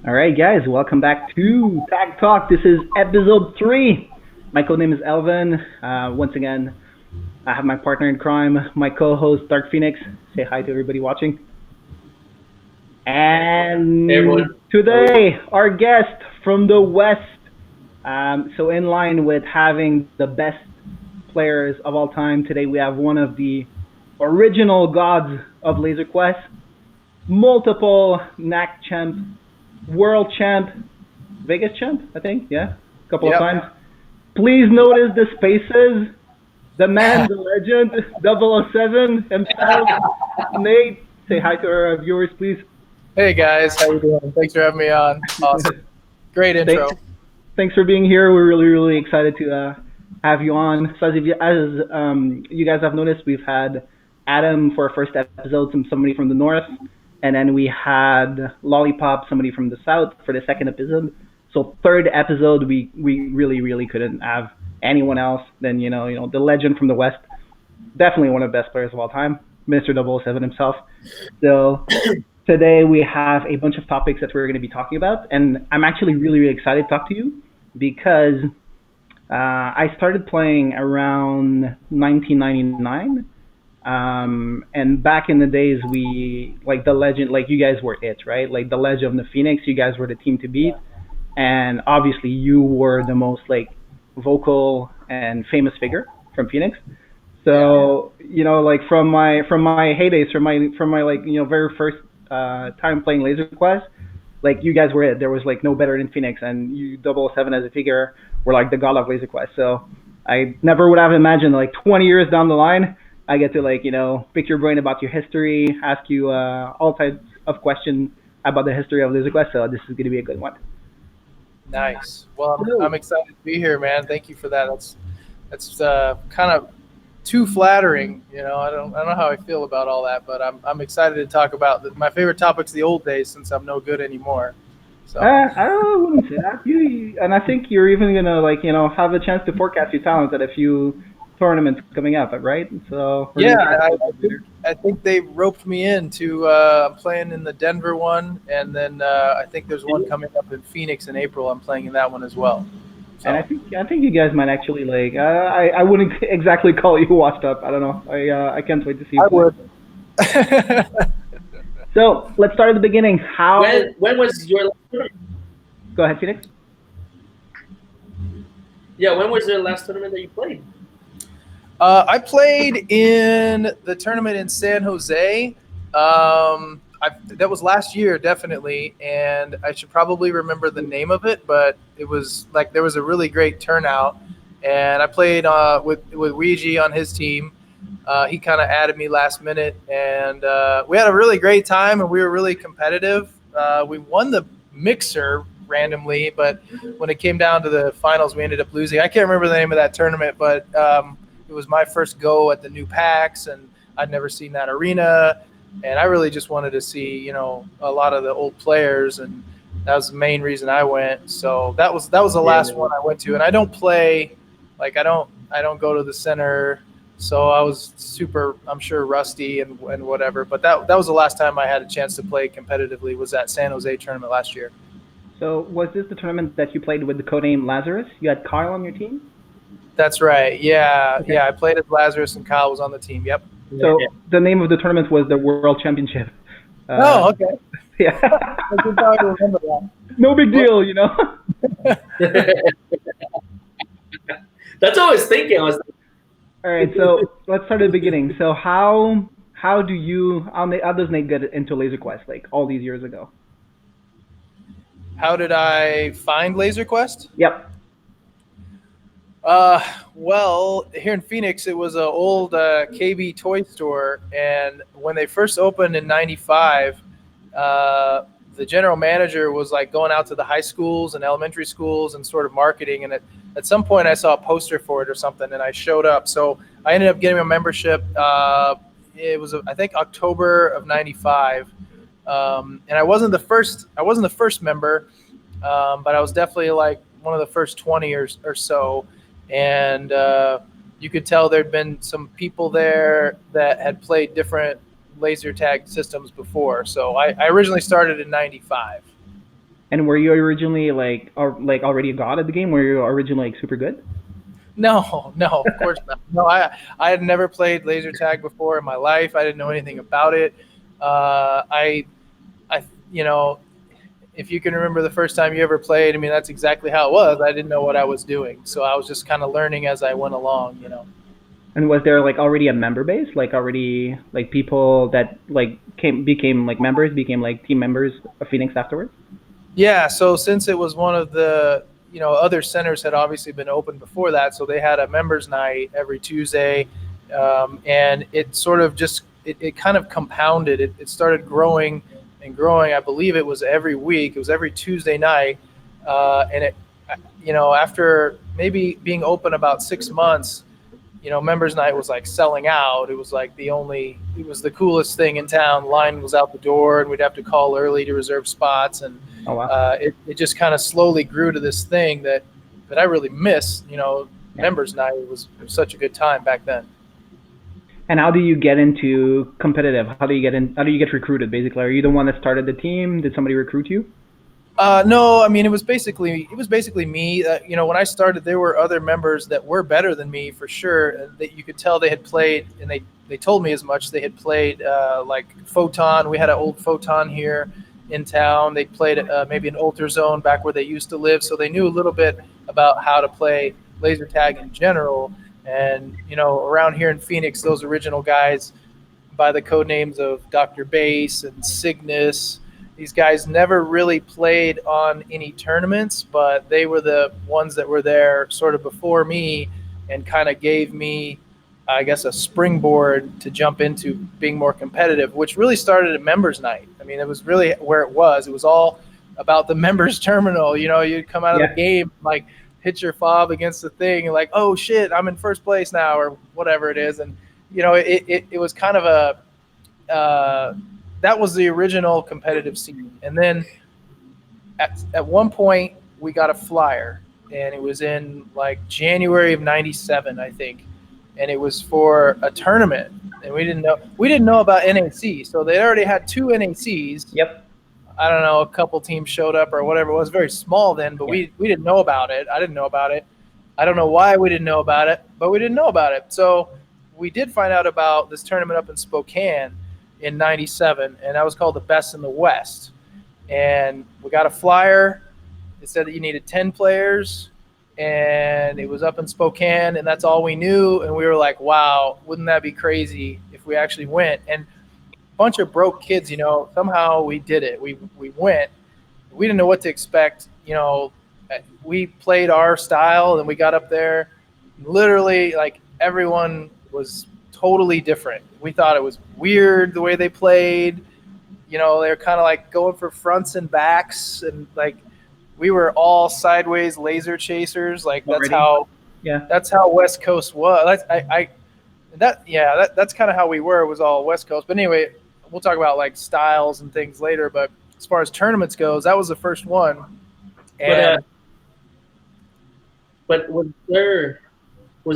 All right, guys, welcome back to Tagtalk. This is episode 3. My code name is Elven. Once again, I have my partner in crime, my co-host Dark-Fenix. Say hi to everybody watching. Hey And everyone. today, our guest from the West. So in line with having the best players of all time, today we have one of the original gods of Laser Quest, multiple NAC champ, world champ, Vegas champ, I think, yeah, a couple of Yep. times. Please notice the spaces. The man, the legend, 007 himself, Nate. Say hi to our viewers, please. Hey guys, how you doing? Thanks for having me on. Awesome. Great intro. Thanks for being here. We're really excited to have you on. So as you guys have noticed, we've had Adam for our first episode, somebody from the north, and then we had Lollipop, somebody from the south, for the second episode. So third episode, we really couldn't have anyone else than the legend from the west, definitely one of the best players of all time, Mr. 007 himself. So today we have a bunch of topics that we're going to be talking about, and I'm actually really excited to talk to you because I started playing around 1999, and back in the days we like the legend, like you guys were it, right? Like the Legend of the Phoenix, you guys were the team to beat, and obviously you were the most like vocal and famous figure from Phoenix. So like from my heydays, from my like very first time playing Laser Quest, like you guys were it. There was like no better than Phoenix, and you 007 as a figure were like the god of Laser Quest. So I never would have imagined like 20 years down the line, I get to like pick your brain about your history, ask you all types of questions about the history of Laser Quest. So this is going to be a good one. Nice. Well, I'm excited to be here, man. Thank you for that. That's kind of too flattering. I don't know how I feel about all that, but I'm excited to talk about my favorite topic's the old days since I'm no good anymore. So I wouldn't say that. And I think you're even gonna like have a chance to forecast your talents at a few tournaments coming up, right? So yeah, I think they roped me into playing in the Denver one, and then I think there's one coming up in Phoenix in April. I'm playing in that one as well. So. And I think you guys might actually like. I wouldn't exactly call you washed up. I don't know. I can't wait to see. I would. So let's start at the beginning. When was your last tournament? Go ahead, Phoenix. Yeah, when was the last tournament that you played? I played in the tournament in San Jose. That was last year, definitely, and I should probably remember the name of it, but it was like there was a really great turnout, and I played with Ouija on his team. He kind of added me last minute, and we had a really great time, and we were really competitive. We won the mixer randomly, but when it came down to the finals, we ended up losing. I can't remember the name of that tournament, but it was my first go at the new packs, and I'd never seen that arena, and I really just wanted to see, a lot of the old players, and that was the main reason I went. So that was the last one I went to, and I don't play, like I don't go to the center. So I was super, I'm sure, rusty and whatever. But that was the last time I had a chance to play competitively, was that San Jose tournament last year. So was this the tournament that you played with the codename Lazarus? You had Kyle on your team? That's right. Yeah. Okay. Yeah, I played as Lazarus and Kyle was on the team. Yep. So the name of the tournament was the World Championship. Oh, okay. Yeah. I can probably remember that. No big deal, That's what I was thinking. All right, so let's start at the beginning. So how does Nate get into Laser Quest like all these years ago? How did I find Laser Quest? Yep. Well, here in Phoenix, it was an old KB toy store, and when they first opened in '95, the general manager was like going out to the high schools and elementary schools and sort of marketing, and at some point I saw a poster for it or something, and I showed up. So I ended up getting a membership. It was I think October of '95, and I wasn't the first member, but I was definitely like one of the first 20 or so. And you could tell there'd been some people there that had played different laser tag systems before. So I originally started in '95. And were you originally like, or like already a god at the game? Were you originally like super good? No, no, of course not. No, I had never played laser tag before in my life. I didn't know anything about it. I, you know, if you can remember the first time you ever played, I mean, that's exactly how it was. I didn't know what I was doing, so I was just kind of learning as I went along. And was there like already a member base, like already like people that like became like members, became like team members of Phoenix afterwards? Yeah, so since it was one of the, other centers had obviously been open before that, so they had a members night every Tuesday, and it sort of just it kind of compounded. It started growing and growing. I believe it was every week. It was every Tuesday night, and after maybe being open about 6 months, members night was like selling out. It was like it was the coolest thing in town. Line was out the door, and we'd have to call early to reserve spots. And Oh wow. it just kind of slowly grew to this thing that I really miss. Yeah. Members night it was such a good time back then. And how do you get into competitive? How do you get in? How do you get recruited? Basically, are you the one that started the team? Did somebody recruit you? No, I mean it was basically me. When I started, there were other members that were better than me for sure. That you could tell they had played, and they told me as much. They had played like Photon. We had an old Photon here in town. They played maybe an Ultra Zone back where they used to live, so they knew a little bit about how to play laser tag in general. And around here in Phoenix, those original guys by the code names of Dr. Bass and Cygnus. These guys never really played on any tournaments, but they were the ones that were there sort of before me and kind of gave me, I guess, a springboard to jump into being more competitive, which really started at members night. I mean, it was really where it was. It was all about the members terminal. You'd come out of the game, like hit your fob against the thing and like, oh shit, I'm in first place now or whatever it is. And, it was kind of that was the original competitive scene. And then at one point we got a flyer, and it was in like January of '97, I think, and it was for a tournament. And we didn't know about NAC, so they already had two NACs. Yep. I don't know, a couple teams showed up or whatever. It was very small then, but we didn't know about it. I didn't know about it. I don't know why we didn't know about it, but we didn't know about it. So we did find out about this tournament up in Spokane in '97, and that was called the Best in the West. And we got a flyer. It said that you needed 10 players, and it was up in Spokane, and that's all we knew. And we were like, wow, wouldn't that be crazy if we actually went? And a bunch of broke kids, somehow we did it. We went. We didn't know what to expect. We played our style, and we got up there. Literally, like, everyone was totally different. We thought it was weird the way they played. They were kind of like going for fronts and backs, and like we were all sideways laser chasers. Like that's how West Coast was. That's kind of how we were. It was all West Coast. But anyway, we'll talk about like styles and things later. But as far as tournaments goes, that was the first one. And but was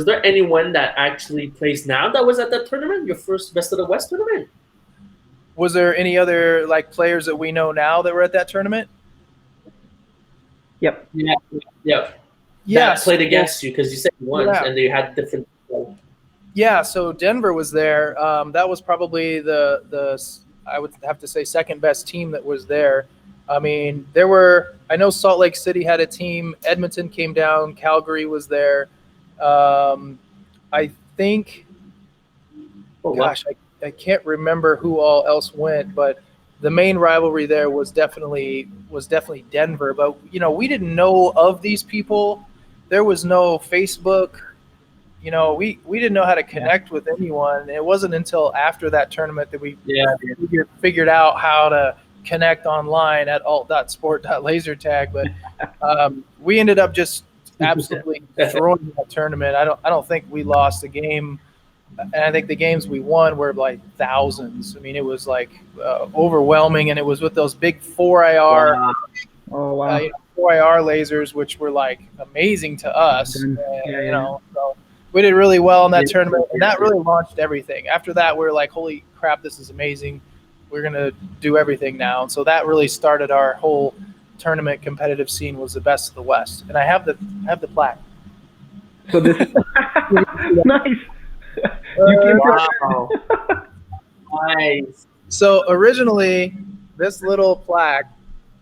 there anyone that actually plays now that was at that tournament? Your first Best of the West tournament? Was there any other like players that we know now that were at that tournament? Yep. Yeah. That played against you because you said once and they had different. Yeah. So Denver was there. That was probably the I would have to say second best team that was there. I mean, I know Salt Lake City had a team. Edmonton came down. Calgary was there. I think, I can't remember who all else went, but the main rivalry there was definitely Denver. But we didn't know of these people. There was no Facebook. We didn't know how to connect with anyone. It wasn't until after that tournament that we figured out how to connect online at alt.sport.lasertag. But we ended up just absolutely throwing that tournament. I don't think we lost a game, and I think the games we won were like thousands. I mean, it was like overwhelming, and it was with those big 4IR, 4IR lasers, which were like amazing to us. So we did really well in that tournament, and that really launched everything. After that, we were like, holy crap, this is amazing. We're gonna do everything now. And so that really started our whole tournament competitive scene was the best of the West, and I have the plaque. So this is nice. You came Wow. Nice. So originally, this little plaque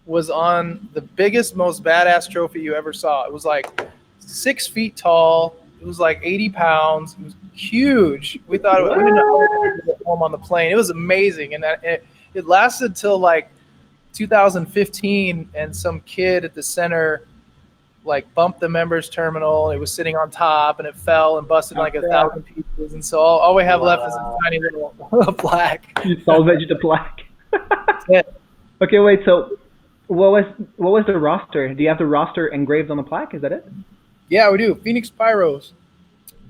was on the biggest, most badass trophy you ever saw. It was like 6 feet tall. It was like 80 pounds. It was huge. We thought we didn't know how to get home on the plane. It was amazing, and it lasted till like 2015. And some kid at the center like bumped the members terminal. It was sitting on top, and it fell and busted like 1,000 pieces. And so all we have left is this tiny little plaque. You salvaged the plaque. Yeah. Okay, wait. So, what was the roster? Do you have the roster engraved on the plaque? Is that it? Yeah, we do. Phoenix Pyros,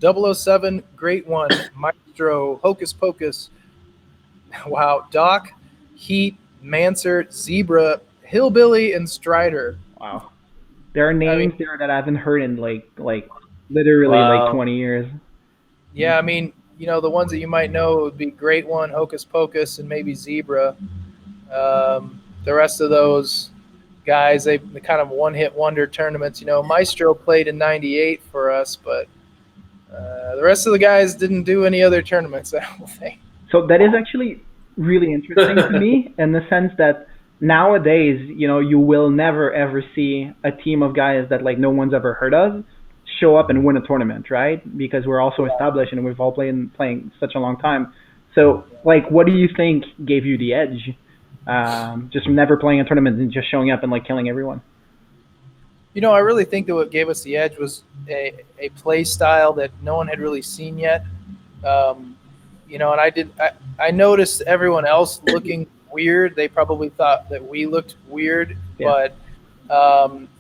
007, Great One, Maestro, Hocus Pocus, wow, Doc, Heat, Mansert, Zebra, Hillbilly, and Strider. Wow. There are names there that I haven't heard in like literally like 20 years. Yeah, I mean, you know, the ones that you might know would be Great One, Hocus Pocus, and maybe Zebra. The rest of those guys, they kind of one-hit wonder tournaments. You know, Maestro played in '98 for us, but the rest of the guys didn't do any other tournaments, I don't think. So that is actually really interesting to me in the sense that nowadays, you know, you will never ever see a team of guys that like no one's ever heard of show up and win a tournament, right? Because we're also established and we've all playing such a long time. So, like, what do you think gave you the edge? Just from never playing a tournament and just showing up and like killing everyone. You know, I really think that what gave us the edge was a play style that no one had really seen yet. You know, and I noticed everyone else looking weird. They probably thought that we looked weird, but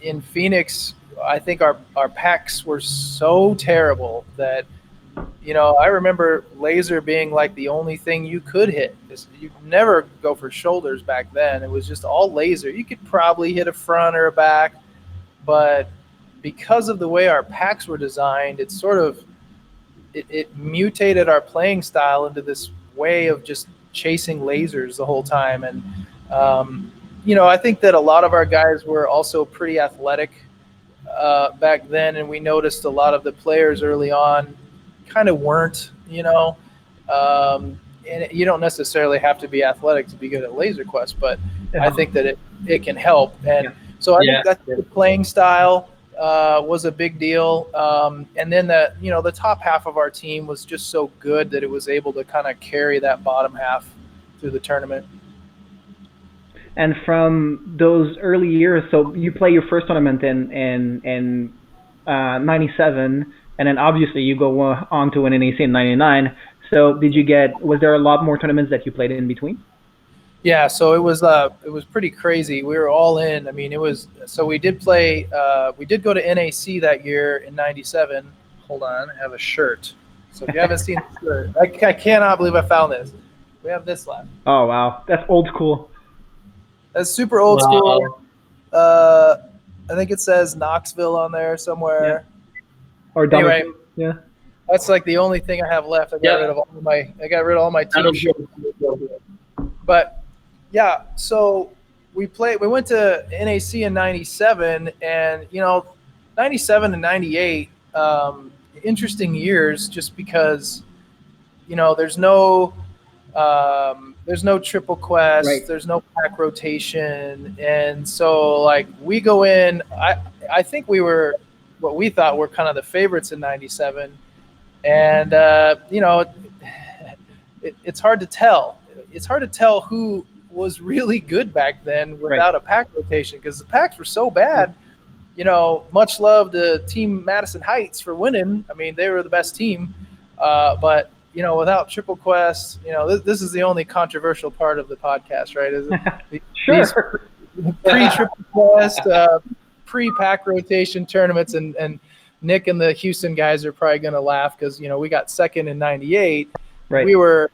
in Phoenix, I think our packs were so terrible that, you know, I remember laser being like the only thing you could hit. You'd never go for shoulders back then. It was just all laser. You could probably hit a front or a back, but because of the way our packs were designed, it sort of it mutated our playing style into this way of just chasing lasers the whole time. And you know, I think that a lot of our guys were also pretty athletic back then, and we noticed a lot of the players early on kind of weren't, you know, and you don't necessarily have to be athletic to be good at Laser Quest, but I think that it can help. And so I think that the playing style was a big deal. And then the top half of our team was just so good that it was able to kind of carry that bottom half through the tournament. And from those early years, so you play your first tournament in '97, and then obviously you go on to an NAC in '99. So was there a lot more tournaments that you played in between? Yeah, so it was pretty crazy. We were all in. I mean, we did play. We did go to NAC that year in '97. Hold on, I have a shirt. So if you haven't seen the shirt, I cannot believe I found this. We have this left. Oh wow, that's old school. That's super old school. I think it says Knoxville on there somewhere. Yeah. Or anyway, yeah. That's like the only thing I have left. I got rid of all my team shirts. But yeah, so we went to NAC in '97, and you know, '97 and '98, interesting years just because, you know, there's no triple quest, right. There's no pack rotation, and so like we go in. I think we were what we thought were kind of the favorites in '97, and you know, it's hard to tell. It's hard to tell who was really good back then without a pack rotation because the packs were so bad. You know, much love to Team Madison Heights for winning. I mean, they were the best team, but you know, without triple quest, you know, this is the only controversial part of the podcast, right? Is it Sure. Pre-triple quest, pre-pack rotation tournaments, and Nick and the Houston guys are probably going to laugh because, you know, we got second in '98. Right. We were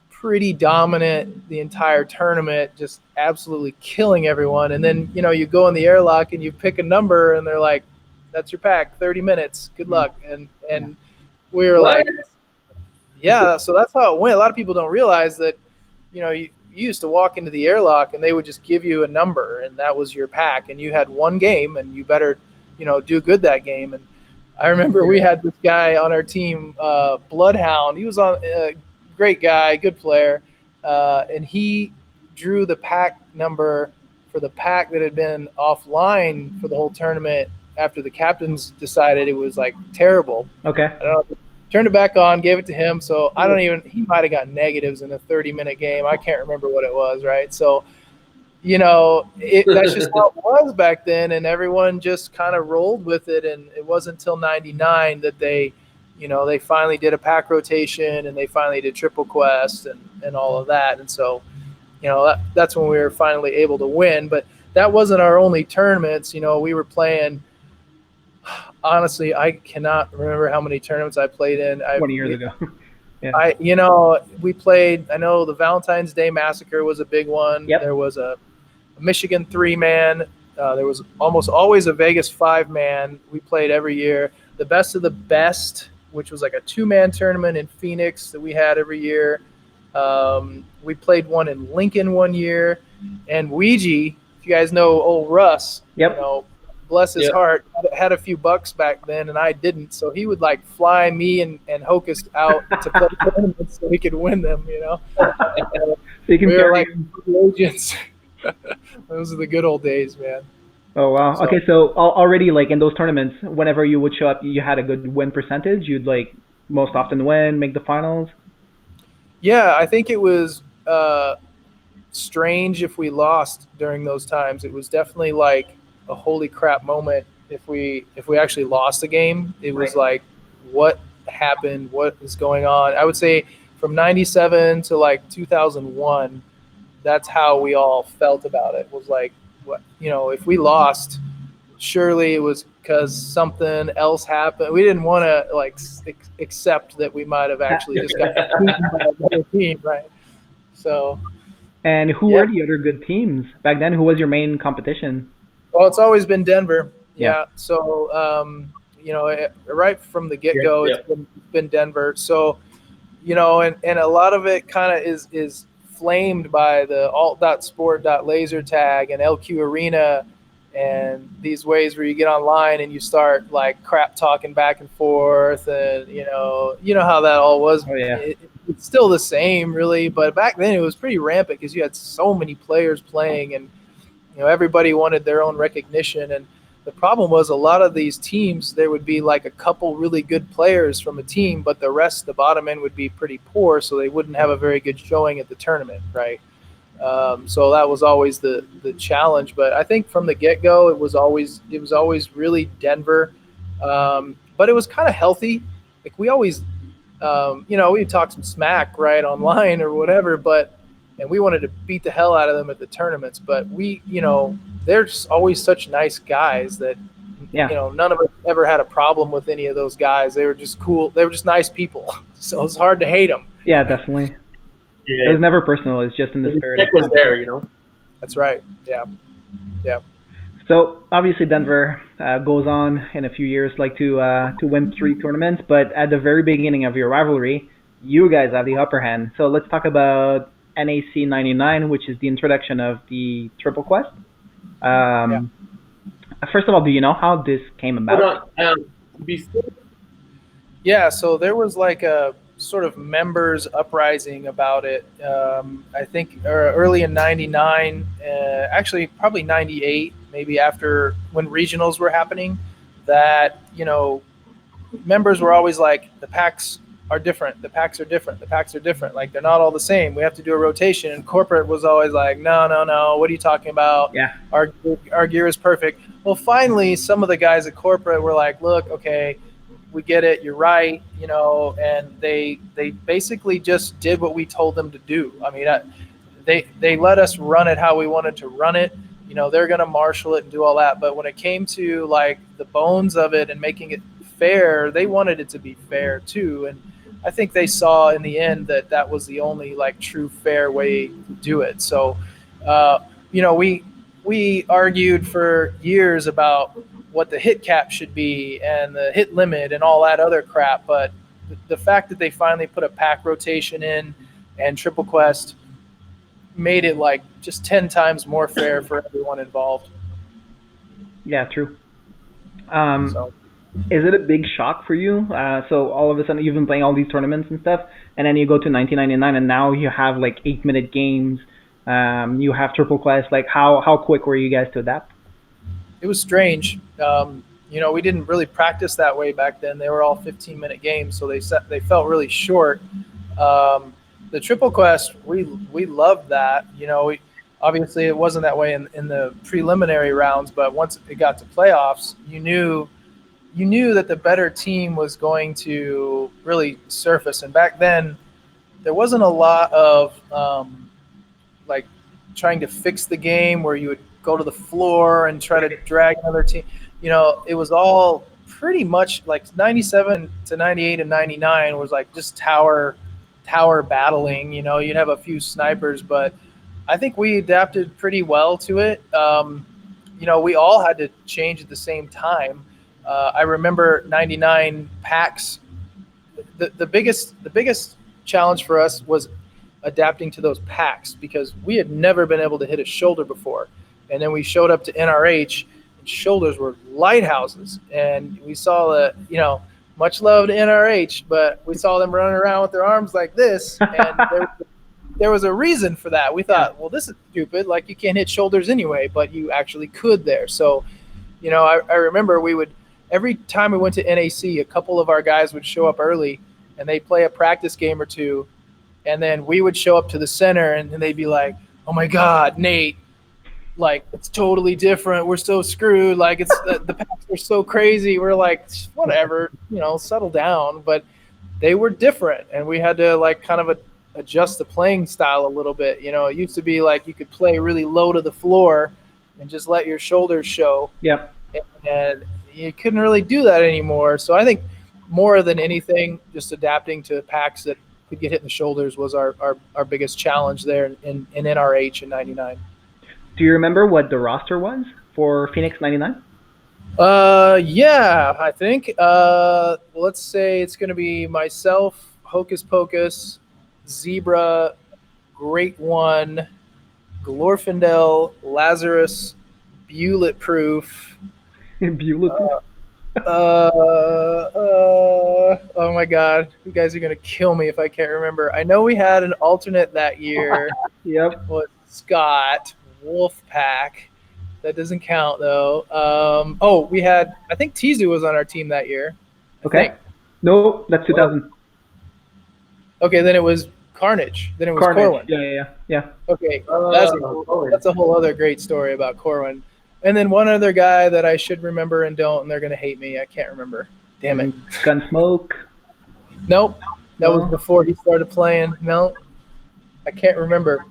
pretty dominant the entire tournament, just absolutely killing everyone. And then, you know, you go in the airlock and you pick a number and they're like, that's your pack, 30 minutes, good luck. And we were like, yeah, so that's how it went. A lot of people don't realize that, you know, you you used to walk into the airlock and they would just give you a number and that was your pack, and you had one game and you better, do good that game. And I remember we had this guy on our team, Bloodhound. He was on great guy, good player, and he drew the pack number for the pack that had been offline for the whole tournament after the captains decided it was like terrible. Okay. I don't know. Turned it back on, gave it to him. So he might have got negatives in a 30-minute game. I can't remember what it was, right? So, that's just how it was back then, and everyone just kind of rolled with it. And it wasn't until 99 that they finally did a pack rotation and they finally did triple quest and all of that. And so, that's when we were finally able to win. But that wasn't our only tournaments. We were playing. Honestly, I cannot remember how many tournaments I played in. 20 years ago. Yeah. We played. I know the Valentine's Day Massacre was a big one. Yep. There was a Michigan 3-man. There was almost always a Vegas 5-man. We played every year. The Best of the Best, which was like a 2-man tournament in Phoenix that we had every year. We played one in Lincoln one year, and Ouija. If you guys know old Russ, Yep. Bless his heart, had a few bucks back then, and I didn't. So he would like fly me and Hocus out to play tournaments so we could win them. So you can We were carry. like agents. Those are the good old days, man. Oh wow. So- Okay, so already like in those tournaments, whenever you would show up, you had a good win percentage. You'd like most often win, make the finals. Yeah, I think it was strange if we lost during those times. It was definitely like a holy crap moment if we actually lost the game. It was Right. like, what happened? What is going on? I would say from 97 to like 2001, that's how we all felt about it. Was like, what, if we lost, surely it was because something else happened. We didn't want to like accept that we might have actually just got beaten by another team, right? So, And who Yeah. were the other good teams back then? Who was your main competition? well, it's always been Denver. Yeah. Yeah. So, right from the get-go, Yeah. it's been Denver. So, and a lot of it kind of is flamed by the alt.sport.laser tag and LQ Arena and these ways where you get online and you start like crap talking back and forth, and you know how that all was. Oh, yeah. It's still the same, really, but back then it was pretty rampant because you had so many players playing, and everybody wanted their own recognition. And the problem was a lot of these teams, there would be like a couple really good players from a team, but the rest, the bottom end, would be pretty poor, so they wouldn't have a very good showing at the tournament, right? So that was always the challenge. But I think from the get-go, it was always really Denver, but it was kind of healthy. Like we always, we'd talk some smack right online or whatever, and we wanted to beat the hell out of them at the tournaments. But they're just always such nice guys that, Yeah. none of us ever had a problem with any of those guys. They were just cool. They were just nice people. So it's hard to hate them. Yeah, definitely. It was never personal. It's just in the The spirit. respect was there, That's right. Yeah. So obviously Denver goes on in a few years like to win 3 tournaments, but at the very beginning of your rivalry, you guys have the upper hand. So let's talk about NAC 99, which is the introduction of the Triple Quest. First of all, do you know how this came about? Hold on. Before Yeah, so there was like a sort of members uprising about it. I think early in '99, actually probably '98, maybe after when regionals were happening, that members were always like, the packs are different. The packs are different. The packs are different. Like they're not all the same. We have to do a rotation. And corporate was always like, no. What are you talking about? Yeah. Our gear is perfect. Well, finally, some of the guys at corporate were like, look, okay, we get it. You're right. And they basically just did what we told them to do. I mean, they let us run it how we wanted to run it. They're going to marshal it and do all that. But when it came to like the bones of it and making it fair, they wanted it to be fair too. And I think they saw in the end that was the only like true fair way to do it. So, we argued for years about what the hit cap should be and the hit limit and all that other crap. But the fact that they finally put a pack rotation in and Triple Quest, made it like just 10 times more fair for everyone involved. Yeah, true. So Is it a big shock for you? So all of a sudden you've been playing all these tournaments and stuff, and then you go to 1999, and now you have like 8-minute games. You have triple quest. Like how quick were you guys to adapt? it was strange. We didn't really practice that way back then. They were all 15-minute games, so they felt really short. The triple quest, we loved that. Obviously it wasn't that way in the preliminary rounds, but once it got to playoffs, you knew that the better team was going to really surface. And back then, there wasn't a lot of like trying to fix the game where you would go to the floor and try to drag another team. It was all pretty much like 97 to 98 and 99 was like just tower battling. You'd have a few snipers, but I think we adapted pretty well to it. We all had to change at the same time. I remember 99 packs. The biggest challenge for us was adapting to those packs because we had never been able to hit a shoulder before. And then we showed up to NRH and shoulders were lighthouses. And we saw that, much love to NRH, but we saw them running around with their arms like this. And there was a reason for that. We thought, well, this is stupid. Like you can't hit shoulders anyway, but you actually could there. So, I remember every time we went to NAC, a couple of our guys would show up early and they'd play a practice game or two. And then we would show up to the center and they'd be like, oh my God, Nate, like it's totally different. We're so screwed. Like it's the packs are so crazy. We're like, whatever, settle down. But they were different and we had to like kind of adjust the playing style a little bit. It used to be like you could play really low to the floor and just let your shoulders show. Yep. And you couldn't really do that anymore. So I think more than anything, just adapting to packs that could get hit in the shoulders was our biggest challenge there in NRH in 99. Do you remember what the roster was for Phoenix 99? Yeah, I think. Let's say it's going to be myself, Hocus Pocus, Zebra, Great One, Glorfindel, Lazarus, Bullet Proof. Bullet. Oh my God, you guys are gonna kill me if I can't remember. I know we had an alternate that year. Yep. Was Scott Wolfpack. That doesn't count though. We had. I think Tizu was on our team that year. Okay. No, that's 2000. Okay, then it was Carnage. Then it was Carnage. Corwin. Yeah. Okay, that's a whole other great story about Corwin. And then one other guy that I should remember and don't, and they're going to hate me. I can't remember. Damn it. Gunsmoke. Nope. That was before he started playing. No. I can't remember.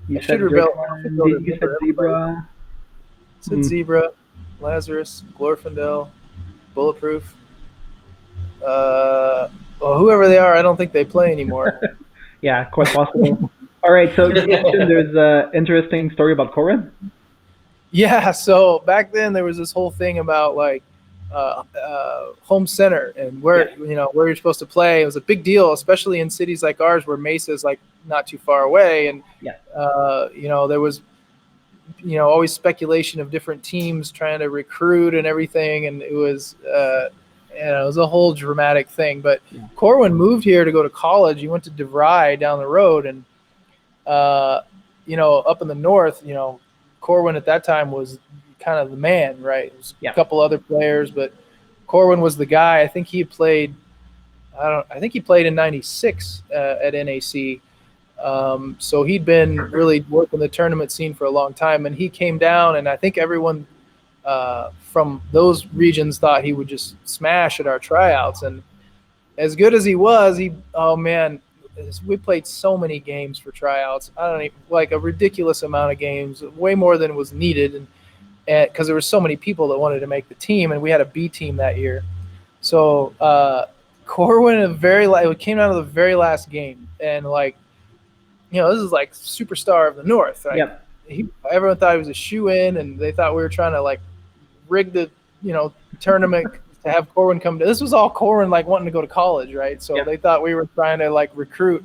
You I said should you said Zebra. Said Zebra, Lazarus, Glorfindel, Bulletproof. Whoever they are, I don't think they play anymore. Yeah, quite possible. All right, so you mentioned there's an interesting story about Corwin. Yeah, so back then there was this whole thing about like home center and where where you're supposed to play. It was a big deal, especially in cities like ours where Mesa's like not too far away, and there was always speculation of different teams trying to recruit and everything, and it was it was a whole dramatic thing. But Corwin moved here to go to college. He went to DeVry down the road, and up in the north, Corwin at that time was kind of the man, right? There was a couple other players, but Corwin was the guy. I think he played. I think he played in '96 at NAC. So he'd been really working the tournament scene for a long time, and he came down, and I think everyone from those regions thought he would just smash at our tryouts. And as good as he was, we played so many games for tryouts. I don't even, like a ridiculous amount of games, way more than was needed, and because there were so many people that wanted to make the team, and we had a B team that year. So Corwin, it came down to the very last game, and this is like superstar of the North, right? Yep. Everyone thought he was a shoe-in, and they thought we were trying to rig the tournament to have Corwin come to. This was all Corwin wanting to go to college, right? So they thought we were trying to recruit.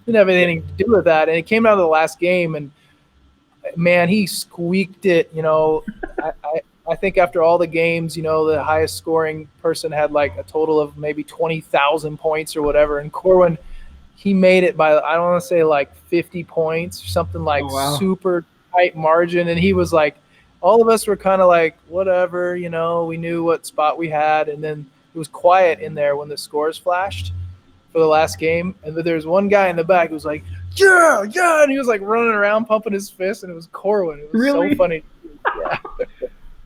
Didn't have anything to do with that. And it came out of the last game, and man, he squeaked it. I think after all the games, the highest scoring person had like a total of maybe 20,000 points or whatever. And Corwin, he made it by, I don't want to say like 50 points or something like Oh, wow. super tight margin. And he was like, all of us were kind of like, whatever, we knew what spot we had. And then it was quiet in there when the scores flashed for the last game. And then there's one guy in the back who was like, yeah, yeah. And he was like running around pumping his fist. And it was Corwin. It was Really? so funny. Yeah.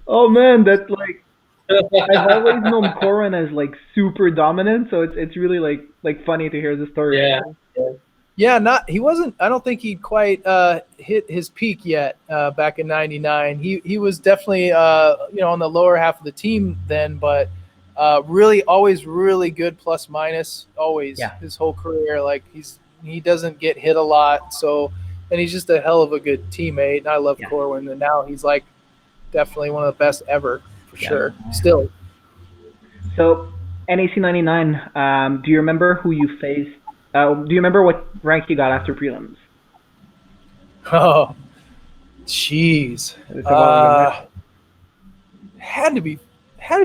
Oh man, that's like I've always known Corwin as like super dominant, so it's really like funny to hear the story. Yeah. Yeah, he wasn't. I don't think he'd quite hit his peak yet back in '99. He was definitely on the lower half of the team then, but really always really good plus minus always Yeah. his whole career. Like he doesn't get hit a lot, and he's just a hell of a good teammate. And I love Yeah. Corwin, and now he's like definitely one of the best ever for Yeah. sure. Still. So NAC 99. Do you remember who you faced? Do you remember what rank you got after prelims? Oh, jeez. It's a while ago, Had to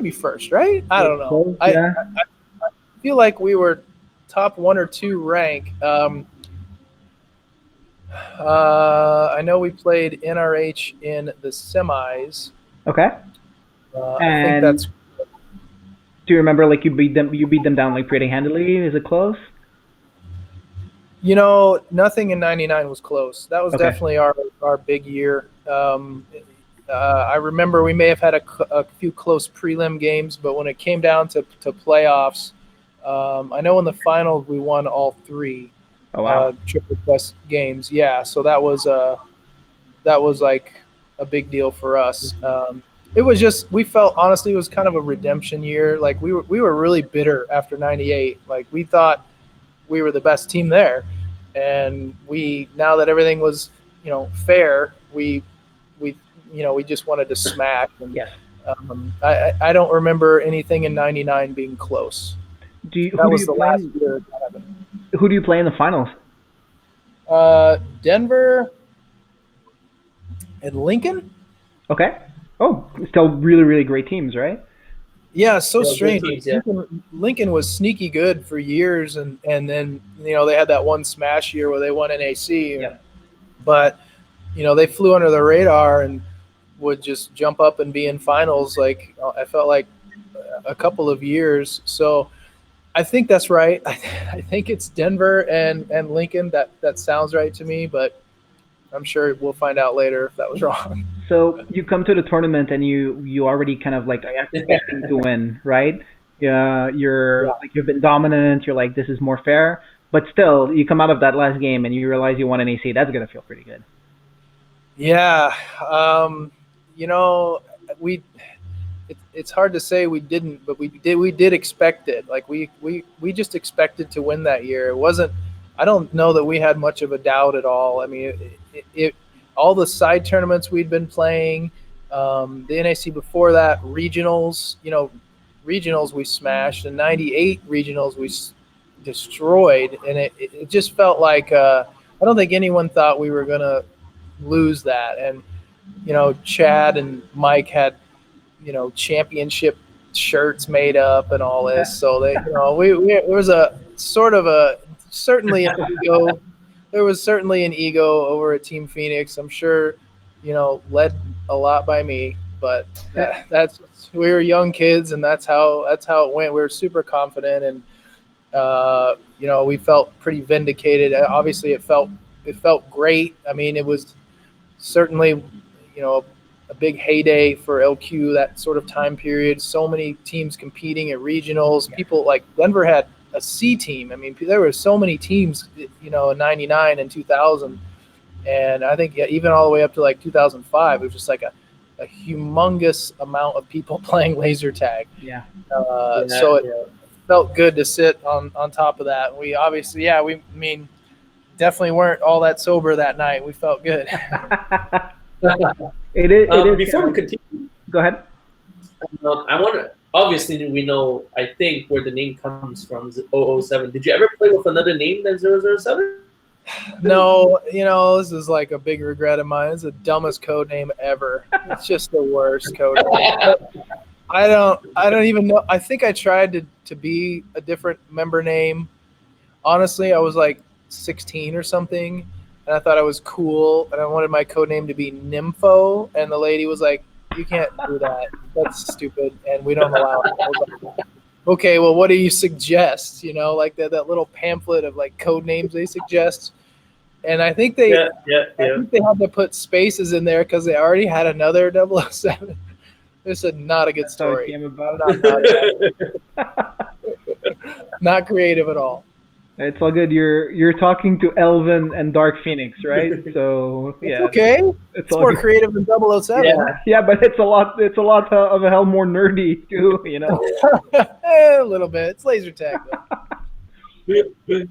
be first, right? I don't know. Yeah. I feel like we were top 1 or 2 rank. I know we played NRH in the semis. Okay. I think And that's. do you remember like you beat them down like pretty handily? Is it close? Nothing in '99 was close. That was Okay. definitely our big year. I remember we may have had a few close prelim games, but when it came down to playoffs, I know in the finals we won all 3 Oh wow. triple quest games. Yeah, so that was like a big deal for us. It was just, we felt honestly it was kind of a redemption year. Like we were really bitter after '98. Like we thought we were the best team there, and now that everything was fair, we just wanted to smash. And, Yes. I don't remember anything in '99 being close. That was the last year that happened. Who do you play in the finals? Denver and Lincoln. Okay. Oh, still really really great teams, right? Yeah, so Yeah, strange. good teams, yeah. Lincoln was sneaky good for years, and then they had that one smash year where they won NAC. Yeah. But they flew under the radar and would just jump up and be in finals. Like I felt like a couple of years. So I think that's right. I think it's Denver and Lincoln. That sounds right to me, but I'm sure we'll find out later if that was wrong. So you come to the tournament and you already kind of like expecting to win, right? Yeah, like you've been dominant. You're like this is more fair, but still you come out of that last game and you realize you won an AC. That's gonna feel pretty good. Yeah, it's hard to say we didn't, but we did expect it. Like we just expected to win that year. It wasn't. I don't know that we had much of a doubt at all. I mean, it all the side tournaments we'd been playing, the NAC before that, regionals, regionals we smashed, and '98 regionals we destroyed, and it just felt like I don't think anyone thought we were gonna lose that. And Chad and Mike had championship shirts made up and all this, so they there was a sort of a certainly an ego. There was certainly an ego over at Team Phoenix. I'm sure, led a lot by me, but that's we were young kids, and that's how it went. We were super confident, and we felt pretty vindicated. Obviously, it felt great. I mean, it was certainly, a big heyday for LQ, that sort of time period. So many teams competing at regionals. People like Denver had a C team. I mean, there were so many teams, in '99 and 2000, and I think even all the way up to like 2005, it was just like a humongous amount of people playing laser tag. Yeah. So it felt good to sit on top of that. We obviously, definitely weren't all that sober that night. We felt good. It is. Before we continue, Go ahead. I want to. Obviously, we know. I think where the name comes from is 007. Did you ever play with another name than 007? No, this is like a big regret of mine. It's the dumbest code name ever. It's just the worst code name. But I don't even know. I think I tried to be a different member name. Honestly, I was like 16 or something, and I thought I was cool, and I wanted my code name to be Nympho, and the lady was like, "You can't do that. That's stupid, and we don't allow it." I was like, okay, well, what do you suggest? Like that little pamphlet of like code names they suggest. And I think they had to put spaces in there because they already had another 007. This is not a good That's how it story. came about. Not creative at all. It's all good. You're talking to Elven and Dark-Phoenix, right? So yeah, Okay. it's It's all more good. creative than 007. Yeah, but it's a lot. It's a lot of a hell more nerdy too. A little bit. It's laser tag, though.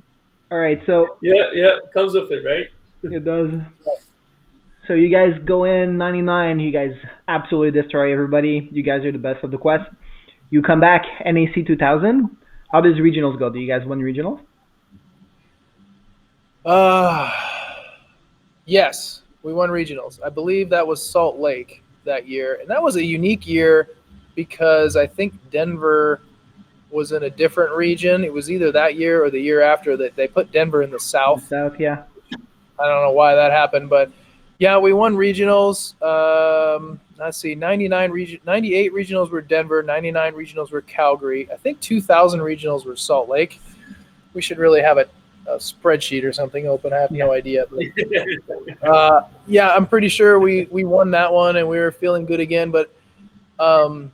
All right, so yeah, comes with it, right? it does. So you guys go in 99. You guys absolutely destroy everybody. You guys are the best of the quest. You come back NAC 2000. How does regionals go? Do you guys win regionals? Yes, we won regionals. I believe that was Salt Lake that year, and that was a unique year because I think Denver was in a different region. It was either that year or the year after that they put Denver in the south. South, yeah. I don't know why that happened, but yeah, we won regionals. Let's see, 98 regionals were Denver, 99 regionals were Calgary. I think 2000 regionals were Salt Lake. We should really have a spreadsheet or something open. I have no idea. But, yeah, I'm pretty sure we won that one and we were feeling good again. But it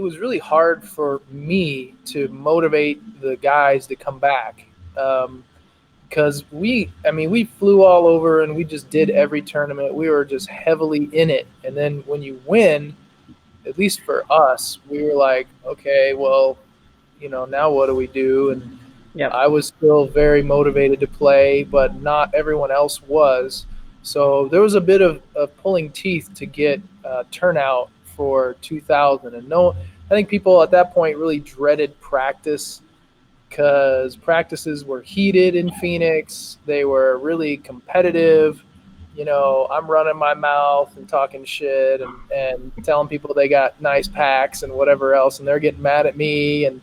was really hard for me to motivate the guys to come back. Because we flew all over and we just did every tournament. We were just heavily in it. And then when you win, at least for us, we were like, okay, well, now what do we do? And I was still very motivated to play, but not everyone else was. So there was a bit of pulling teeth to get turnout for 2000. And I think people at that point really dreaded practice because practices were heated in Phoenix. They were really competitive. I'm running my mouth and talking shit and telling people they got nice packs and whatever else, and they're getting mad at me, and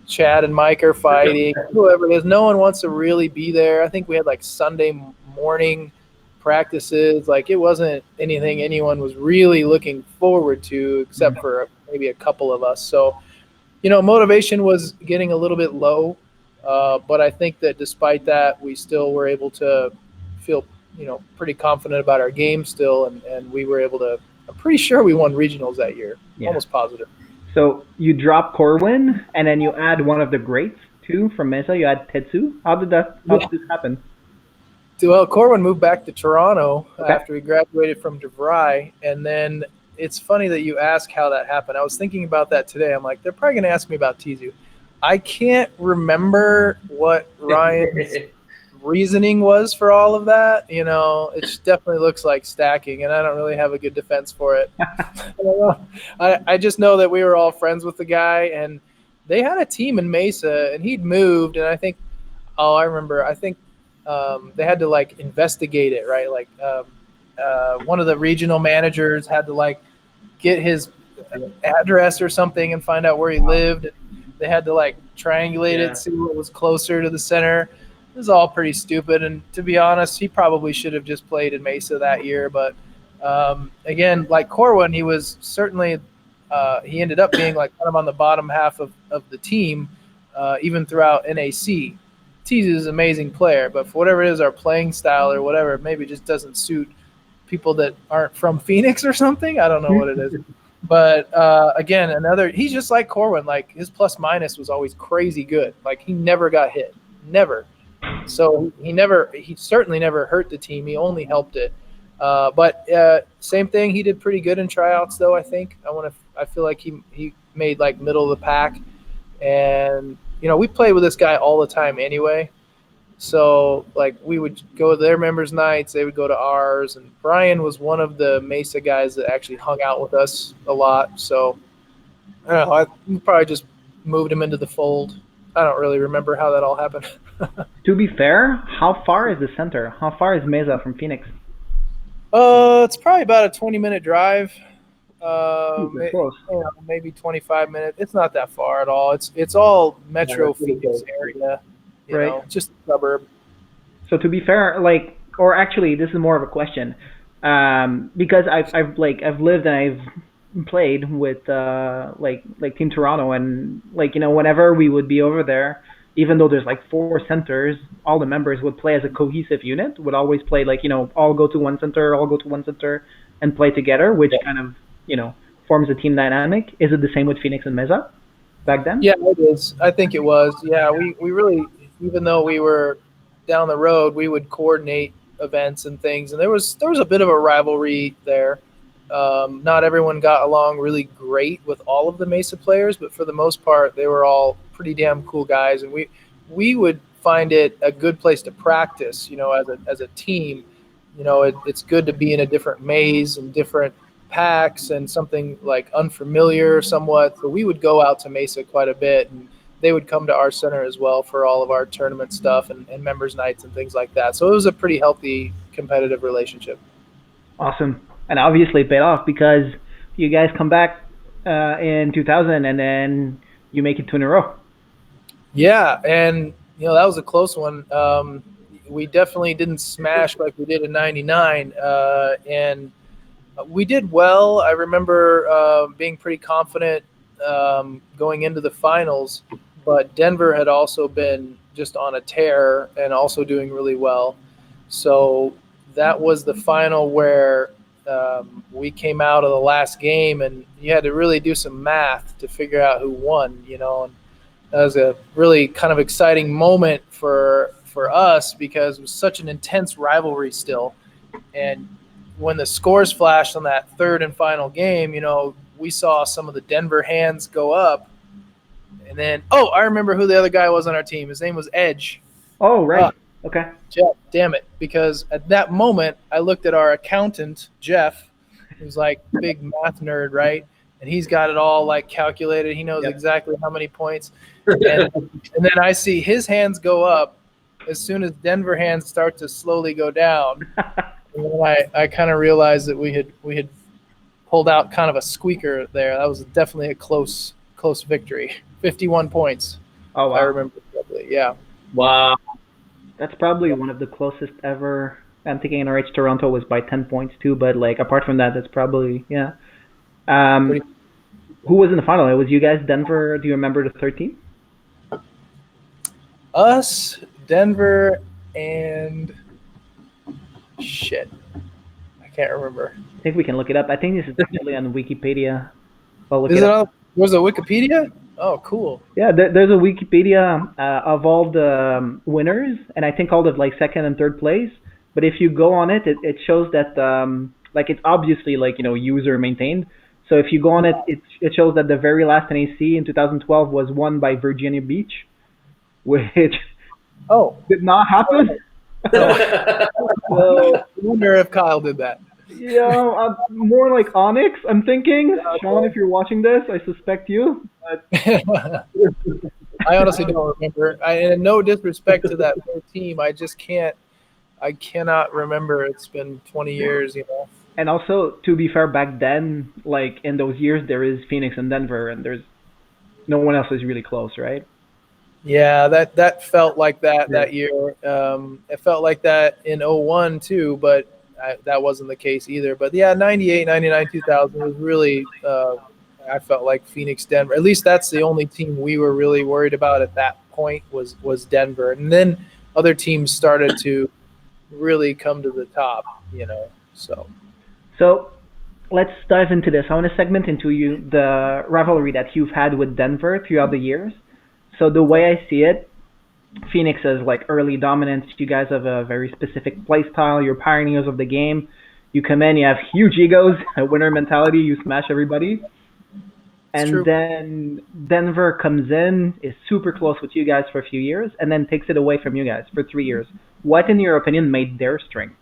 Chad and Mike are fighting, whoever it is. No one wants to really be there. I think we had like Sunday morning practices. Like it wasn't anything anyone was really looking forward to except for maybe a couple of us. So, motivation was getting a little bit low, but I think that despite that, we still were able to feel, pretty confident about our game still, and we were able to. I'm pretty sure we won regionals that year, almost positive. So you drop Corwin, and then you add one of the greats too from Mesa. You add Tetsu. How did this happen? Well, Corwin moved back to Toronto after he graduated from DeVry, and then it's funny that you ask how that happened. I was thinking about that today. I'm like, they're probably going to ask me about Tizu. I can't remember what Ryan's reasoning was for all of that. It definitely looks like stacking, and I don't really have a good defense for it. I just know that we were all friends with the guy, and they had a team in Mesa, and he'd moved, and I think they had to like investigate it, right? Like one of the regional managers had to like get his address or something and find out where he lived. They had to like triangulate it, see what was closer to the center. It was all pretty stupid, and to be honest, he probably should have just played in Mesa that year. But again, like Corwin, he was certainly he ended up being like kind of on the bottom half of the team, even throughout NAC. Tease is an amazing player, but for whatever it is, our playing style or whatever, maybe just doesn't suit people that aren't from Phoenix or something. I don't know what it is. But again, he's just like Corwin. Like his plus minus was always crazy good. Like he never got hit, never. So he certainly never hurt the team. He only helped it. But same thing. He did pretty good in tryouts, though. I think I feel like he made like middle of the pack, and we played with this guy all the time anyway. So like we would go to their members' nights, they would go to ours, and Brian was one of the Mesa guys that actually hung out with us a lot. So I don't know, I probably just moved him into the fold. I don't really remember how that all happened. To be fair, how far is the center? How far is Mesa from Phoenix? It's probably about a 20-minute drive. Super close. Maybe 25 minutes. It's not that far at all. It's all Metro that's pretty Phoenix close. area. Right. Just a suburb. So to be fair, like, or actually, this is more of a question, because I've lived and I've played with like Team Toronto, and like whenever we would be over there, even though there's like four centers, all the members would play as a cohesive unit. Would always play like all go to one center, all go to one center, and play together, which kind of forms a team dynamic. Is it the same with Phoenix and Mesa back then? Yeah, it is. I think it was. Yeah, we really, even though we were down the road, we would coordinate events and things, and there was a bit of a rivalry there. Not everyone got along really great with all of the Mesa players, but for the most part, they were all pretty damn cool guys, and we would find it a good place to practice. As a team, it's good to be in a different maze and different packs and something like unfamiliar somewhat. So we would go out to Mesa quite a bit, and they would come to our center as well for all of our tournament stuff and members nights and things like that. So it was a pretty healthy competitive relationship. Awesome. And obviously it paid off because you guys come back in 2000 and then you make it two in a row. Yeah, and that was a close one. We definitely didn't smash like we did in '99, and we did well. I remember being pretty confident going into the finals, but Denver had also been just on a tear and also doing really well. So that was the final where we came out of the last game, and you had to really do some math to figure out who won, and that was a really kind of exciting moment for us because it was such an intense rivalry still. And when the scores flashed on that third and final game, we saw some of the Denver hands go up. And then, I remember who the other guy was on our team. His name was Edge. Oh, right. Okay. Jeff, damn it. Because at that moment, I looked at our accountant, Jeff, who's like big math nerd, right? And he's got it all like calculated. He knows exactly how many points. And then I see his hands go up as soon as Denver hands start to slowly go down. And then I kind of realized that we had pulled out kind of a squeaker there. That was definitely a close victory. 51 points. Oh, wow. I remember correctly. Yeah. Wow. That's probably one of the closest ever. I'm thinking NRH Toronto was by 10 points too, but like apart from that, that's probably, yeah. Who was in the final? It was you guys, Denver. Do you remember the third team? Us, Denver, and shit. I can't remember. I think we can look it up. I think this is definitely on Wikipedia. Well, Is it on? Was it Wikipedia? Oh, cool. Yeah, there's a Wikipedia of all the winners, and I think all the like second and third place. But if you go on it, it shows that like it's obviously like user maintained. So if you go on it, it shows that the very last NAC in 2012 was won by Virginia Beach, which did not happen. So, I wonder if Kyle did that. Yeah, more like Onyx. I'm thinking, Sean, if you're watching this, I suspect you. But I honestly don't remember. And no disrespect to that whole team, I just can't. I cannot remember. It's been 20 years, And also, to be fair, back then, like in those years, there is Phoenix and Denver, and there's no one else is really close, right? Yeah, that felt like that year. It felt like that in 01 too, but that wasn't the case either. But yeah, 98, 99, 2000 was really, I felt like Phoenix, Denver. At least that's the only team we were really worried about at that point was Denver. And then other teams started to really come to the top, So let's dive into this. I want to segment into the rivalry that you've had with Denver throughout the years. So the way I see it, Phoenix is like early dominance. You guys have a very specific play style. You're pioneers of the game. You come in, you have huge egos, a winner mentality. You smash everybody. And then Denver comes in, is super close with you guys for a few years, and then takes it away from you guys for 3 years. What, in your opinion, made their strength?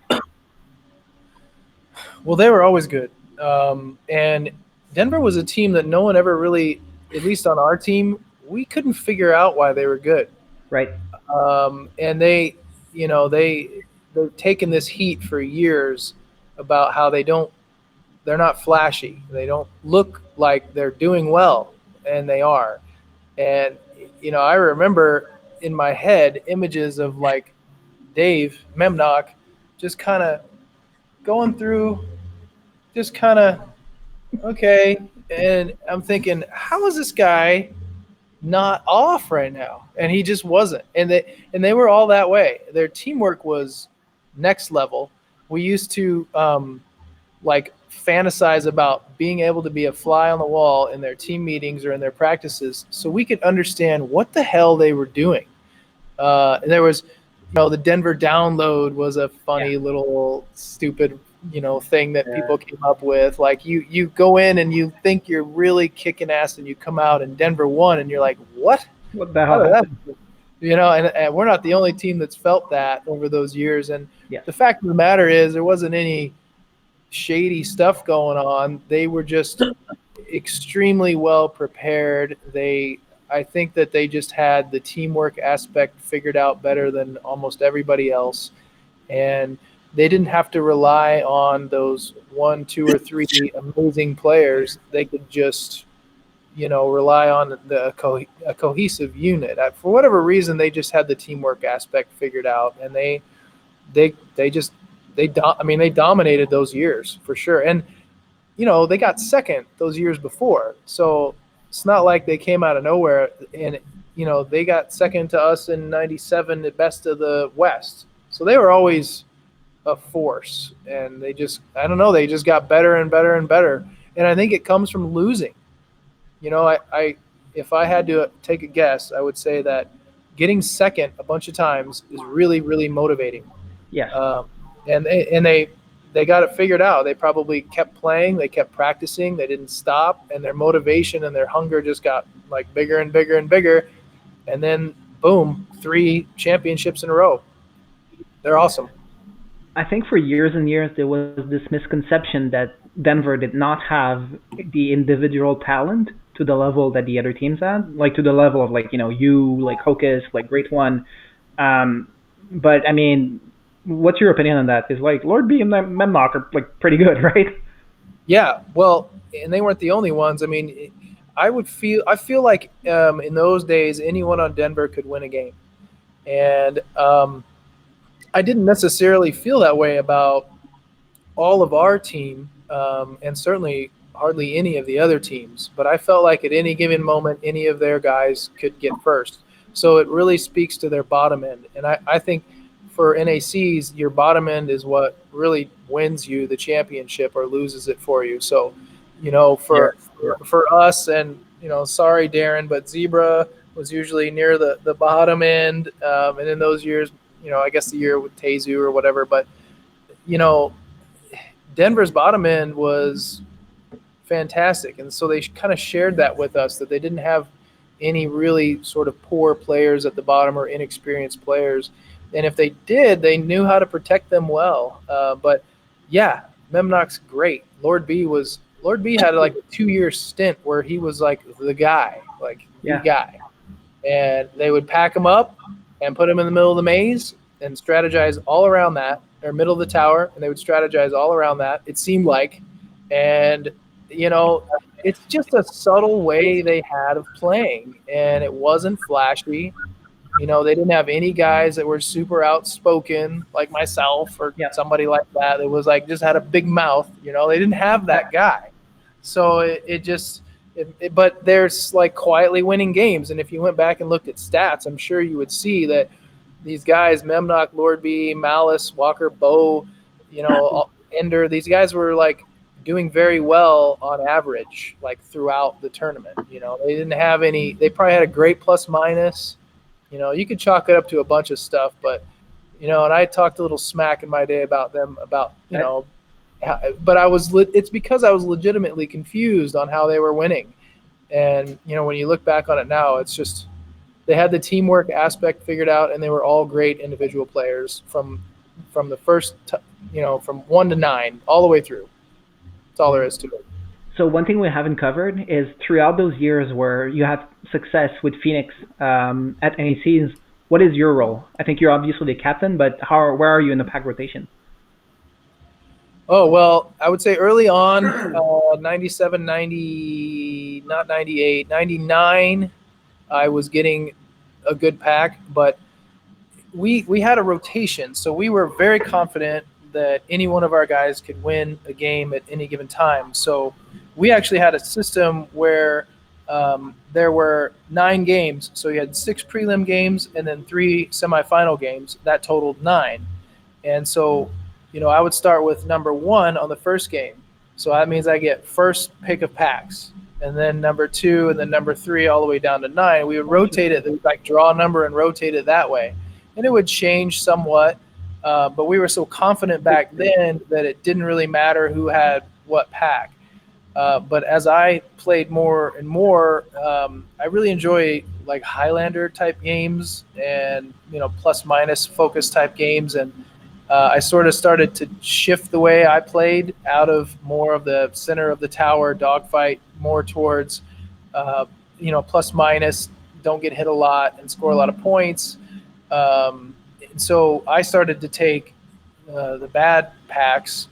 Well, they were always good. And Denver was a team that no one ever really, at least on our team, we couldn't figure out why they were good. Right. And they, they've taken this heat for years about how they're not flashy. They don't look like they're doing well, and they are. And I remember in my head images of like Dave Memnock just kind of going through, just kind of okay. And I'm thinking, how is this guy not off right now? And he just wasn't. And they were all that way. Their teamwork was next level. We used to like fantasize about being able to be a fly on the wall in their team meetings or in their practices, so we could understand what the hell they were doing. And there was, the Denver download was a funny little stupid, thing that people came up with. Like you go in and you think you're really kicking ass, and you come out and Denver won, and you're like, what? What the hell happened? And we're not the only team that's felt that over those years. And the fact of the matter is, there wasn't any shady stuff going on. They were just extremely well prepared. I think that they just had the teamwork aspect figured out better than almost everybody else. And they didn't have to rely on those 1, 2, or 3 amazing players. They could just, rely on a cohesive unit. For whatever reason, they just had the teamwork aspect figured out, and they dominated those years for sure. And they got second those years before, so it's not like they came out of nowhere. And they got second to us in '97, the best of the West. So they were always a force, and they just got better and better and better. And I think it comes from losing. If I had to take a guess, I would say that getting second a bunch of times is really, really motivating. Yeah. And they got it figured out. They probably kept playing, they kept practicing, they didn't stop, and their motivation and their hunger just got like bigger and bigger and bigger. And then boom, 3 championships in a row. They're awesome. I think for years and years there was this misconception that Denver did not have the individual talent to the level that the other teams had, like to the level of like like Hocus, like Great One. But I mean, what's your opinion on that? Because like Lord B and Memnock are like pretty good, right? Yeah, well, and they weren't the only ones. I mean, I feel like in those days anyone on Denver could win a game, and I didn't necessarily feel that way about all of our team, and certainly hardly any of the other teams. But I felt like at any given moment, any of their guys could get first. So it really speaks to their bottom end. And I think for NACs, your bottom end is what really wins you the championship or loses it for you. So, for us, and sorry, Darren, but Zebra was usually near the bottom end. And in those years, I guess the year with Tezu or whatever, but Denver's bottom end was fantastic. And so they kind of shared that with us, that they didn't have any really sort of poor players at the bottom or inexperienced players. And if they did, they knew how to protect them well. But yeah, Memnock's great. Lord B had like a 2-year stint where he was like the guy, the guy. And they would pack him up and put him in the middle of the maze and strategize all around that, or middle of the tower, and they would strategize all around that, it seemed like. And, it's just a subtle way they had of playing, and it wasn't flashy. They didn't have any guys that were super outspoken like myself or somebody like that. It was like just had a big mouth. They didn't have that guy. So but there's like quietly winning games. And if you went back and looked at stats, I'm sure you would see that these guys, Memnock, Lord B, Malice, Walker, Bo, Ender, these guys were like doing very well on average, like throughout the tournament. They didn't have any, they probably had a great plus minus. You could chalk it up to a bunch of stuff, but, and I talked a little smack in my day about them, but it's because I was legitimately confused on how they were winning. And, when you look back on it now, it's just, they had the teamwork aspect figured out, and they were all great individual players from the first, from 1 to 9 all the way through. That's all there is to it. So one thing we haven't covered is throughout those years where you had success with Phoenix at NACs, what is your role? I think you're obviously the captain, but where are you in the pack rotation? Oh, well, I would say early on, 97, 90, not 98, 99, I was getting a good pack, but we had a rotation, so we were very confident that any one of our guys could win a game at any given time. So we actually had a system where there were 9 games. So you had 6 prelim games and then 3 semifinal games. That totaled 9. And so, I would start with number 1 on the first game. So that means I get first pick of packs, and then number 2, and then number 3, all the way down to 9. We would rotate it, like draw a number and rotate it that way. And it would change somewhat, but we were so confident back then that it didn't really matter who had what pack. But as I played more and more, I really enjoy like Highlander type games and plus minus focus type games, and I sort of started to shift the way I played out of more of the center of the tower dogfight, more towards plus minus, don't get hit a lot and score a lot of points. So I started to take the bad packs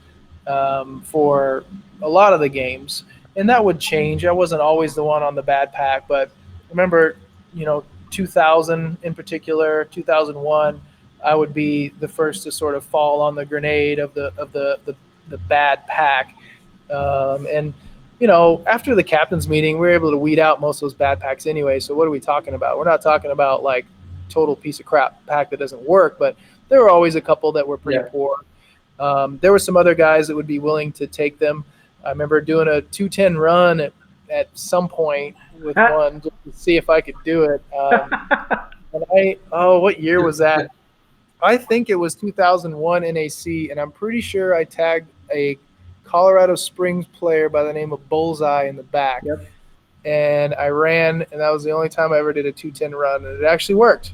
for a lot of the games, and that would change. I wasn't always the one on the bad pack, but remember, 2000 in particular, 2001, I would be the first to sort of fall on the grenade of the bad pack. And after the captain's meeting, we were able to weed out most of those bad packs anyway. So what are we talking about? We're not talking about like total piece of crap pack that doesn't work, but there were always a couple that were pretty poor. There were some other guys that would be willing to take them. I remember doing a 210 run at some point with one just to see if I could do it. And what year was that? I think it was 2001 NAC, and I'm pretty sure I tagged a Colorado Springs player by the name of Bullseye in the back. Yep. And I ran, and that was the only time I ever did a 210 run, and it actually worked.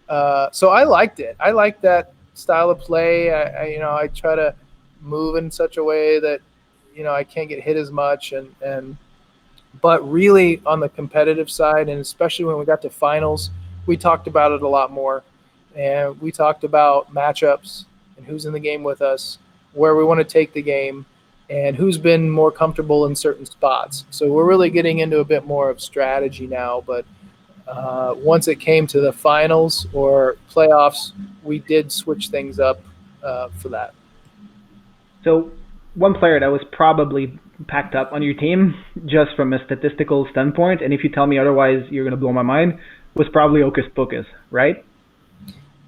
So I liked it. I liked that style of play. I try to move in such a way that I can't get hit as much, but really on the competitive side, and especially when we got to finals, we talked about it a lot more, and we talked about matchups and who's in the game with us, where we want to take the game, and who's been more comfortable in certain spots. So we're really getting into a bit more of strategy now, but once it came to the finals or playoffs, we did switch things up for that. So one player that was probably packed up on your team, just from a statistical standpoint, and if you tell me otherwise, you're going to blow my mind, was probably Hocus Pocus, right?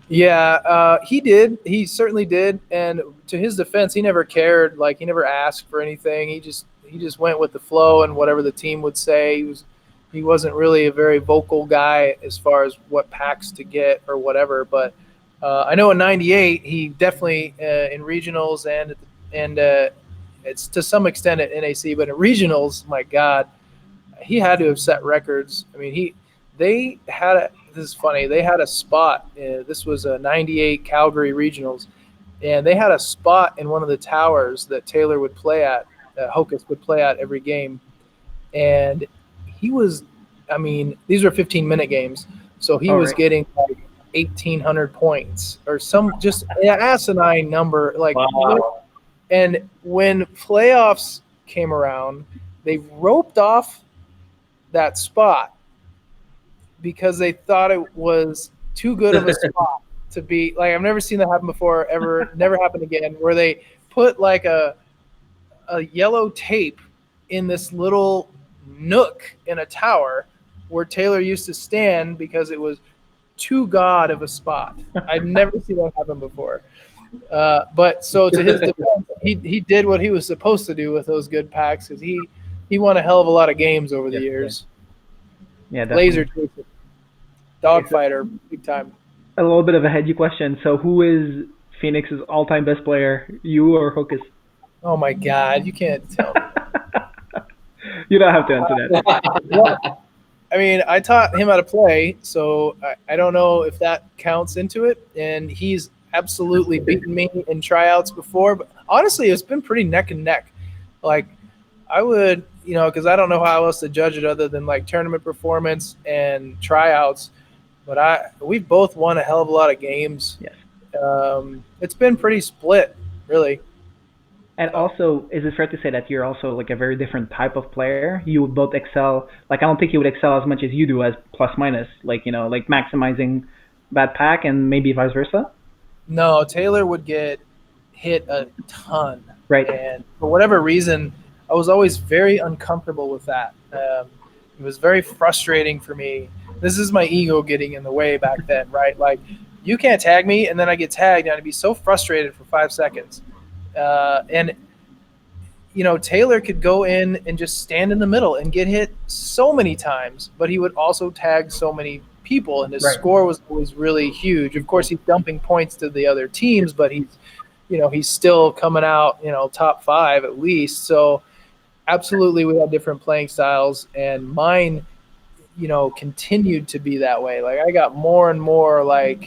Yeah, he did. He certainly did. And to his defense, he never cared. Like, he never asked for anything. He just went with the flow and whatever the team would say. He wasn't really a very vocal guy as far as what packs to get or whatever. But I know in '98, he definitely in regionals and it's to some extent at NAC, but in regionals, my God, he had to have set records. I mean, this is funny. They had a spot. This was a '98 Calgary regionals, and they had a spot in one of the towers that Taylor would play at, Hocus would play at every game, and he was. I mean, these were 15-minute games, so he was getting like 1,800 points or some just an asinine number. Like, wow. And when playoffs came around, they roped off that spot because they thought it was too good of a spot to be like. I've never seen that happen before, ever, never happened again, where they put like a yellow tape in this little nook in a tower where Taylor used to stand because it was too god of a spot. I've never seen that happen before. But so to his defense, he did what he was supposed to do with those good packs, because he won a hell of a lot of games over the years. Yeah, laser chaser, dogfighter, big time. A little bit of a heady question. So who is Phoenix's all-time best player, you or Hocus? Oh my God, you can't tell me. You don't have to answer that. Well, I mean, I taught him how to play, so I don't know if that counts into it. And he's absolutely beaten me in tryouts before. But honestly, it's been pretty neck and neck. Like, I would, because I don't know how else to judge it other than like tournament performance and tryouts. But we've both won a hell of a lot of games. Yes. It's been pretty split, really. And also, is it fair to say that you're also like a very different type of player? You would both excel. Like I don't think you would excel as much as you do as plus minus. Like like maximizing bad pack and maybe vice versa. No, Taylor would get hit a ton, Right. and for whatever reason, I was always very uncomfortable with that. It was very frustrating for me. This is my ego getting in the way back then, right? Like, you can't tag me, and then I get tagged, and I'd be so frustrated for 5 seconds. And Taylor could go in and just stand in the middle and get hit so many times, but he would also tag so many people, and his Right. score was always really huge. Of course, he's dumping points to the other teams, but he's still coming out, top 5 at least. So absolutely, we had different playing styles, and mine, continued to be that way. Like I got more and more I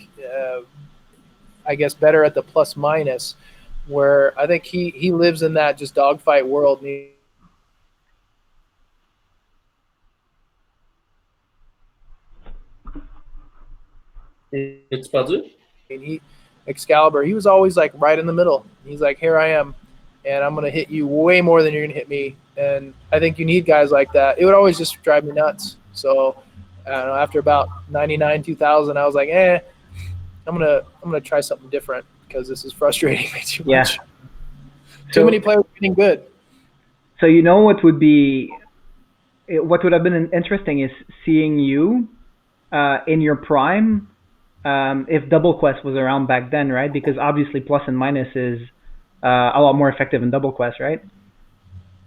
guess better at the plus minus, where I think he lives in that just dogfight world. And It's Badu. Excalibur, he was always like right in the middle. He's like, here I am, and I'm gonna hit you way more than you're gonna hit me. And I think you need guys like that. It would always just drive me nuts. So I don't know. After about 99, 2000, I was like, I'm gonna try something different because this is frustrating me too Yeah. much. Too many players getting good. So what would have been interesting is seeing you in your prime. If Double Quest was around back then, right? Because obviously plus and minus is a lot more effective in Double Quest, right?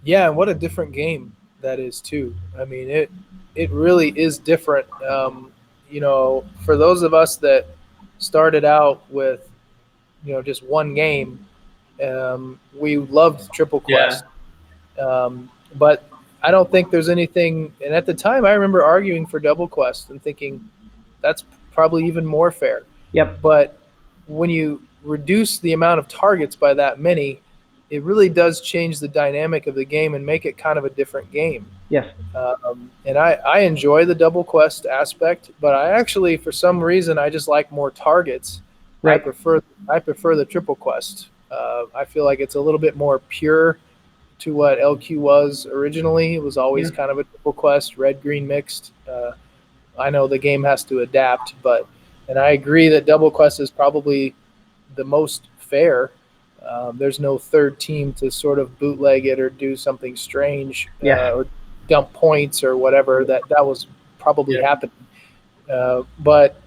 Yeah, and what a different game that is too. I mean, it really is different. For those of us that started out with just one game, we loved Triple Quest. But I don't think there's anything. And at the time, I remember arguing for Double Quest and thinking that's probably even more fair. Yep. But when you reduce the amount of targets by that many, it really does change the dynamic of the game and make it kind of a different game. Yes. And I enjoy the Double Quest aspect, but I actually, for some reason, I just like more targets. Right. I prefer the Triple Quest. I feel like it's a little bit more pure to what LQ was originally. It was always kind of a Triple Quest, red-green mixed. I know the game has to adapt, and I agree that Double Quest is probably the most fair. There's no third team to sort of bootleg it or do something strange or dump points or whatever that was probably happening. But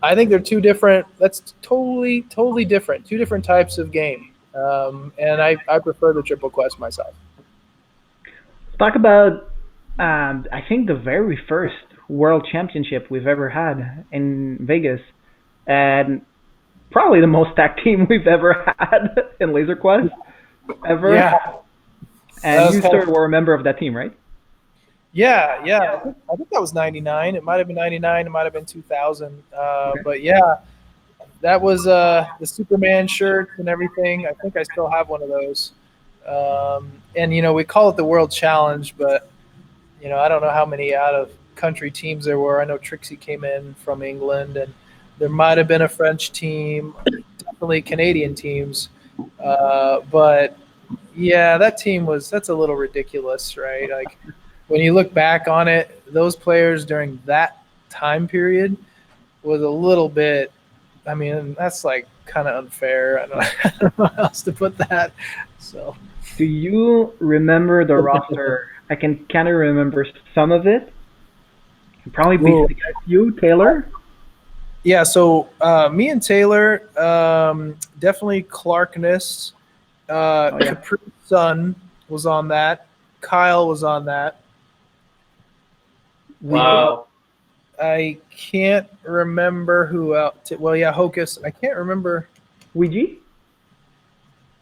I think they're two different. That's totally different. Two different types of game, and I prefer the Triple Quest myself. Talk about I think the very first World Championship we've ever had in Vegas, and probably the most stacked team we've ever had in Laser Quest ever. Yeah. And you, sir, were a member of that team, right? Yeah. I think that was 99. It might have been 99. It might have been 2000. But yeah, that was the Superman shirt and everything. I think I still have one of those. And, we call it the World Challenge, but, I don't know how many out-of-country teams there were. I know Trixie came in from England, and there might have been a French team, definitely Canadian teams. But, yeah, that team that's a little ridiculous, right? Like, when you look back on it, those players during that time period was a little bit, I mean, that's like kind of unfair. I don't know how else to put that. So, do you remember the roster? I can kind of remember some of it. Probably basically you, Taylor. Yeah, so me and Taylor, definitely Clarkness. Capri Sun was on that. Kyle was on that. Wow. I can't remember who else. Well, yeah, Hocus. I can't remember. Ouija?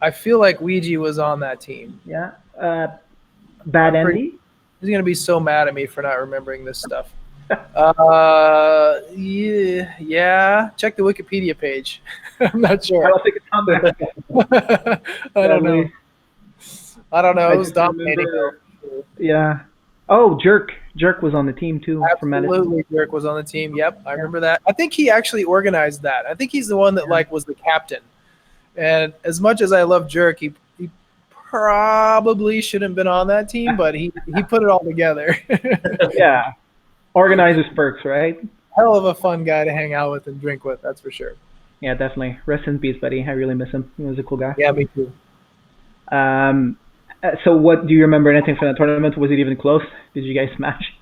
I feel like Ouija was on that team. Yeah. Bad Andy? He's going to be so mad at me for not remembering this stuff. Yeah. Check the Wikipedia page. I'm not sure. I don't think it's on there. I don't know. It was dominating. Yeah. Oh, Jerk. Jerk was on the team too from Madison. Absolutely, Dirk was on the team. Yep, I remember that. I think he actually organized that. I think he's the one that like was the captain. And as much as I love Jerk, he probably shouldn't have been on that team, but he put it all together. Yeah, organizers perks, right? Hell of a fun guy to hang out with and drink with, that's for sure. Yeah, definitely. Rest in peace, buddy. I really miss him. He was a cool guy. Yeah, me too. So, what do you remember? Anything from the tournament? Was it even close? Did you guys smash?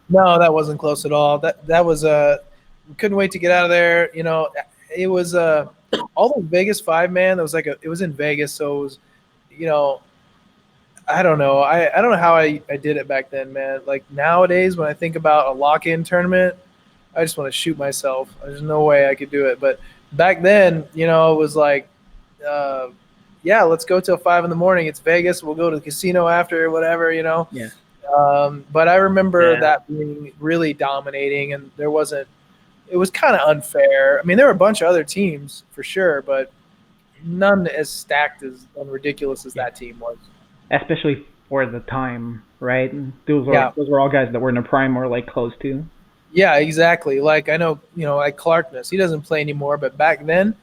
No, that wasn't close at all. That was we couldn't wait to get out of there. You know, it was all the Vegas 5-man. It was it was in Vegas, so it was, you know, I don't know. I don't know how I did it back then, man. Like nowadays, when I think about a lock-in tournament, I just want to shoot myself. There's no way I could do it. But back then, you know, it was like, yeah, let's go till 5 in the morning. It's Vegas. We'll go to the casino after, whatever, you know. Yeah. But I remember that being really dominating, and it was kind of unfair. I mean, there were a bunch of other teams for sure, but none as stacked and ridiculous as that team was. Especially for the time, right? Those were all guys that were in a prime or like close to. Yeah, exactly. Like I know, you know, like Clarkness, he doesn't play anymore, but back then,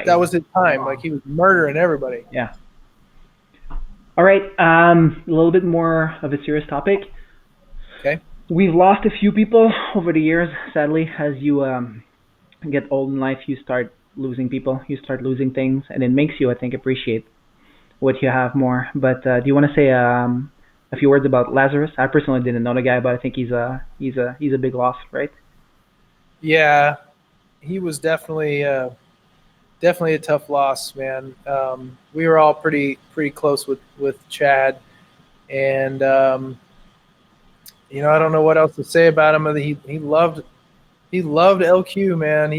that was his time. Like he was murdering everybody. Yeah. All right. A little bit more of a serious topic. Okay. We've lost a few people over the years. Sadly, as you get old in life, you start losing people. You start losing things, and it makes you, I think, appreciate what you have more. But do you want to say a few words about Lazarus? I personally didn't know the guy, but I think he's a big loss, right? Yeah, he was definitely a tough loss, man. We were all pretty close with Chad, and you know, I don't know what else to say about him. He loved LQ, man.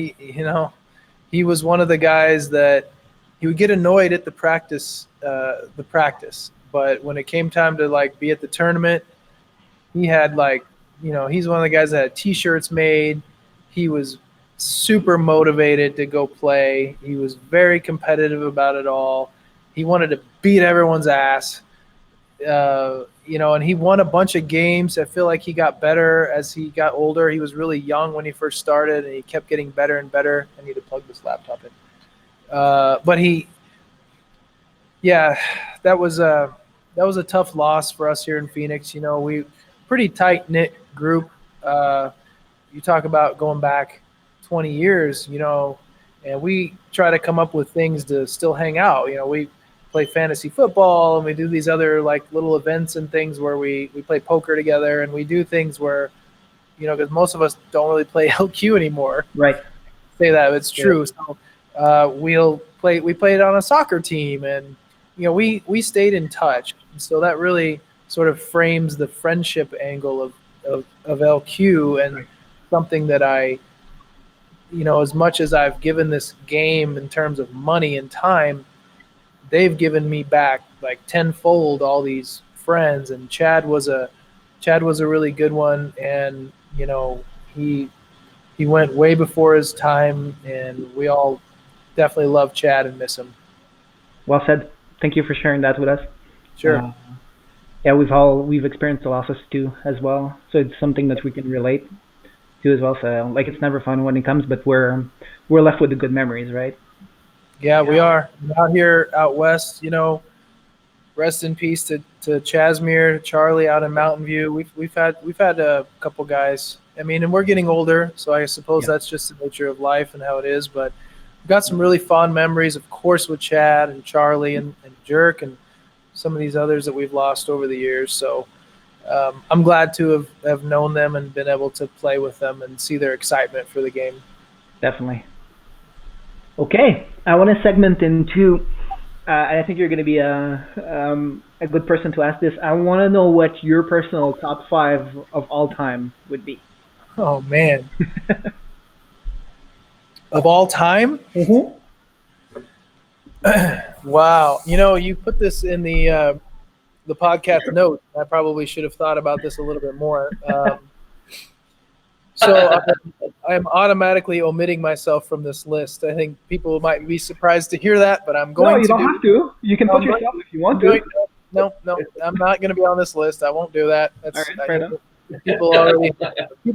He was one of the guys that he would get annoyed at the practice, but when it came time to like be at the tournament, he had like, you know, he's one of the guys that had T-shirts made. He was super motivated to go play. He was very competitive about it all. He wanted to beat everyone's ass, you know, and he won a bunch of games. I feel like he got better as he got older. He was really young when he first started, and he kept getting better and better. I need to plug this laptop in. But that was a tough loss for us here in Phoenix. You know, we pretty tight knit group. You talk about going back 20 years, you know, and we try to come up with things to still hang out. You know, we play fantasy football, and we do these other like little events and things where we play poker together, and we do things where, you know, because most of us don't really play LQ anymore. Right. Say that, it's true. So we played on a soccer team, and you know, we stayed in touch. So that really sort of frames the friendship angle of LQ, and something that I, you know, as much as I've given this game in terms of money and time, they've given me back like tenfold all these friends. And Chad was a really good one, and you know, he went way before his time, and we all definitely love Chad and miss him. Well said. Thank you for sharing that with us. Sure. Yeah, we've experienced the losses too as well, so it's something that we can relate to as well. So like, it's never fun when it comes, but we're left with the good memories, right? Yeah, we are out here out west. You know, rest in peace to Chasmere, Charlie out in Mountain View. We've had a couple guys. I mean, and we're getting older, so I suppose that's just the nature of life and how it is. But we've got some really fond memories, of course, with Chad and Charlie and Jerk and some of these others that we've lost over the years. So I'm glad to have known them and been able to play with them and see their excitement for the game. Definitely. Okay, I want to segment into. I think you're going to be a good person to ask this. I want to know what your personal top 5 of all time would be. Oh man, of all time? Mm-hmm. Wow, you know, you put this in the podcast note. I probably should have thought about this a little bit more. So I'm automatically omitting myself from this list. I think people might be surprised to hear that, but I'm going to. No, you don't have to. You can put yourself if you want to. no. I'm not going to be on this list. I won't do that. All right, fair enough. People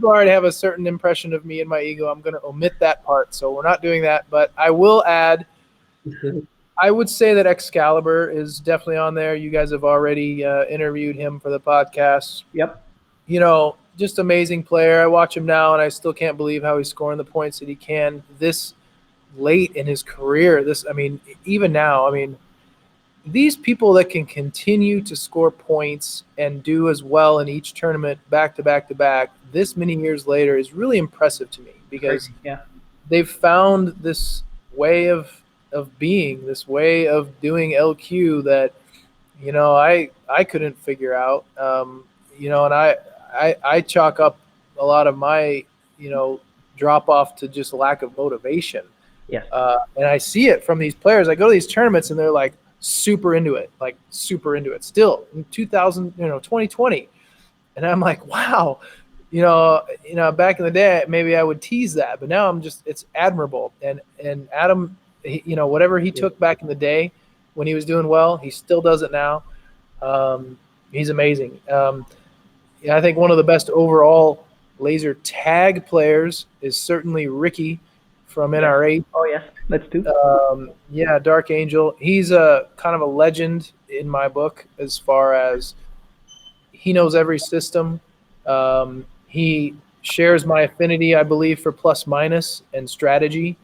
already have a certain impression of me and my ego. I'm going to omit that part, so we're not doing that. But I will add. I would say that Excalibur is definitely on there. You guys have already interviewed him for the podcast. Yep. Just amazing player. I watch him now, and I still can't believe how he's scoring the points that he can this late in his career. Even now, these people that can continue to score points and do as well in each tournament back to back to back this many years later is really impressive to me because they've found this way of being, this way of doing LQ that I couldn't figure out. And I chalk up a lot of my drop off to just lack of motivation. Yes. And I see it from these players. I go to these tournaments and they're like super into it still in 2020. And I'm like, wow, back in the day, maybe I would tease that, but now it's admirable. And Adam, whatever he took back in the day when he was doing well, he still does it now. He's amazing. I think one of the best overall laser tag players is certainly Ricky from NR8. Oh, yes. That's two. Dark Angel. He's a kind of a legend in my book as far as he knows every system. He shares my affinity, I believe, for plus minus and strategy.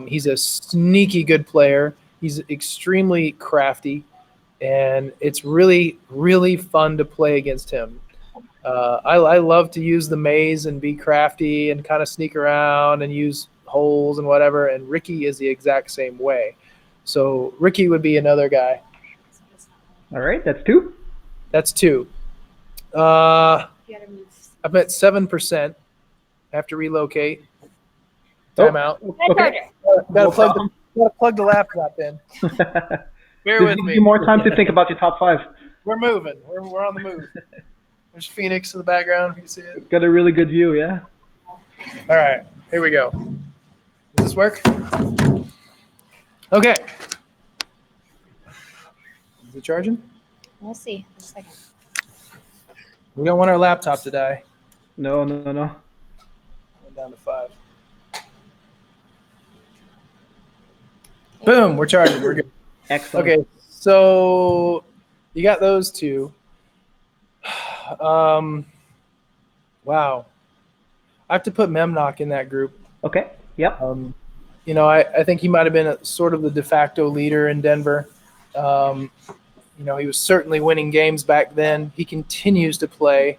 He's a sneaky good player. He's extremely crafty, and it's really, really fun to play against him. I love to use the maze and be crafty and kind of sneak around and use holes and whatever, and Ricky is the exact same way. So Ricky would be another guy. All right, that's two. That's two. I'm at 7%. Have to relocate. Time out. Okay. Gotta plug the laptop in. Bear with Give me. you more time to think about your top five. We're moving. We're on the move. There's Phoenix in the background. You can see it. Got a really good view, yeah. All right, here we go. Does this work? Okay. Is it charging? We'll see in a second. We don't want our laptop to die. No. Went down to 5. Boom, we're charging. We're good. Excellent. Okay, so you got those two. Wow. I have to put Memnock in that group. Okay. Yep. I think he might have been sort of the de facto leader in Denver. He was certainly winning games back then. He continues to play.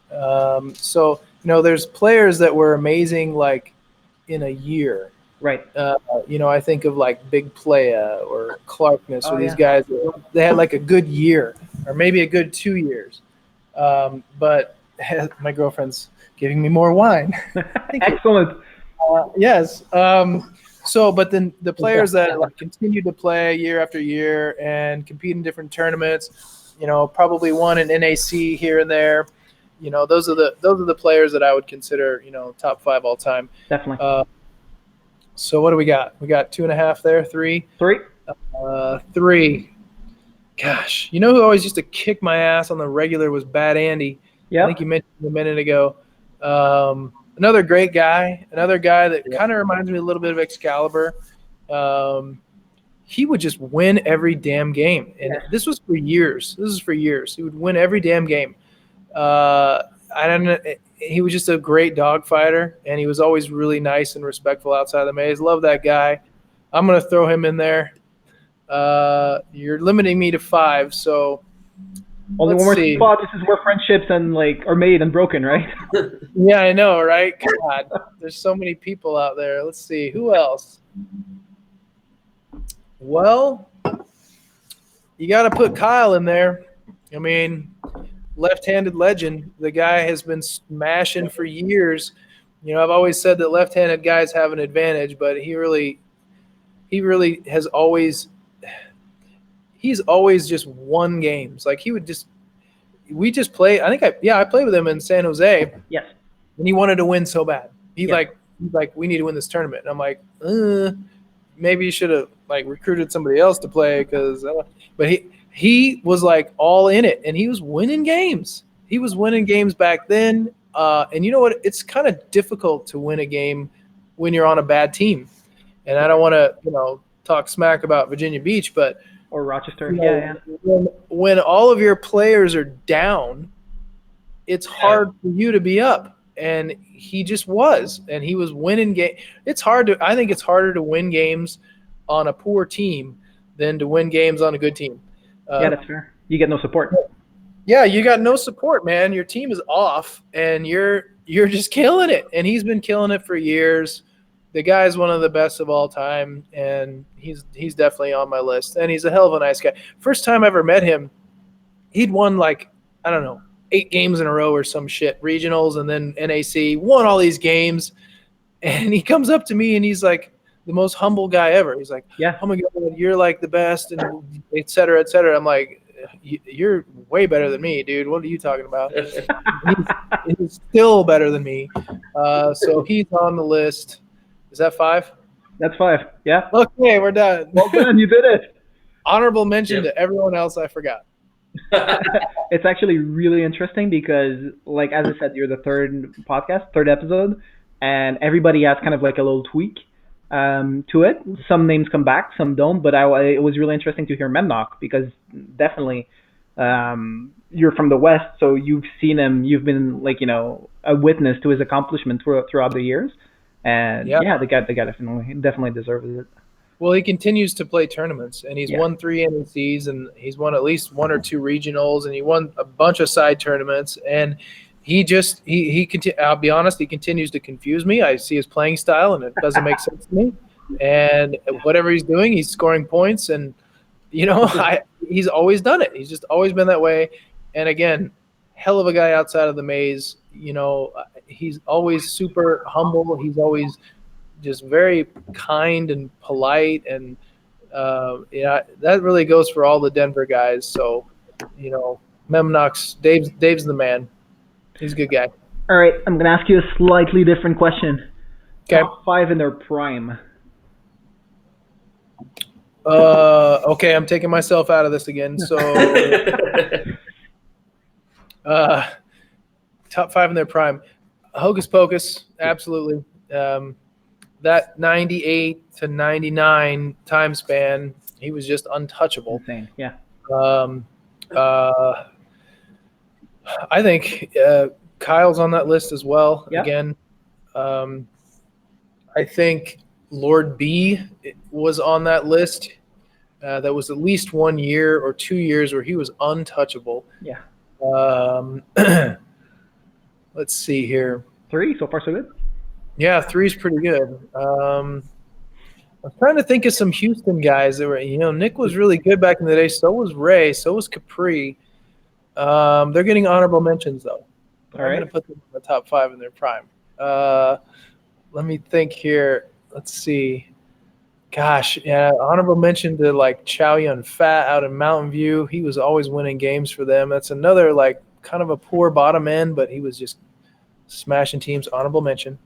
There's players that were amazing like in a year. Right. I think of like Big Playa or Clarkness or these guys. They had like a good year or maybe a good 2 years. But my girlfriend's giving me more wine. Excellent. Yes. But then the players that like continue to play year after year and compete in different tournaments, probably won an NAC here and there. Those are the players that I would consider, top 5 all time. Definitely. So what do we got? We got 2.5 there, 3. 3. 3. Gosh, who always used to kick my ass on the regular was Bad Andy. Yeah. I think you mentioned a minute ago. Another great guy, another guy that kind of reminds me a little bit of Excalibur. He would just win every damn game. And this was for years. He would win every damn game. I don't know. He was just a great dog fighter, and he was always really nice and respectful outside the maze. Love that guy. I'm going to throw him in there. You're limiting me to 5, so only one more spot. This is where friendships are made and broken, right? Yeah, I know, right? God, there's so many people out there. Let's see. Who else? Well, you got to put Kyle in there. Left-handed legend. The guy has been smashing for years. I've always said that left-handed guys have an advantage, but he really has always – he's always just won games. Like we just play. I played with him in San Jose. Yes. And he wanted to win so bad. He's like, we need to win this tournament. And I'm like, maybe you should have recruited somebody else to play but he was like all in it, and he was winning games. He was winning games back then. And you know what? It's kind of difficult to win a game when you're on a bad team. And I don't want to, talk smack about Virginia Beach, but Or Rochester. you know, Yeah, when all of your players are down, it's hard for you to be up. And he just was, and he was winning game. I think it's harder to win games on a poor team than to win games on a good team. yeah, that's fair. You get no support. Yeah, you got no support, man. Your team is off, and you're just killing it. And he's been killing it for years. The guy's one of the best of all time, and he's definitely on my list. And he's a hell of a nice guy. First time I ever met him, he'd won like, I don't know, 8 games in a row or some shit, regionals, and then NAC, won all these games. And he comes up to me, and he's like the most humble guy ever. He's like, Yeah. "Oh my God, you're like the best," and et cetera, et cetera. I'm like, "You're way better than me, dude. What are you talking about?" He's still better than me. So he's on the list. Is that 5? That's 5. Yeah. Okay, we're done. Well done. You did it. Honorable mention to everyone else I forgot. It's actually really interesting because, like, as I said, you're the third episode, and everybody has kind of like a little tweak to it. Some names come back, some don't, but it was really interesting to hear Memnock because definitely you're from the West, so you've seen him, you've been like, a witness to his accomplishments throughout the years. And yeah, the guy definitely deserves it. Well, he continues to play tournaments, and he's won 3 NECs, and he's won at least 1 or 2 regionals, and he won a bunch of side tournaments. And I'll be honest, he continues to confuse me. I see his playing style, and it doesn't make sense to me. And whatever he's doing, he's scoring points, and he's always done it. He's just always been that way. And again, hell of a guy outside of the maze. He's always super humble. He's always just very kind and polite, and that really goes for all the Denver guys. So, Memnock's Dave's the man. He's a good guy. All right, I'm gonna ask you a slightly different question. Okay. Top 5 in their prime. Okay, I'm taking myself out of this again. So, top 5 in their prime. Hocus Pocus, absolutely. That 98 to 99 time span, he was just untouchable. Insane. Yeah. I think Kyle's on that list as well. Yep. Again, I think Lord B was on that list. That was at least 1 year or 2 years where he was untouchable. Yeah. Let's see here. 3 so far, so good. Yeah, 3's pretty good. I'm trying to think of some Houston guys that were, Nick was really good back in the day. So was Ray. So was Capri. They're getting honorable mentions, though. I'm going to put them in the top 5 in their prime. Let me think here. Let's see. Gosh, yeah, honorable mention to like Chow Yun Fat out in Mountain View. He was always winning games for them. That's another like kind of a poor bottom end, but he was just smashing teams. Honorable mention.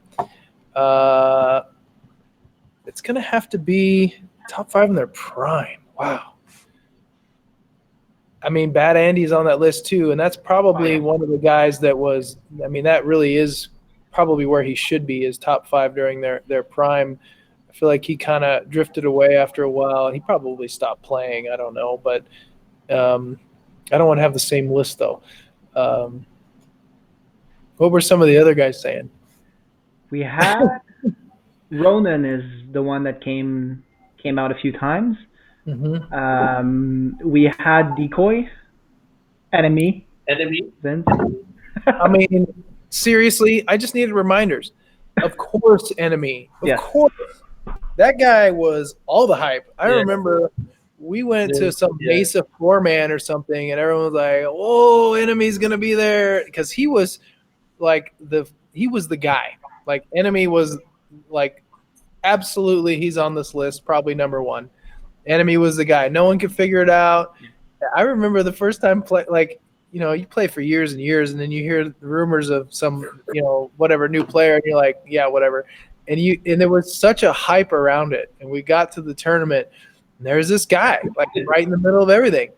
It's going to have to be top 5 in their prime. Wow. I mean, Bad Andy's on that list too, and that's probably one of the guys that was – I mean, that really is probably where he should be, is top 5 during their prime. I feel like he kind of drifted away after a while. He probably stopped playing. I don't know, but I don't want to have the same list though. What were some of the other guys saying? We had Ronan is the one that came out a few times. Mm-hmm. We had Decoy, Enemy. Vince. I mean, seriously, I just needed reminders. Of course, Enemy. Of course. That guy was all the hype. I remember we went to some Mesa 4-man or something, and everyone was like, "Oh, Enemy's gonna be there," because he was like the guy. Like Enemy was like absolutely, he's on this list, probably number 1. Enemy was the guy. No one could figure it out. I remember the first time you play for years and years, and then you hear the rumors of some, whatever new player, and you're like, yeah, whatever. And there was such a hype around it. And we got to the tournament, and there's this guy, like right in the middle of everything.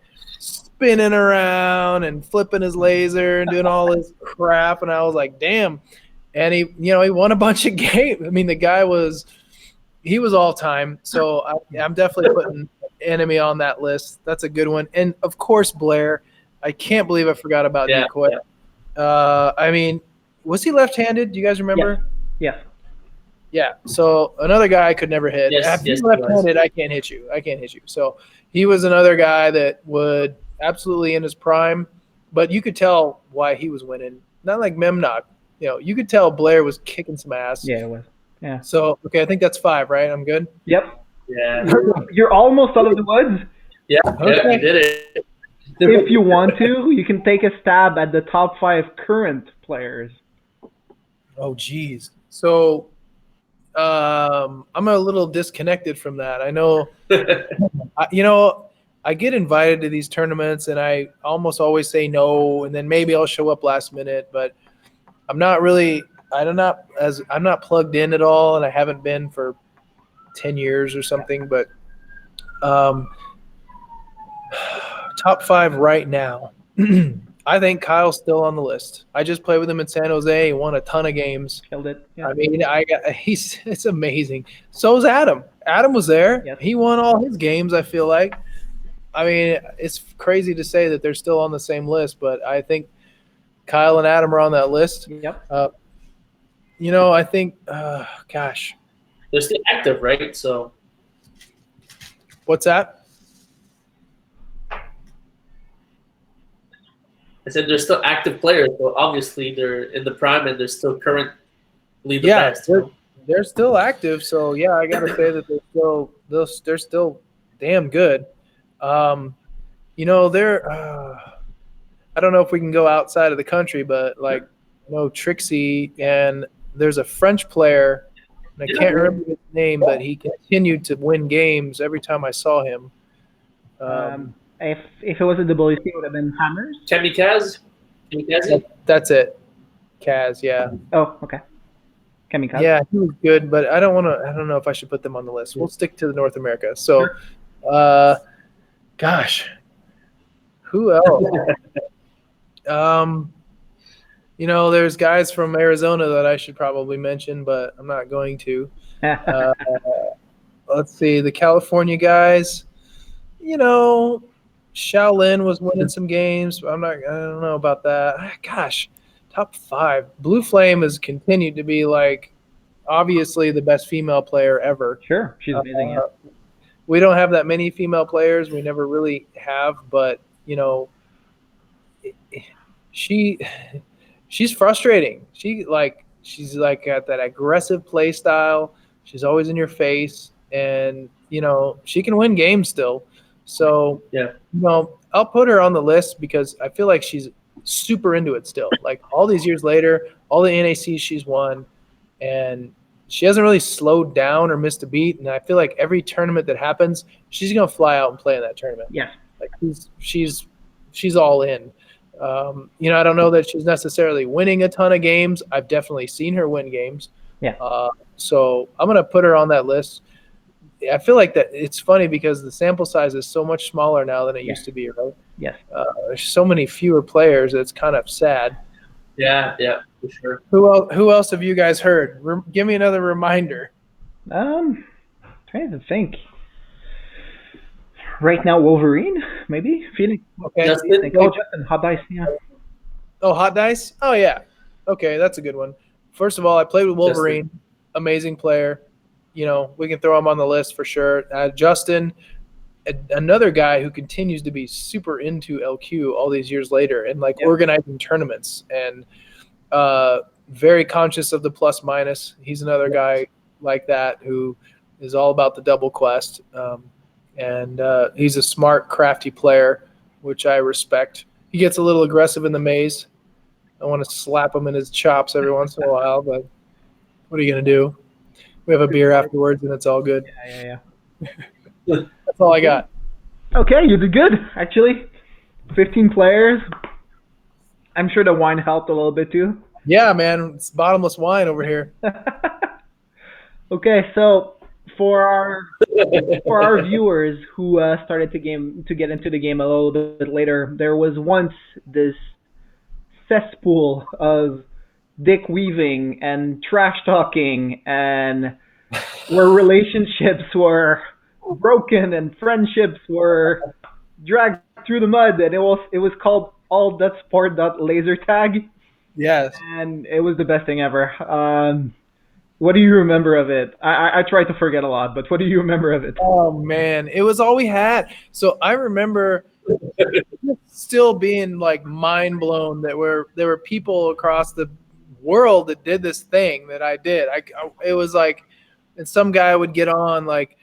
spinning around and flipping his laser and doing all this crap. And I was like, damn. And he won a bunch of games. I mean, the guy he was all time. So I'm definitely putting Enemy on that list. That's a good one. And of course, Blair. I can't believe I forgot about Decoy. I mean, was he left-handed? Do you guys remember? Yes. Yeah. So another guy I could never hit. Yes, If he's left-handed, I can't hit you. So he was another guy that would absolutely in his prime, but you could tell why he was winning. Not like Memnock. You could tell Blair was kicking some ass. Yeah, it was. Yeah. So, okay, I think that's 5, right? I'm good? Yep. Yeah. You're almost out of the woods. Yeah, Okay. you did it. If you want to, you can take a stab at the top 5 current players. Oh, geez. So I'm a little disconnected from that. I know, I get invited to these tournaments and I almost always say no, and then maybe I'll show up last minute, but I'm not plugged in at all, and I haven't been for 10 years or something, but top 5 right now. I think Kyle's still on the list. I just played with him in San Jose. He won a ton of games. Killed it. Yeah. I mean, it's amazing. So's Adam. Adam was there. Yes. He won all his games, I feel like. I mean, it's crazy to say that they're still on the same list, but I think Kyle and Adam are on that list. Yep. I think, gosh. They're still active, right? So What's that? I said they're still active players, so obviously they're in the prime and they're still currently the Yeah, best. they're still active. So yeah, I gotta say that they're still damn good. They're I don't know if we can go outside of the country, but Trixie, and there's a French player, and I can't remember his name, but he continued to win games every time I saw him. If it was a WC, it would have been Hammers. Kamikaze? That's it. Kaz, yeah. Oh, okay. Kamikaze. Yeah, he was good, but I don't know if I should put them on the list. We'll stick to the North America. So, gosh, who else? There's guys from Arizona that I should probably mention, but I'm not going to. Let's see, the California guys. Shaolin was winning some games. I don't know about that. Gosh, top 5. Blue Flame has continued to be obviously the best female player ever. Sure, she's amazing. Yeah. We don't have that many female players. We never really have, but she's frustrating. She's got that aggressive play style. She's always in your face, and she can win games still. So yeah, I'll put her on the list because I feel like she's super into it still. All these years later, all the NACs she's won, and she hasn't really slowed down or missed a beat. And I feel like every tournament that happens, she's gonna fly out and play in that tournament. Yeah. She's all in. I don't know that she's necessarily winning a ton of games. I've definitely seen her win games. Yeah. So I'm gonna put her on that list. I feel like that it's funny because the sample size is so much smaller now than it used to be, right? Yes. There's so many fewer players. It's kind of sad. Yeah, for sure. Who else have you guys heard? Give me another reminder. Trying to think. Right now, Wolverine, maybe? Phoenix. Okay. Justin, Justin, Hot Dice, yeah. Oh, Hot Dice? Oh, yeah. Okay, that's a good one. First of all, I played with Wolverine. Justin. Amazing player. We can throw him on the list for sure. Justin, another guy who continues to be super into LQ all these years later and organizing tournaments and very conscious of the plus minus. He's another guy like that who is all about the double quest. And he's a smart, crafty player, which I respect. He gets a little aggressive in the maze. I want to slap him in his chops every once in a while, but what are you going to do? We have a beer afterwards, and it's all good. Yeah. That's all I got. Okay, you did good, actually. 15 players. I'm sure the wine helped a little bit, too. Yeah, man. It's bottomless wine over here. Okay, so for our viewers who started to get into the game a little bit later, there was once this cesspool of dick weaving and trash talking, and where relationships were broken and friendships were dragged through the mud, and it was called all.sport.laser tag, Yes. and it was the best thing ever. What do you remember of it? I try to forget a lot, but what do you remember of it? Oh man, it was all we had. So I remember still being like mind blown that there were people across the world that did this thing that I did. It was like, and some guy would get on like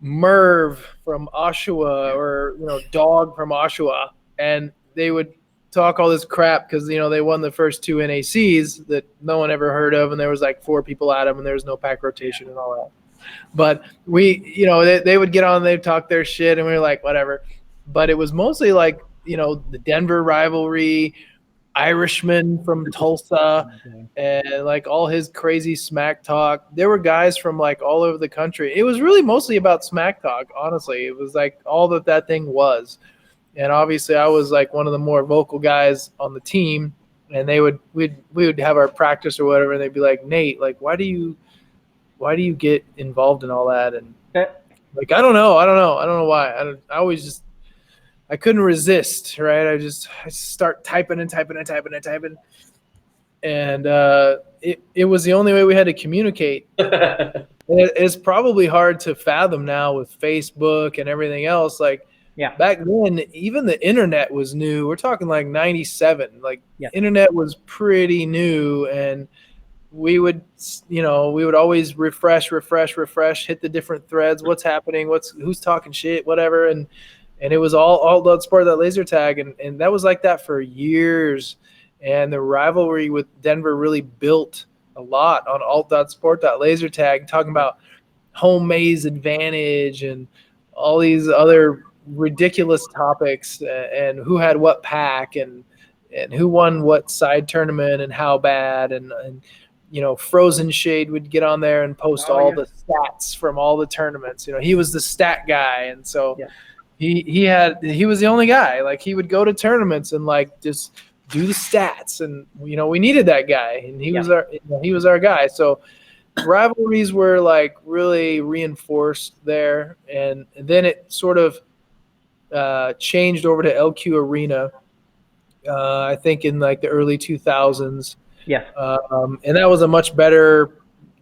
Merv from Oshawa, or Dog from Oshawa, and they would talk all this crap because they won the first two NACs that no one ever heard of, and there was like 4 people at them, and there was no pack rotation and all that. But they would get on, they'd talk their shit, and we were like, whatever. But it was mostly like the Denver rivalry, Irishman from Tulsa, and like all his crazy smack talk. There were guys from like all over the country. It was really mostly about smack talk, honestly. It was like all that thing was. And obviously I was like one of the more vocal guys on the team, and we would have our practice or whatever, and they'd be like, Nate, like why do you get involved in all that? And like I don't know why. I couldn't resist, right? I start typing, and it was the only way we had to communicate. It's probably hard to fathom now with Facebook and everything else. Like back then, even the internet was new. We're talking like 97. Like internet was pretty new, and we would always refresh, hit the different threads. What's happening? Who's talking shit? Whatever. And it was all that sport, that laser tag, and that was like that for years. And the rivalry with Denver really built a lot on alt.sport.laser tag, talking about home maze advantage and all these other ridiculous topics, and who had what pack, and who won what side tournament and how bad, and Frozen Shade would get on there and post the stats from all the tournaments. He was the stat guy, and so he was the only guy. Like he would go to tournaments and like just do the stats, and we needed that guy, and he was our guy. So rivalries were like really reinforced there, and then it sort of changed over to LQ Arena. I think in like the early 2000s. Yes. And that was a much better,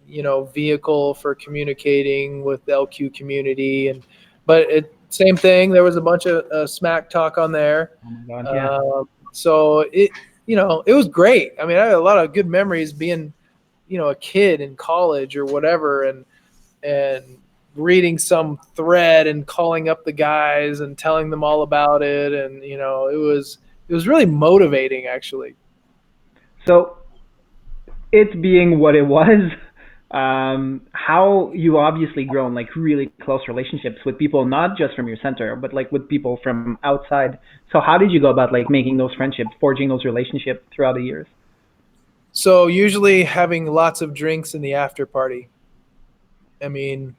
vehicle for communicating with the LQ community. But same thing. There was a bunch of smack talk on there. Oh my God, yeah. So it was great. I mean, I had a lot of good memories being, a kid in college or whatever, and reading some thread and calling up the guys and telling them all about it. And, it was really motivating, actually. So it being what it was, how you obviously grown like really close relationships with people, not just from your center, but like with people from outside. So how did you go about like making those friendships, forging those relationships throughout the years? So usually having lots of drinks in the after party. I mean,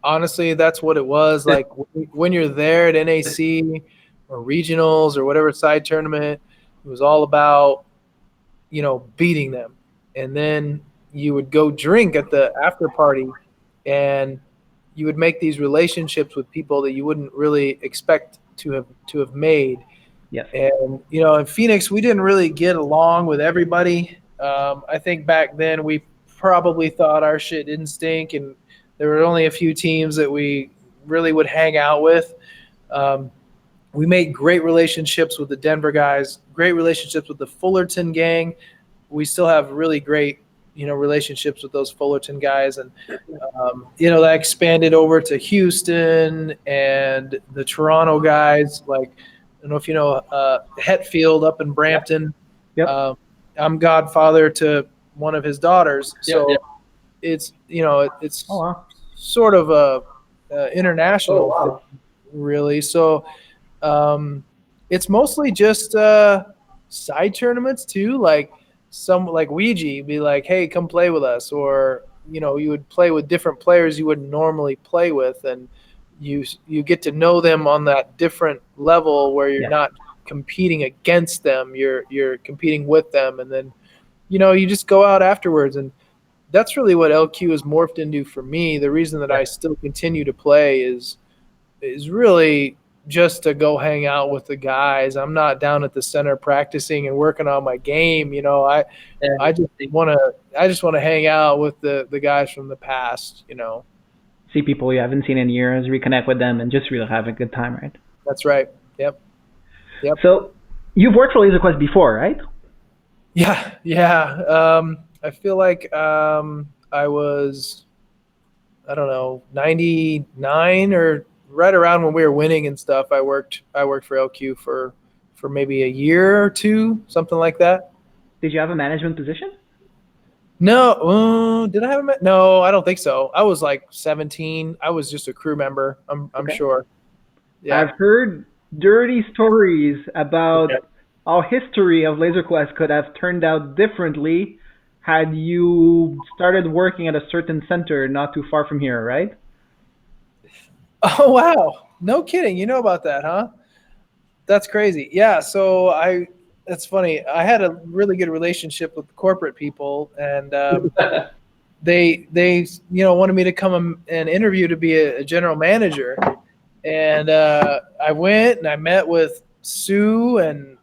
honestly, that's what it was. Like when you're there at NAC or regionals or whatever side tournament, it was all about, beating them. And then you would go drink at the after party, and you would make these relationships with people that you wouldn't really expect to have made. Yes. And in Phoenix, we didn't really get along with everybody. I think back then we probably thought our shit didn't stink, and there were only a few teams that we really would hang out with. We made great relationships with the Denver guys, great relationships with the Fullerton gang. We still have really great, relationships with those Fullerton guys. And, that expanded over to Houston and the Toronto guys. Like, I don't know if you know Hetfield up in Brampton. Yep. I'm godfather to one of his daughters. So it's, it's sort of a international thing, really. So it's mostly just side tournaments too. Like some like Ouija be like, hey, come play with us, or you would play with different players you wouldn't normally play with, and you get to know them on that different level where you're not competing against them, you're competing with them, and then you just go out afterwards. And that's really what LQ has morphed into for me. The reason that I still continue to play is really just to go hang out with the guys. I'm not down at the center practicing and working on my game. I just want to hang out with the guys from the past. See people you haven't seen in years, reconnect with them, and just really have a good time, right? That's right. Yep. So you've worked for Laser Quest before, right? Yeah. I feel like I was, I don't know, 99 or right around when we were winning and stuff. I worked for LQ for maybe a year or two, something like that. Did you have a management position? No, did I have a No, I don't think so. I was like 17. I was just a crew member. I'm sure. Yeah. I've heard dirty stories about how history of Laser Quest could have turned out differently had you started working at a certain center not too far from here, right? Oh, wow. No kidding. You know about that, huh? That's crazy. Yeah. So that's funny. I had a really good relationship with the corporate people, and they wanted me to come and interview to be a general manager. And I went and I met with Sue and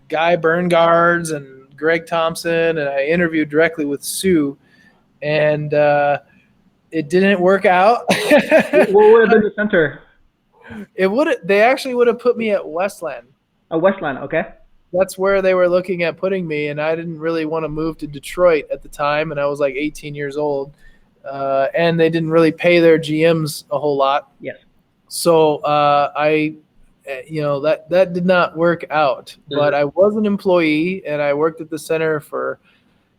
Guy Berngards and Greg Thompson, and I interviewed directly with Sue, and it didn't work out. What would have been the center? They actually would have put me at Westland. Westland, okay. That's where they were looking at putting me, and I didn't really want to move to Detroit at the time, and I was like 18 years old, and they didn't really pay their GMs a whole lot. Yes. So that did not work out. But I was an employee, and I worked at the center for,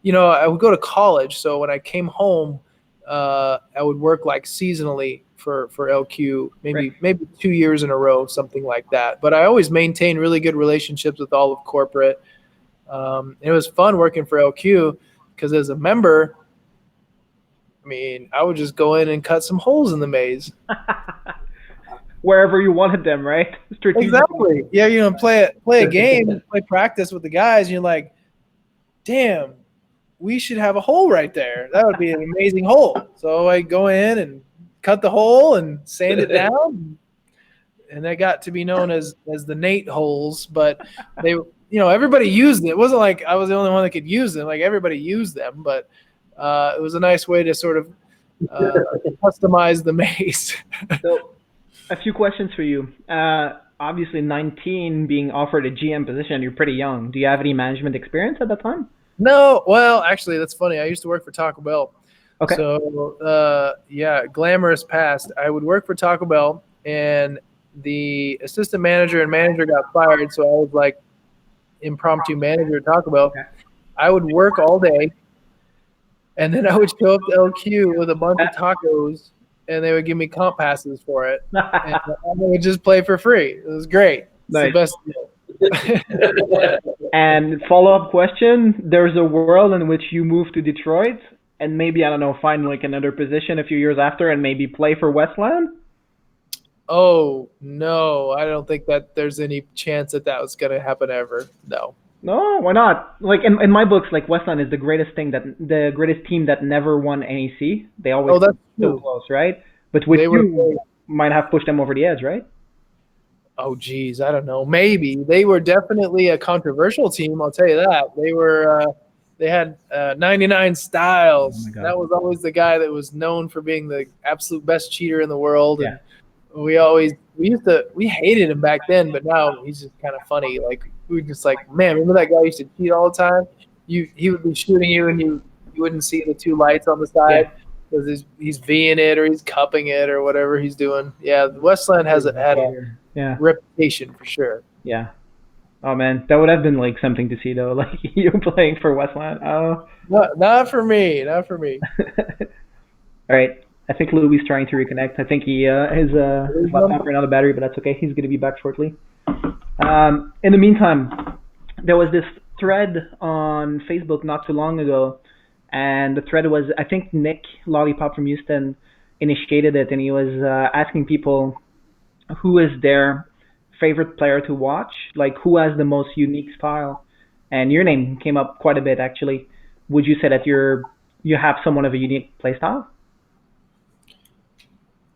I would go to college. So when I came home, I would work like seasonally for LQ, maybe 2 years in a row, something like that. But I always maintained really good relationships with all of corporate. It was fun working for LQ because as a member, I would just go in and cut some holes in the maze. Wherever you wanted them, right? Exactly. Yeah, play a game, play practice with the guys, and you're like, damn, we should have a hole right there. That would be an amazing hole. So I go in and cut the hole and sand it down, and they got to be known as the Nate holes. But they, everybody used it. It wasn't like I was the only one that could use them. Like everybody used them, but it was a nice way to sort of customize the maze. So, a few questions for you. Obviously, 19 being offered a GM position, you're pretty young. Do you have any management experience at that time? No. Well, actually, that's funny. I used to work for Taco Bell. Okay. So, glamorous past. I would work for Taco Bell, and the assistant manager and manager got fired, so I was like impromptu manager at Taco Bell. Okay. I would work all day, and then I would show up to LQ with a bunch of tacos, and they would give me comp passes for it. And I would just play for free. It was great. It's the best deal. And follow-up question, there's a world in which you move to Detroit and maybe, I don't know, find like another position a few years after and maybe play for Westland? Oh, no. I don't think that there's any chance that was going to happen ever. No. No, why not? Like in my books, like Westland is the greatest team that never won NEC. They always so close, right? But with you, might have pushed them over the edge, right? Oh, geez, I don't know. Maybe they were definitely a controversial team. I'll tell you that. They were. They had 99 Styles. Oh my God. That was always the guy that was known for being the absolute best cheater in the world. Yeah. And we hated him back then, but now he's just kind of funny. Like we were just like, man, remember that guy used to cheat all the time? He would be shooting you, and you wouldn't see the two lights on the side because he's V'ing it or he's cupping it or whatever he's doing. Yeah, Westland had a reputation for sure. Yeah. Oh man, that would have been like something to see though, like you playing for Westland. Oh. Not for me. Not for me. All right. I think Louis is trying to reconnect. I think his laptop ran out of battery, but that's okay. He's going to be back shortly. In the meantime, there was this thread on Facebook not too long ago and the thread was, I think Nick Lollipop from Houston initiated it, and he was asking people who is their favorite player to watch, like who has the most unique style, and your name came up quite a bit actually. Would you say that you have somewhat of a unique play style?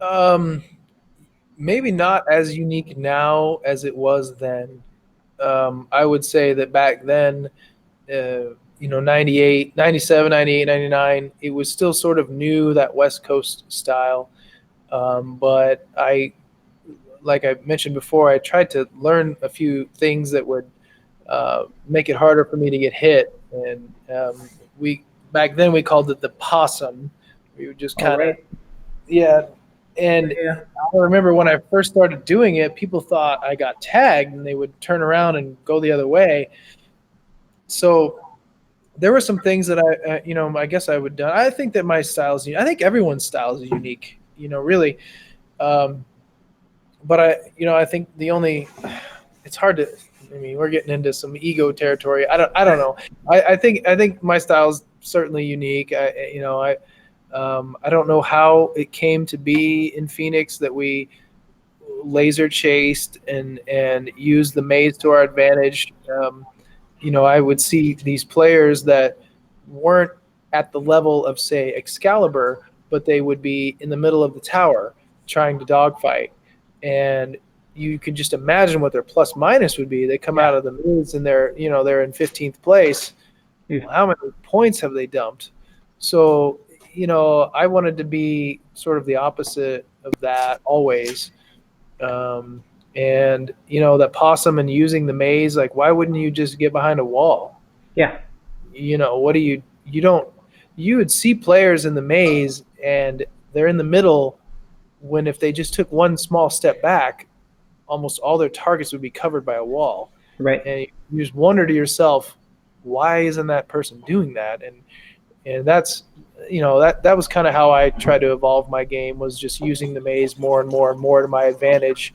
Um, Maybe not as unique now as it was then. I would say that back then, 98, 97, 98, 99, it was still sort of new, that West Coast style. But like I mentioned before, I tried to learn a few things that would make it harder for me to get hit. And we back then we called it the possum. We would just All kind of, right. yeah. And Yeah. I remember when I first started doing it, people thought I got tagged, and they would turn around and go the other way. So there were some things that I guess I would done. I think that my style is. I think everyone's style is unique. Really. Um, but I think the only, it's hard to. I mean, we're getting into some ego territory. I don't know. I think my style is certainly unique. I don't know how it came to be in Phoenix that we laser chased and used the maze to our advantage. I would see these players that weren't at the level of, say, Excalibur, but they would be in the middle of the tower trying to dogfight. And you could just imagine what their plus minus would be. They come Yeah. out of the maze and they're in 15th place. Yeah. Well, how many points have they dumped? So, I wanted to be sort of the opposite of that always. And that possum and using the maze, like, why wouldn't you just get behind a wall? Yeah. What do you don't, you would see players in the maze and they're in the middle, when if they just took one small step back, almost all their targets would be covered by a wall. Right. And you just wonder to yourself, why isn't that person doing that? And that's, that was kind of how I tried to evolve my game, was just using the maze more and more and more to my advantage.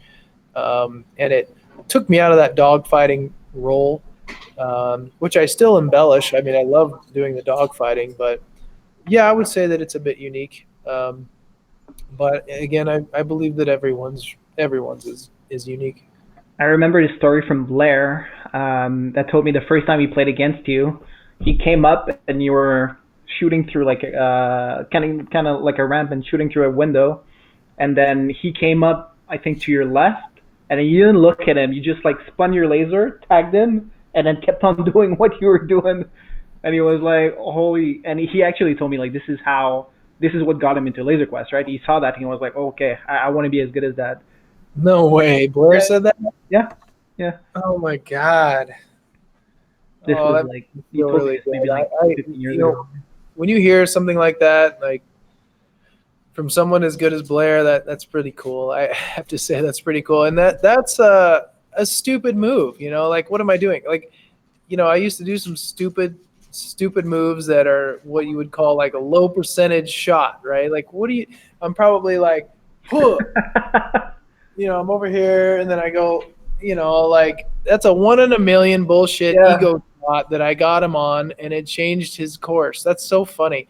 And it took me out of that dogfighting role, which I still embellish. I mean, I love doing the dogfighting, but yeah, I would say that it's a bit unique. But again, I believe that everyone's is unique. I remember the story from Blair that told me the first time he played against you, he came up and you were shooting through like kind of like a ramp and shooting through a window, and then he came up, I think, to your left, and then you didn't look at him. You just like spun your laser, tagged him, and then kept on doing what you were doing. And he was like, "Holy!" And he actually told me like, this is what got him into Laser Quest, right? He saw that and he was like, oh, "Okay, I want to be as good as that." No way, Blair said that. Yeah, yeah. Oh my God. This Oh, was that like makes me he feel told me really this maybe good. like I 15 years you know, ago. when you hear something like that, like from someone as good as Blair, that's pretty cool. I have to say that's pretty cool, and that's a stupid move. Like, what am I doing? Like, I used to do some stupid moves that are what you would call like a low percentage shot, right? Like, what do you? I'm probably like, huh. I'm over here, and then I go, like, that's a 1 in a million bullshit Yeah. ego shot that I got him on, and it changed his course. That's so funny.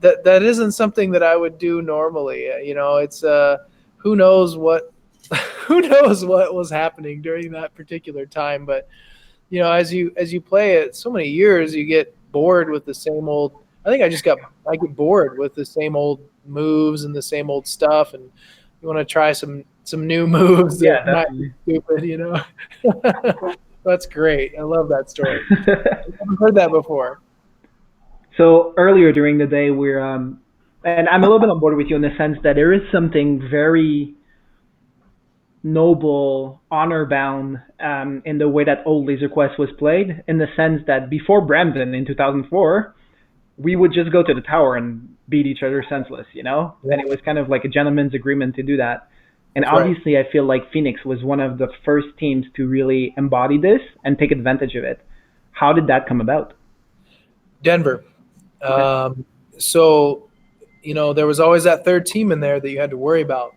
That isn't something that I would do normally. It's who knows what who knows what was happening during that particular time. But as you play it so many years, you get bored with the same old. I think I get bored with the same old moves and the same old stuff, and you want to try some new moves Yeah, that might definitely. be stupid. That's great. I love that story. I've never heard that before. So earlier during the day, and I'm a little bit on board with you in the sense that there is something very noble, honor bound in the way that old Laser Quest was played, in the sense that before Brampton in 2004, we would just go to the tower and beat each other senseless, Yeah. And it was kind of like a gentleman's agreement to do that. And That's right. obviously, I feel like Phoenix was one of the first teams to really embody this and take advantage of it. How did that come about? Denver. So, there was always that third team in there that you had to worry about.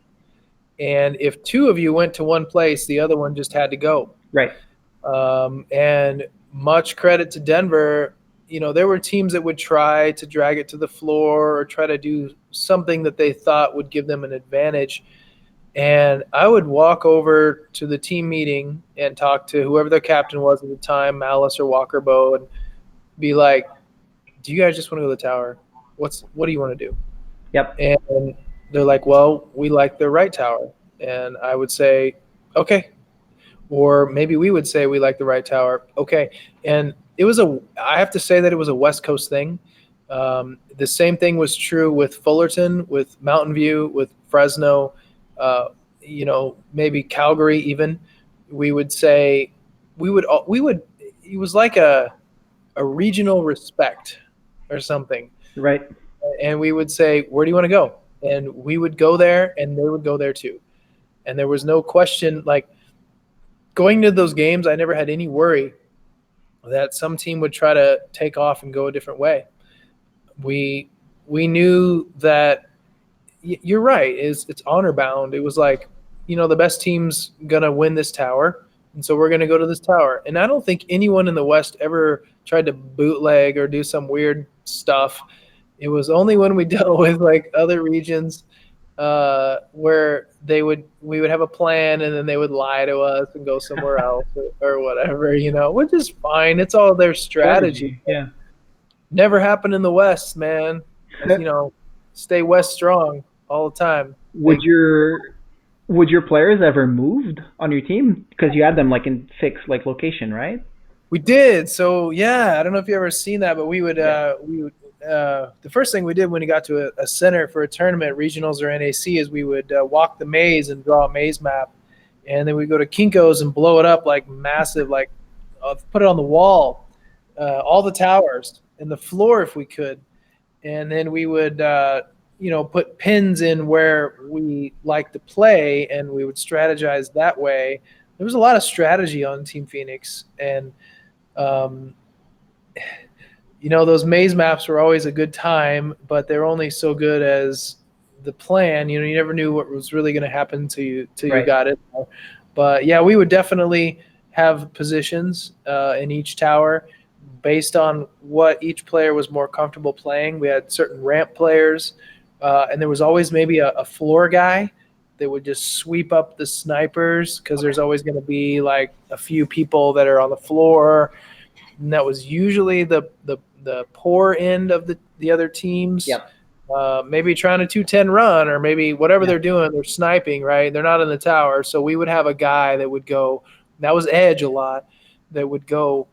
And if two of you went to one place, the other one just had to go. Right. And much credit to Denver. there were teams that would try to drag it to the floor or try to do something that they thought would give them an advantage. And I would walk over to the team meeting and talk to whoever the captain was at the time, Malice or Walker Bow, and be like, do you guys just want to go to the tower? What do you want to do? Yep. And they're like, well, we like the right tower. And I would say, okay. Or maybe we would say we like the right tower. Okay. And I have to say that it was a West Coast thing. The same thing was true with Fullerton, with Mountain View, with Fresno, maybe Calgary even. We would say, it was like a regional respect or something. Right. And we would say, where do you want to go? And we would go there and they would go there too. And there was no question, like going to those games, I never had any worry that some team would try to take off and go a different way. We knew that you're right. It's honor bound. It was like, the best team's going to win this tower. And so we're going to go to this tower. And I don't think anyone in the West ever tried to bootleg or do some weird stuff. It was only when we dealt with like other regions where we would have a plan and then they would lie to us and go somewhere else or whatever, which is fine. It's all their strategy. Yeah. Never happened in the West, man. Stay West strong all the time. Would your players ever moved on your team because you had them like in fixed like location, right? We did. So yeah, I don't know if you ever seen that, but we would the first thing we did when we got to a center for a tournament, regionals or NAC, is we would walk the maze and draw a maze map, and then we go to Kinko's and blow it up like massive, like put it on the wall, all the towers and the floor if we could, and then we would put pins in where we like to play, and we would strategize that way. There was a lot of strategy on Team Phoenix, and those maze maps were always a good time, but they're only so good as the plan. You never knew what was really going to happen till you got it. But yeah, we would definitely have positions in each tower based on what each player was more comfortable playing. We had certain ramp players, and there was always maybe a floor guy that would just sweep up the snipers because there's always going to be like a few people that are on the floor. And that was usually the poor end of the other teams. Yep. Maybe trying a 210 run or maybe whatever they're doing, they're sniping, right? They're not in the tower. So we would have a guy that would go, that was Edge a lot, that would go,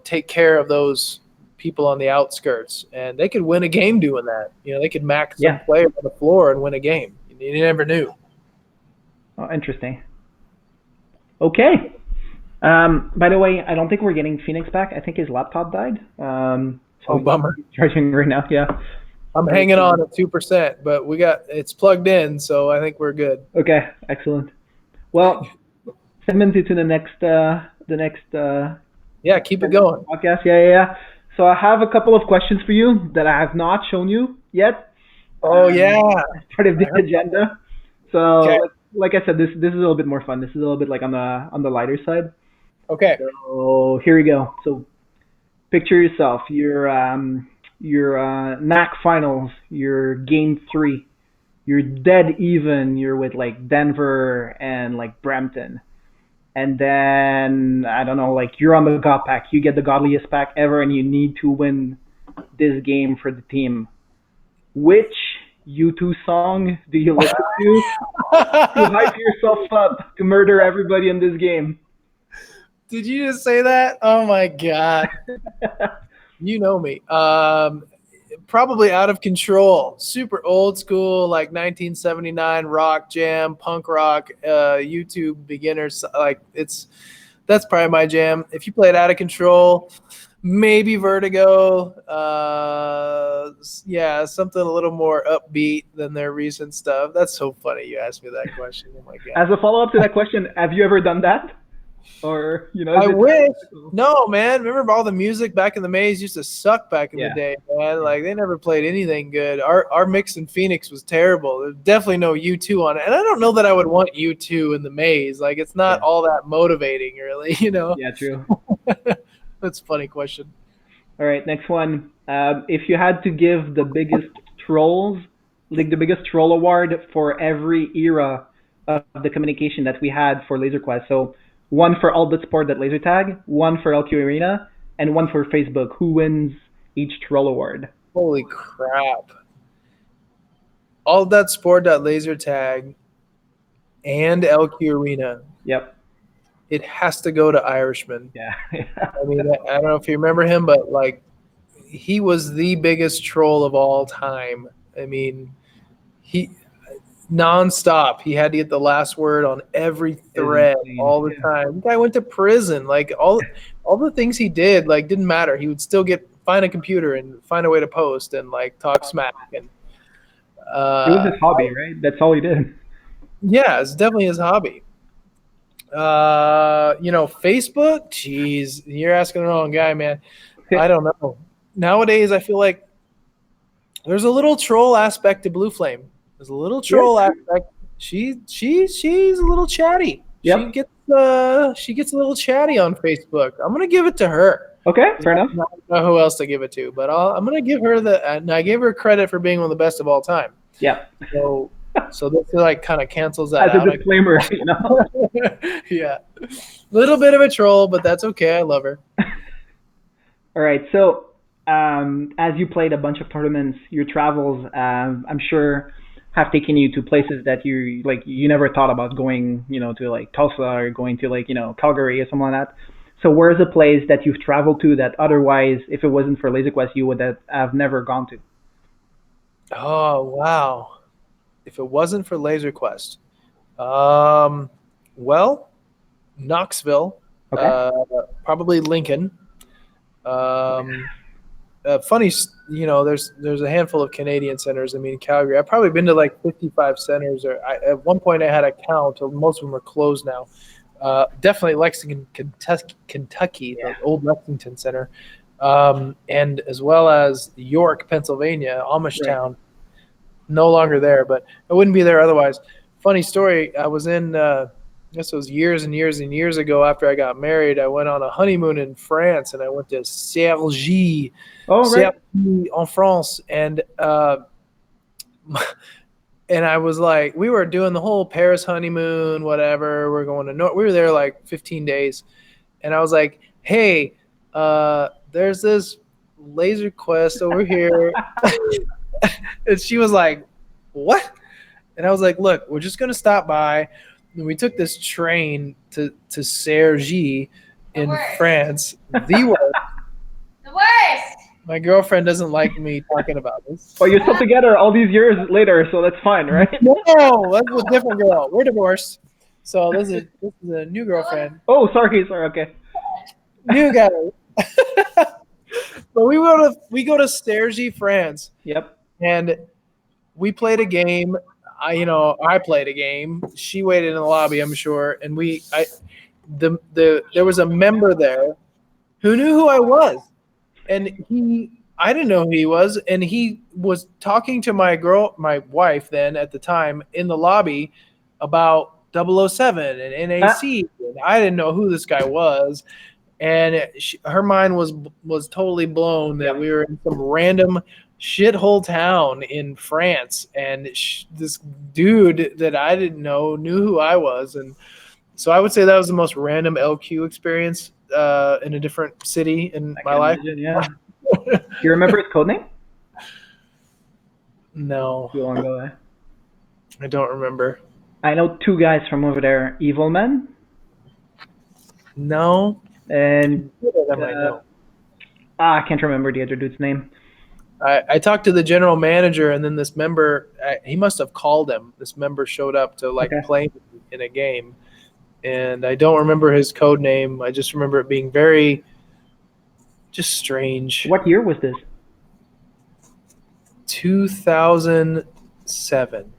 take care of those people on the outskirts. And they could win a game doing that. They could max some player on the floor and win a game. You never knew. Oh, interesting. Okay. By the way, I don't think we're getting Phoenix back. I think his laptop died. So bummer. He's charging right now. Yeah. I'm hanging on at 2%, but it's plugged in, so I think we're good. Okay, excellent. Well, segment to the next. Yeah, keep it going. Podcast. Yeah. So I have a couple of questions for you that I have not shown you yet. Oh yeah. Part of the agenda. So, okay. Like I said, this is a little bit more fun. This is a little bit like on the lighter side. Okay. So here we go. So picture yourself. You're NAC finals. You're game 3. You're dead even. You're with like Denver and like Brampton. And then I don't know, like you're on the God pack. You get the godliest pack ever, and you need to win this game for the team. Which U2 song do you listen to hype yourself up to murder everybody in this game? Did you just say that? Oh my god. You know me. Probably Out of Control. Super old school, like 1979 rock jam, punk rock, YouTube beginners. Like that's probably my jam. If you played Out of Control, maybe Vertigo. Something a little more upbeat than their recent stuff. That's so funny you asked me that question. Oh my god. As a follow-up to that question, have you ever done that? Or, I wish. No, man. Remember all the music back in the maze used to suck back in the day, man. Like they never played anything good. Our mix in Phoenix was terrible. There's definitely no U2 on it. And I don't know that I would want U2 in the maze. Like it's not all that motivating, really, Yeah, true. That's a funny question. All right, next one. If you had to give the biggest trolls, like the biggest troll award for every era of the communication that we had for Laser Quest, so one for all the sport that laser tag, one for LQ Arena, and one for Facebook. Who wins each troll award? Holy crap! All that sport that laser tag and LQ Arena. Yep. It has to go to Irishman. Yeah. I mean, I don't know if you remember him, but like, he was the biggest troll of all time. I mean, he nonstop. He had to get the last word on every thread all the time. The guy went to prison. Like all the things he did, like didn't matter. He would still find a computer and find a way to post and like talk smack. And It was his hobby, right? That's all he did. yeah, it's definitely his hobby. Facebook. Jeez, you're asking the wrong guy, man. I don't know. Nowadays, I feel like there's a little troll aspect to Blue Flame. There's a little troll aspect. She's a little chatty. Yep. She gets a little chatty on Facebook. I'm gonna give it to her. Okay, fair enough. I don't know who else to give it to, but I'm gonna give her and I gave her credit for being one of the best of all time. Yeah. So this like kind of cancels that As out. a disclaimer, you know. Yeah, little bit of a troll, but that's okay. I love her. All right, so as you played a bunch of tournaments, your travels, I'm sure, have taken you to places that you never thought about going, to like Tulsa or going to like Calgary or something like that. So where's a place that you've traveled to that otherwise, if it wasn't for Laser Quest, you would have never gone to? Oh wow! If it wasn't for Laser Quest, well, Knoxville, Okay. probably Lincoln. Funny, there's a handful of Canadian centers. I mean, Calgary. I've probably been to like 55 centers, or at one point I had a count. Most of them are closed now. Definitely Lexington, Kentucky, Yeah. the old Lexington Center, and as well as York, Pennsylvania, Amish Right. town. No longer there, but I wouldn't be there otherwise. Funny story. I was in, I guess it was years and years and years ago after I got married. I went on a honeymoon in France, and I went to Cergy, Oh, right. Cergy en France, and and I was like, we were doing the whole Paris honeymoon, whatever. We're going to North. We were there like 15 days, and I was like, hey, there's this Laser Quest over here. And she was like, what? And I was like, look, we're just going to stop by. And we took this train to Cergy in France. The worst. The worst. My girlfriend doesn't like me talking about this. But you're still together all these years later, so that's fine, right? No, that's a different girl. We're divorced. So this is a new girlfriend. Oh, sorry, okay. New guy. But we go to Cergy, France. Yep. And we played a game. I played a game. She waited in the lobby, I'm sure. And there was a member there who knew who I was, and I didn't know who he was, and he was talking to my wife then at the time in the lobby about 007 and NAC, and I didn't know who this guy was. And her mind was totally blown that we were in some random shithole town in France, and this dude that I didn't know knew who I was. And so I would say that was the most random LQ experience in a different city in my life. Imagine, yeah. Do you remember his code name? No, Too long ago, eh? I don't remember. I know two guys from over there, Evil Man No, and I might know. I can't remember the other dude's name. I talked to the general manager, and then this member, he must have called him. This member showed up to play in a game, and I don't remember his code name. I just remember it being very just strange. What year was this? 2007.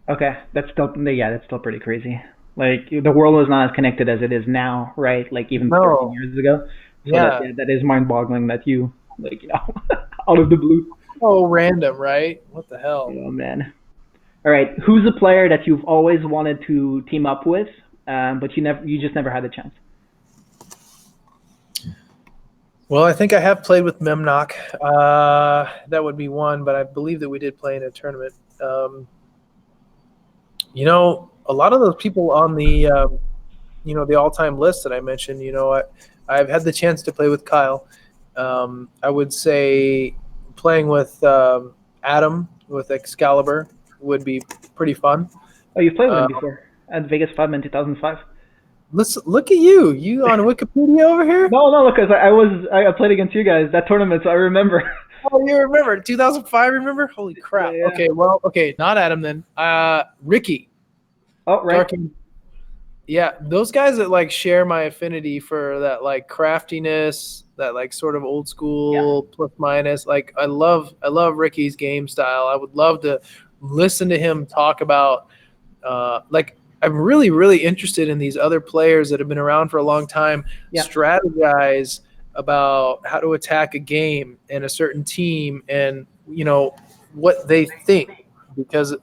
Okay, that's still pretty crazy. Like the world is not as connected as it is now, right? Like even 13 years ago. So Yeah. that is mind-boggling that you out of the blue. Oh, random, right? What the hell? Oh man. All right, who's a player that you've always wanted to team up with, but you just never had the chance? Well, I think I have played with Memnock. That would be one, but I believe that we did play in a tournament. A lot of those people on the all-time list that I mentioned, I've had the chance to play with Kyle. I would say playing with Adam with Excalibur would be pretty fun. Oh, you've played with him Uh, before at Vegas Fun in 2005. Let's look at you on Wikipedia over here. No, because I played against you guys that tournament, so I remember. Oh, you remember 2005? Remember? Holy crap! Yeah. Okay, not Adam then. Ricky. Oh, right. Yeah, those guys that like share my affinity for that like craftiness, that like sort of old school plus minus. Like I love Ricky's game style. I would love to listen to him talk about like I'm really, really interested in these other players that have been around for a long time, strategize about how to attack a game and a certain team and, what they think. Because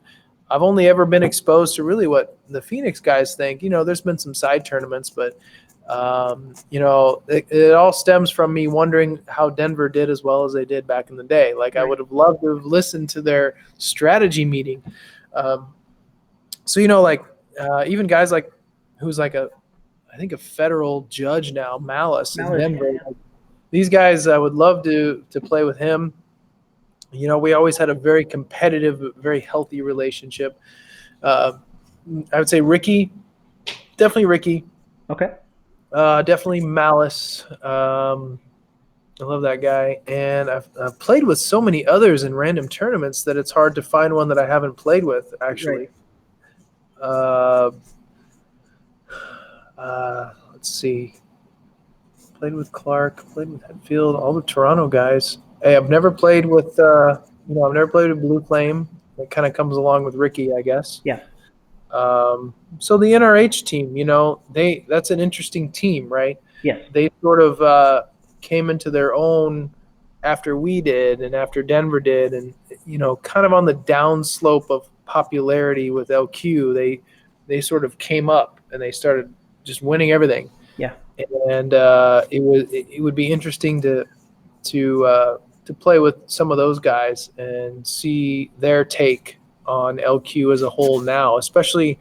I've only ever been exposed to really what the Phoenix guys think. There's been some side tournaments, but, it all stems from me wondering how Denver did as well as they did back in the day. Like I would have loved to have listened to their strategy meeting. So, even guys like who's like I think a federal judge now, Malice in Denver. Yeah. Like, these guys, I would love to play with him. We always had a very competitive, very healthy relationship. I would say Ricky, definitely Ricky. Okay. Definitely Malice. I love that guy. And I've played with so many others in random tournaments that it's hard to find one that I haven't played with, actually. Right. Let's see. Played with Clark, played with Hetfield, all the Toronto guys. Hey, I've never played with I've never played with Blue Flame. That kind of comes along with Ricky, I guess. Yeah. So the NRH team, that's an interesting team, right? Yes. They sort of came into their own after we did and after Denver did, and kind of on the downslope of popularity with LQ. They sort of came up and they started just winning everything. Yeah. And it would be interesting to play with some of those guys and see their take on LQ as a whole now, especially,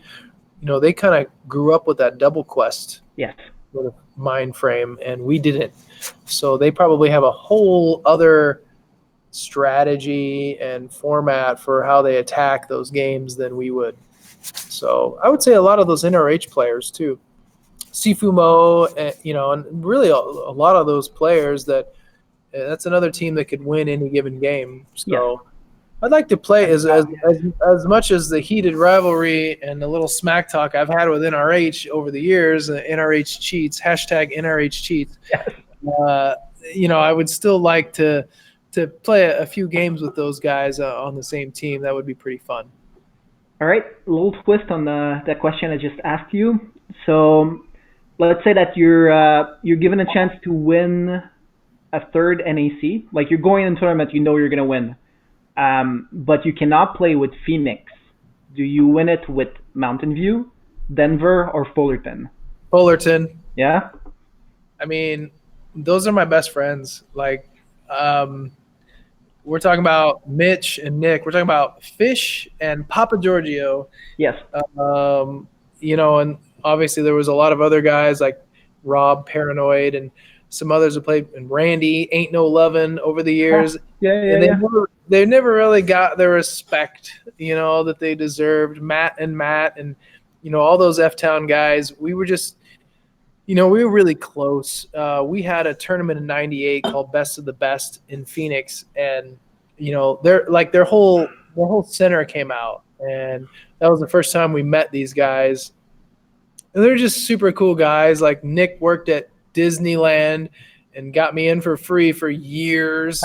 they kind of grew up with that double quest sort of mind frame, and we didn't. So they probably have a whole other strategy and format for how they attack those games than we would. So I would say a lot of those NRH players too. Sifumo, and really a lot of those players that's another team that could win any given game. So I'd like to play as much as the heated rivalry and the little smack talk I've had with NRH over the years. NRH cheats, #NRH cheats. I would still like to play a few games with those guys on the same team. That would be pretty fun. All right, a little twist on that question I just asked you. So let's say that you're given a chance to win a third NAC. Like you're going in a tournament, you're going to win. But you cannot play with Phoenix. Do you win it with Mountain View, Denver, or Fullerton? Fullerton. Yeah? I mean, those are my best friends. Like, we're talking about Mitch and Nick. We're talking about Fish and Papa Giorgio. Yes. And obviously there was a lot of other guys like Rob Paranoid and some others who played, and Randy Ain't No Lovin' over the years. They never really got the respect, that they deserved. Matt and all those F-Town guys. We were just, we were really close. We had a tournament in '98 called Best of the Best in Phoenix, and their whole center came out, and that was the first time we met these guys. And they're just super cool guys. Like Nick worked at Disneyland and got me in for free for years.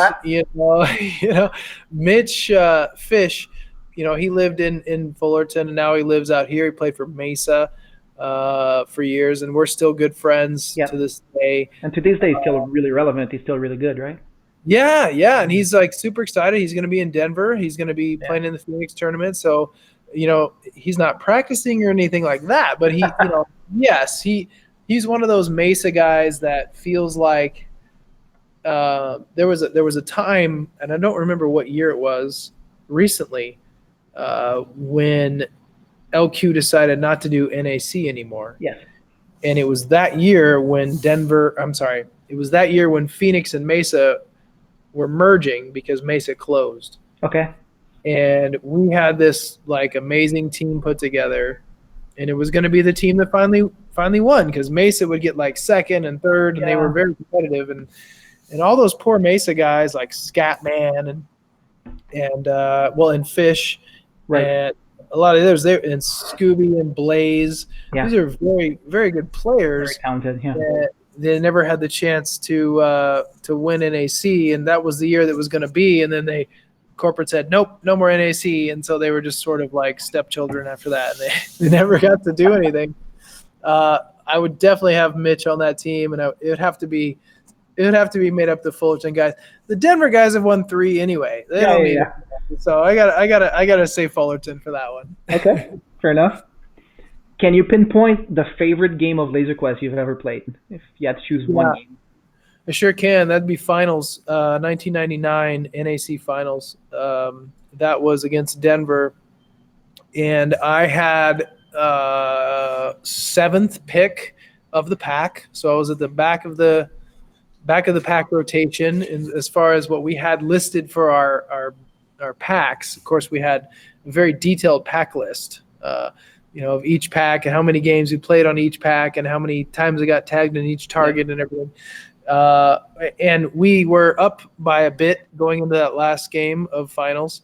Mitch Fish, he lived in Fullerton, and now he lives out here. He played for Mesa for years, and we're still good friends to this day. And to this day, he's still really relevant. He's still really good, right? Yeah, and he's like super excited. He's going to be in Denver. He's going to be playing in the Phoenix tournament. So, he's not practicing or anything like that, but he, yes, he's one of those Mesa guys that feels like there was a time, and I don't remember what year it was recently, when LQ decided not to do NAC anymore. Yes. And it was that year when it was that year when Phoenix and Mesa were merging because Mesa closed. Okay. And we had this like amazing team put together, and it was going to be the team that finally won, because Mesa would get like second and third, and they were very competitive, and all those poor Mesa guys like Scatman and Fish, Right. and a lot of others there, and Scooby and Blaze. Yeah. These are very, very good players. Very talented. Yeah. They never had the chance to win NAC, and that was the year that was going to be. And then corporate said, nope, no more NAC, and so they were just sort of like stepchildren after that. And they never got to do anything. I would definitely have Mitch on that team, and it would have to be made up the Fullerton guys. The Denver guys have won 3 anyway. They don't need it. So I gotta say Fullerton for that one. Okay, fair enough. Can you pinpoint the favorite game of Laser Quest you've ever played? If you had to choose one game. I sure can. That'd be finals, 1999 NAC finals. That was against Denver, and I had 7th pick of the pack. So I was at the back of the pack rotation as far as what we had listed for our packs. Of course, we had a very detailed pack list, of each pack and how many games we played on each pack and how many times we got tagged in each target and everything. And we were up by a bit going into that last game of finals.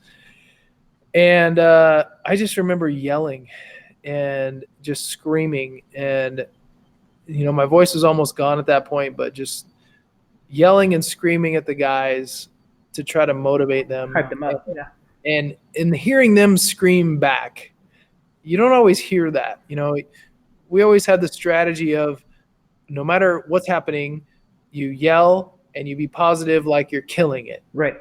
And I just remember yelling and just screaming. And, my voice was almost gone at that point, but just yelling and screaming at the guys to try to motivate them. Hype them up. Yeah. And in hearing them scream back, you don't always hear that. We always had the strategy of no matter what's happening, you yell and you be positive like you're killing it. Right.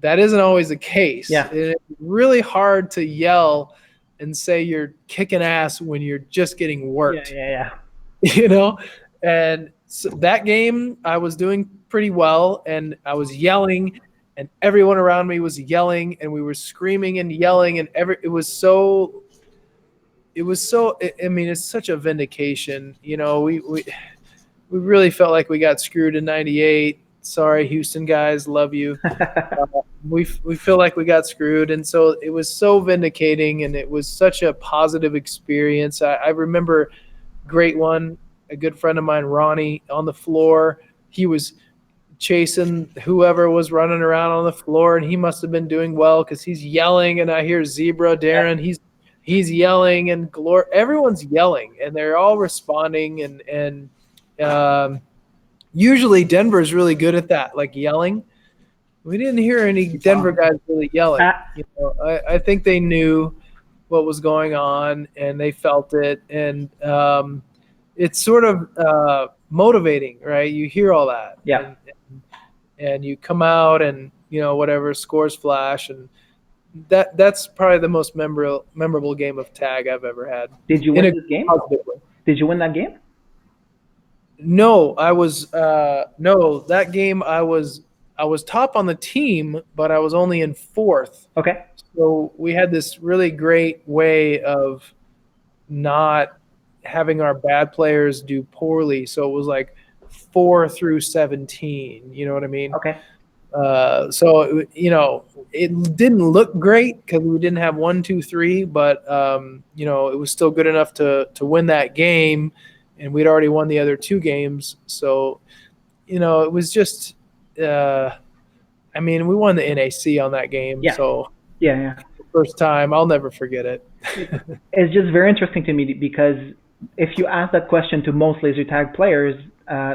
That isn't always the case. Yeah. It's really hard to yell and say you're kicking ass when you're just getting worked. Yeah. And so that game I was doing pretty well, and I was yelling, and everyone around me was yelling, and we were screaming and yelling, and it's such a vindication. We really felt like we got screwed in 98. Sorry, Houston guys, love you. We feel like we got screwed, and so it was so vindicating, and it was such a positive experience. I remember a good friend of mine, Ronnie, on the floor. He was chasing whoever was running around on the floor, and he must have been doing well because he's yelling, and I hear Zebra, Darren, he's yelling, and everyone's yelling, and they're all responding, and usually Denver's really good at that, like yelling. We didn't hear any Denver guys really yelling. I think they knew what was going on, and they felt it, and it's sort of motivating, right? You hear all that. Yeah. And you come out and, whatever, scores flash, and that's probably the most memorable game of tag I've ever had. Did you win this game? Did you win that game? No, that game I was top on the team, but I was only in 4th. Okay. So we had this really great way of not having our bad players do poorly. So it was like 4 through 17. You know what I mean? Okay. So it didn't look great because we didn't have 1, 2, 3, but it was still good enough to win that game, and we'd already won the other 2 games. So it was just we won the NAC on that game. Yeah. So yeah. First time, I'll never forget it. It's just very interesting to me because if you ask that question to most laser tag players,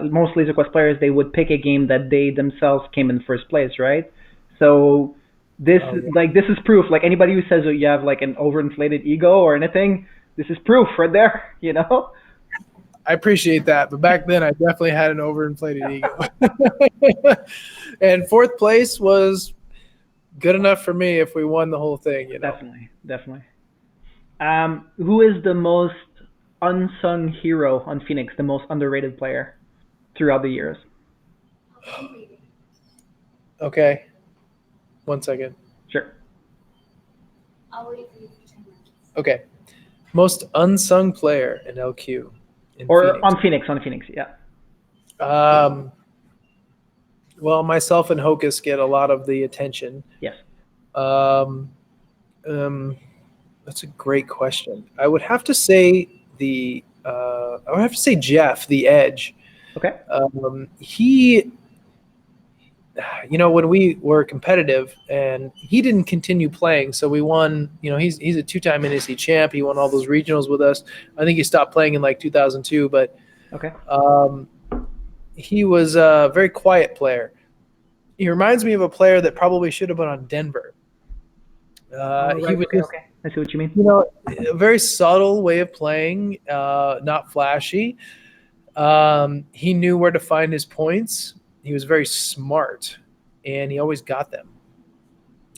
most Laser Quest players, they would pick a game that they themselves came in first place, right? So this is proof. Like anybody who says that you have like an overinflated ego or anything, this is proof right there. I appreciate that, but back then I definitely had an overinflated ego. And 4th place was good enough for me if we won the whole thing. Definitely. Who is the most unsung hero on Phoenix, the most underrated player throughout the years? Okay. 1 second. Sure. I'll wait for you for 10 minutes. Okay. Most unsung player in LQ in Or Phoenix. on Phoenix, yeah. Well, myself and Hocus get a lot of the attention. Yes. Um, that's a great question. I would have to say Jeff, the Edge. Okay. He, when we were competitive, and he didn't continue playing, so we won. He's a 2-time NAC champ. He won all those regionals with us. I think he stopped playing in like 2002, but Okay. he was a very quiet player. He reminds me of a player that probably should have been on Denver. He would okay. I see what you mean. a very subtle way of playing, not flashy. He knew where to find his points. He was very smart, and he always got them.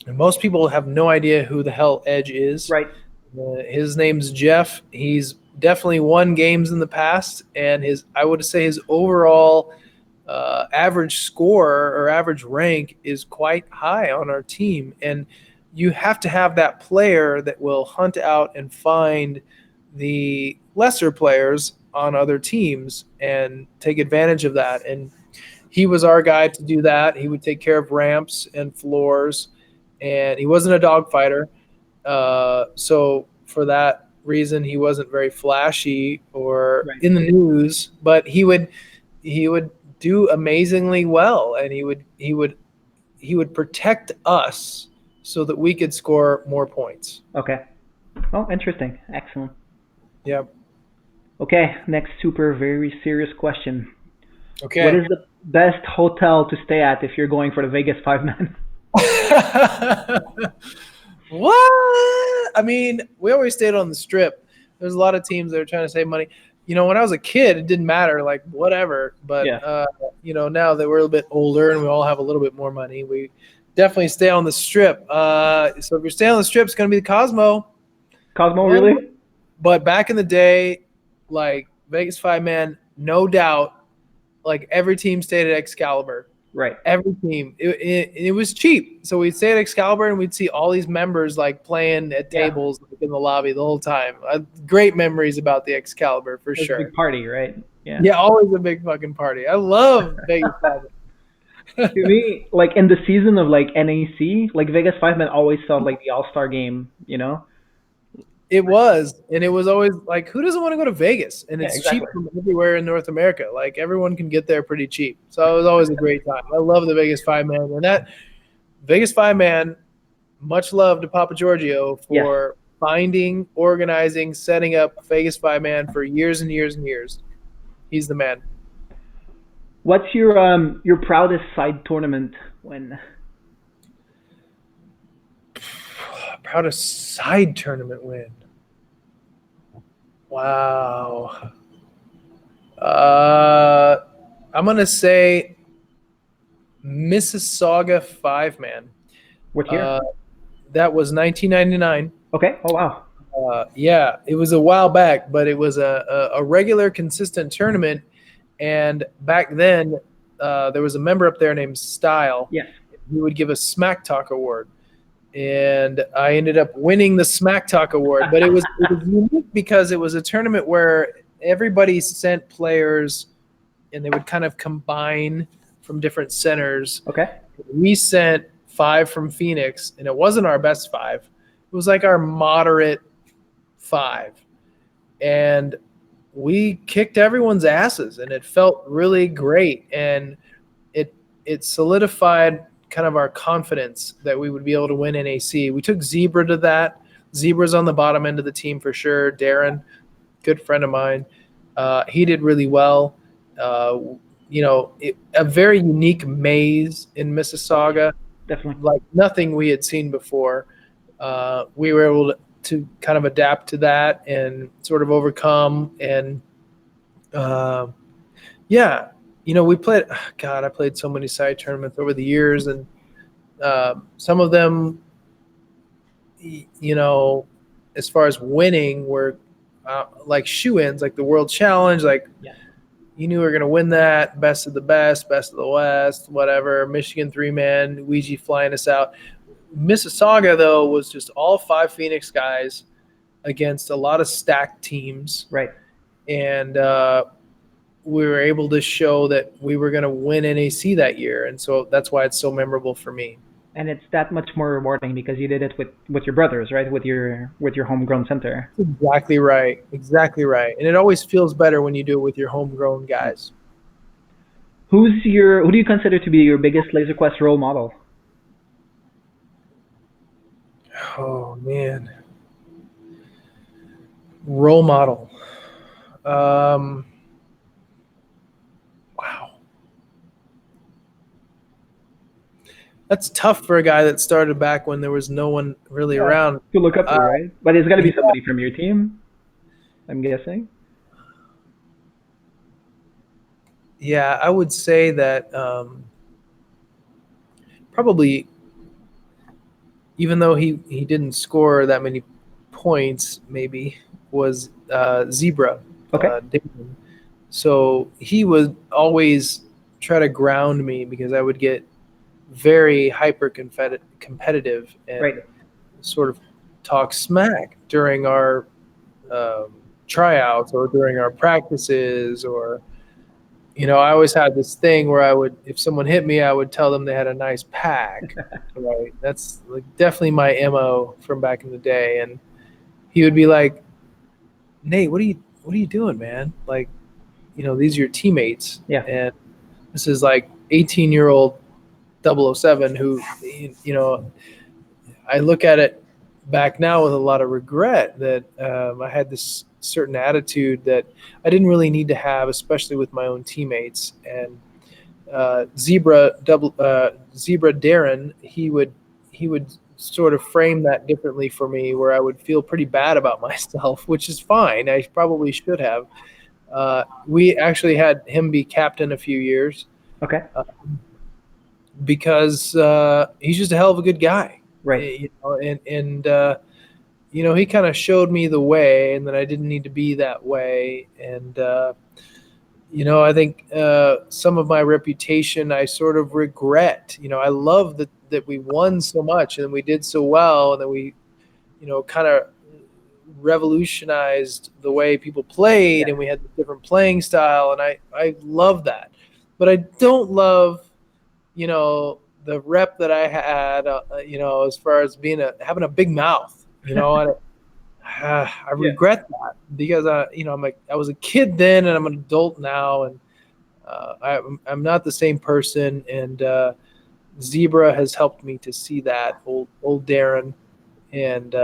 And most people have no idea who the hell Edge is. Right. His name's Jeff. He's definitely won games in the past, and I would say his overall average score or average rank is quite high on our team. And you have to have that player that will hunt out and find the lesser players on other teams and take advantage of that. And he was our guy to do that. He would take care of ramps and floors, and he wasn't a dog fighter. So for that reason, he wasn't very flashy or in the news, but he would do amazingly well, and he would protect us so that we could score more points. Okay. Oh, interesting. Excellent. Yeah. Okay, next super very serious question. Okay. What is the best hotel to stay at if you're going for the Vegas 5-man? What? I mean, we always stayed on the Strip. There's a lot of teams that are trying to save money. When I was a kid, it didn't matter, like whatever. But now that we're a little bit older and we all have a little bit more money, we definitely stay on the Strip. So if you're staying on the Strip, it's going to be the Cosmo. Cosmo, really? But back in the day, like Vegas 5-man, no doubt, like every team stayed at Excalibur. Right. Every team. It was cheap. So we'd stay at Excalibur and we'd see all these members like playing at tables in the lobby the whole time. Great memories about the Excalibur for sure. A big party, right? Yeah. Yeah, always a big fucking party. I love Vegas 5-man. To me, like in the season of like NAC, like Vegas 5-man always felt like the all-star game, It was, and it was always like, who doesn't want to go to Vegas? And it's exactly. cheap from everywhere in North America. Like everyone can get there pretty cheap. So it was always a great time. I love the Vegas 5-man, and that Vegas 5-man, much love to Papa Giorgio for finding, organizing, setting up Vegas 5-man for years and years and years. He's the man. What's your proudest side tournament win? Proudest side tournament win. Wow. I'm going to say Mississauga 5-man. What year? That was 1999. Okay. Oh, wow. Yeah, it was a while back, but it was a regular, consistent tournament. And back then, there was a member up there named Style. Yes. He would give a Smack Talk award. And I ended up winning the Smack Talk award. But it was unique because it was a tournament where everybody sent players and they would kind of combine from different centers. Okay. We sent 5 from Phoenix, and it wasn't our best 5. It was like our moderate 5. And we kicked everyone's asses, and it felt really great. And it solidified kind of our confidence that we would be able to win NAC. We took Zebra to that. Zebra's on the bottom end of the team for sure. Darren, good friend of mine. He did really well. A very unique maze in Mississauga. Definitely. Like nothing we had seen before. We were able to kind of adapt to that and sort of overcome. And we played. God, I played so many side tournaments over the years, and some of them, as far as winning, were like shoe-ins, like the World Challenge, like you knew we were going to win that. Best of the best, best of the West, whatever. Michigan 3-man, Ouija flying us out. Mississauga, though, was just all 5 Phoenix guys against a lot of stacked teams. Right. And we were able to show that we were going to win NAC that year. And so that's why it's so memorable for me. And it's that much more rewarding because you did it with your brothers, right? With your homegrown center. Exactly right. Exactly right. And it always feels better when you do it with your homegrown guys. Who do you consider to be your biggest Laser Quest role model? Oh, man. Role model. Wow. That's tough for a guy that started back when there was no one really around. To look up to, right? But it's got to be somebody from your team, I'm guessing. Yeah, I would say that probably, even though he didn't score that many points, maybe, was Zebra. Okay. Damon. So he would always try to ground me because I would get very hyper competitive and sort of talk smack during our tryouts or during our practices, or I always had this thing where I would, if someone hit me, I would tell them they had a nice pack. Right, that's like definitely my MO from back in the day. And he would be like, "Nate, what are you doing, man? Like, these are your teammates." Yeah. And this is like 18-year-old 007 who, I look at it back now with a lot of regret that I had this certain attitude that I didn't really need to have, especially with my own teammates. And Zebra Darren, he would sort of frame that differently for me, where I would feel pretty bad about myself, which is fine. I probably should have. We actually had him be captain a few years. Okay. Because he's just a hell of a good guy. Right. He kind of showed me the way, and that I didn't need to be that way. And I think some of my reputation I sort of regret. I love that we won so much and we did so well, and that we kind of revolutionized the way people played, and we had a different playing style, and I love that. But I don't love the rep that I had, as far as having a big mouth, I regret that because I was a kid then, and I'm an adult now, and I'm not the same person. And Zebra has helped me to see that, old Darren, and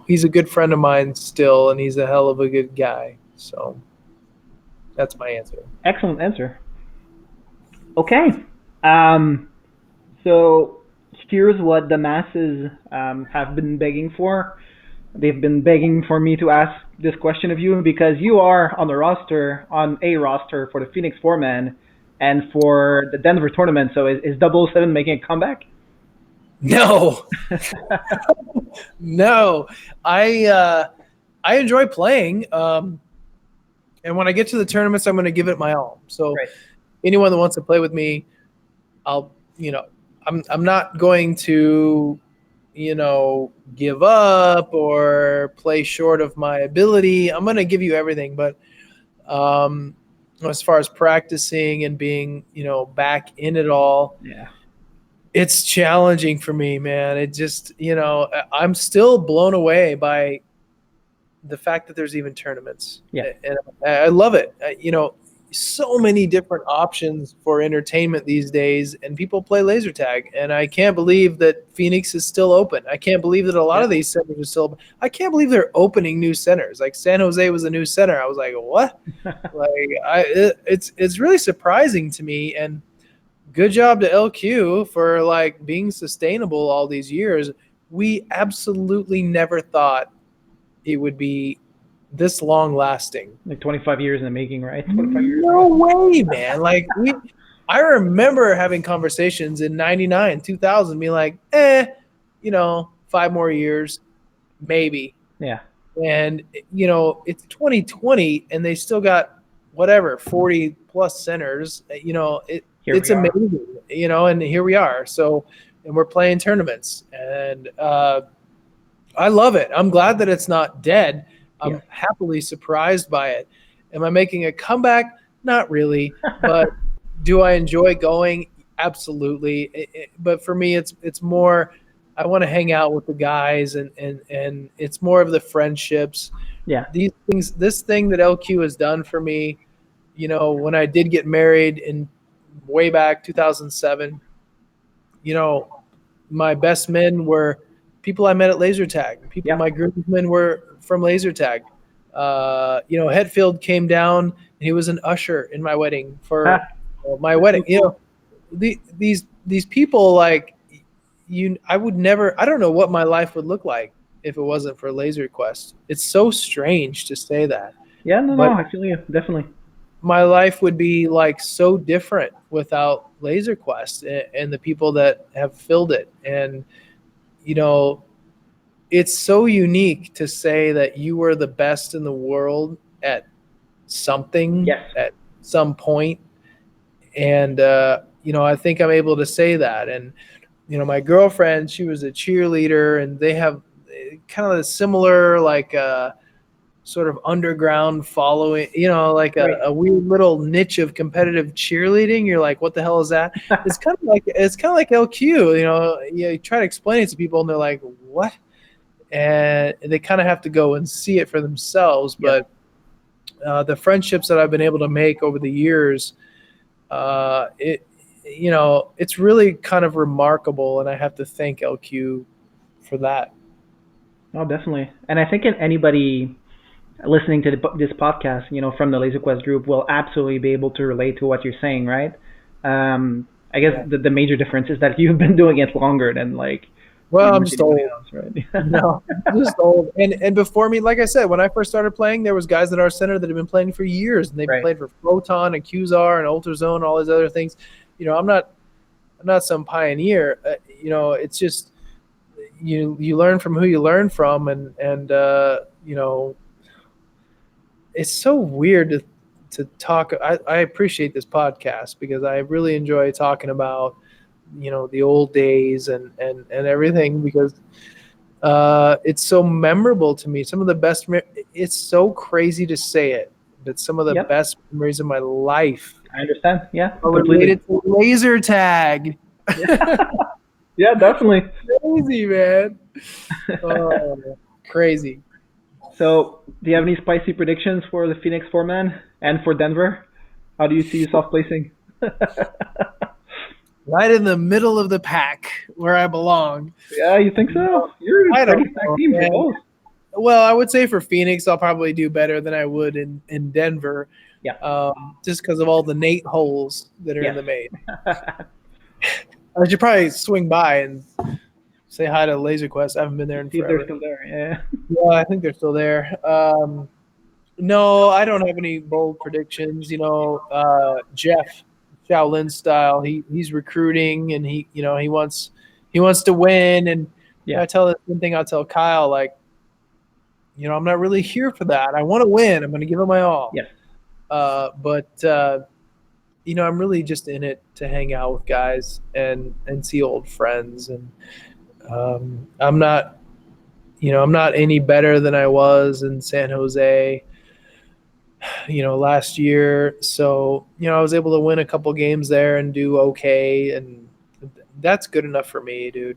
he's a good friend of mine still, and he's a hell of a good guy. So that's my answer. Excellent answer. Okay. So here's what the masses have been begging for. They've been begging for me to ask this question of you because you are on a roster for the Phoenix 4-man and for the Denver tournament. So is 007 making a comeback? No. No. I enjoy playing. And when I get to the tournaments, I'm going to give it my all. So anyone that wants to play with me, I'm not going to, give up or play short of my ability. I'm going to give you everything. But as far as practicing and being, back in it all, it's challenging for me, man. It just, I'm still blown away by the fact that there's even tournaments. Yeah. And I love it. So many different options for entertainment these days, and people play laser tag, and I can't believe that Phoenix is still open. I can't believe that a lot of these centers are still open. I can't believe they're opening new centers. Like San Jose was a new center. I was like, what? It's really surprising to me, and good job to LQ for being sustainable all these years. We absolutely never thought it would be this long lasting. 25 years in the making, right? 25 years. No way, man. I remember having conversations in 99, 2000, being like, 5 more years, maybe. Yeah. And, it's 2020 and they still got whatever 40 plus centers. Here It's we are. amazing, and here we are. So, and we're playing tournaments, and I love it. I'm glad that it's not dead. I'm Yes. happily surprised by it. Am I making a comeback? Not really, but do I enjoy going? Absolutely. But for me, it's more. I want to hang out with the guys, and it's more of the friendships. Yeah. These things, this thing that LQ has done for me. When I did get married in way back 2007, my best men were people I met at laser tag. People, Yep. my groomsmen were from laser tag. Hetfield came down and he was an usher in my wedding for my wedding. These people, like I would never. I don't know what my life would look like if it wasn't for Laser Quest. It's so strange to say that, Yeah, no, but I feel you, definitely. my life would be like so different without Laser Quest and the people that have filled it. And it's so unique to say that you were the best in the world at something Yes. at some point. And I think I'm able to say that. And my girlfriend, she was a cheerleader, and they have kind of a similar like sort of underground following, like Right. a weird little niche of competitive cheerleading. You're like, what the hell is that? It's kind of like LQ. You try to explain it to people, and they're like, what? And they kind of have to go and see it for themselves. Yeah. But the friendships that I've been able to make over the years, it's really kind of remarkable, and I have to thank LQ for that. Oh, definitely. And I think anybody listening to this podcast, from the Laser Quest group, will absolutely be able to relate to what you're saying, right? I guess Yeah. the major difference is that you've been doing it longer than Well, I'm pretty just old. much anybody else, right? No, just old. And before me, like I said, when I first started playing, there was guys at our center that had been playing for years, and they've Right. played for Photon and Qzar and Ultrazone and all these other things. I'm not some pioneer. It's just you learn from who you learn from, and it's so weird to talk. I appreciate this podcast because I really enjoy talking about the old days and everything, because it's so memorable to me. Some of the best. It's so crazy to say it, but some of the Yep. best memories of my life I understand. Yeah, are completely. related to laser tag. Yeah, definitely. Crazy, man. Oh, crazy. So, do you have any spicy predictions for the Phoenix four-man and for Denver? How do you see yourself placing? Right in the middle of the pack where I belong. Yeah, you think so? You're I a don't pretty stacked know, team for man. both. Well, I would say for Phoenix, I'll probably do better than I would in Denver. Yeah. Just because of all the Nate holes that are in Yes. the main. I should probably swing by and say hi to Laser Quest. I haven't been there in See if they're forever. still there. Yeah. Yeah, I think they're still there. No, I don't have any bold predictions. Jeff Shaolin style. He's recruiting, and he wants to win. And Yeah. I tell the same thing. I'll tell Kyle, like, I'm not really here for that. I want to win. I'm going to give it my all. Yes. But I'm really just in it to hang out with guys and see old friends. And I'm not any better than I was in San Jose, last year. So, I was able to win a couple games there and do okay. And that's good enough for me, dude.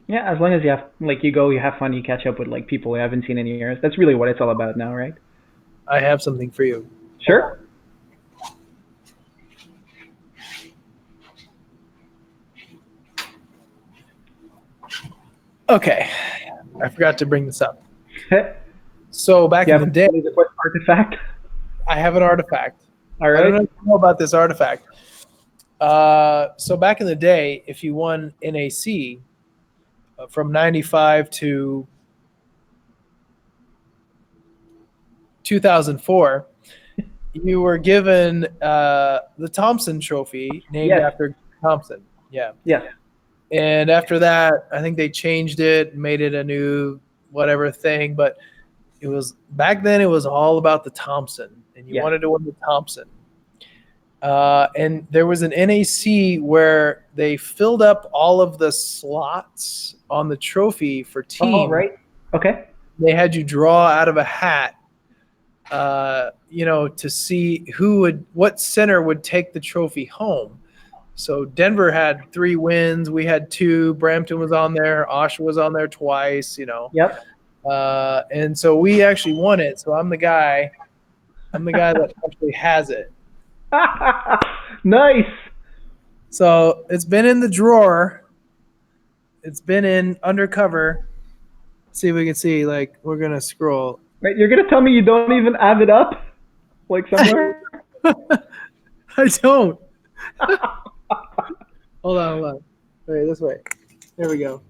Yeah, as long as you have you have fun, you catch up with people you haven't seen in years. That's really what it's all about now, right? I have something for you. Sure. Okay. I forgot to bring this up. So back You in have the day, the Quest artifact. I have an artifact. All I don't know right. if you know about this artifact. So back in the day, if you won NAC from 95 to 2004, you were given the Thompson Trophy, named Yes. after Thompson. Yeah. Yes. And after that, I think they changed it, made it a new whatever thing. But it was back then, it was all about the Thompson. and you Yeah. wanted to win the Thompson. And there was an NAC where they filled up all of the slots on the trophy for team. Oh, right. Okay. They had you draw out of a hat, to see what center would take the trophy home. So Denver had 3 wins. We had 2. Brampton was on there. Oshawa was on there twice, Yep. And so we actually won it. So I'm the guy that actually has it. Nice. So it's been in the drawer. It's been in undercover. See if we can see. Like, we're gonna scroll. Right, you're gonna tell me you don't even have it up, like somewhere? I don't. Hold on. Wait, this way. There we go.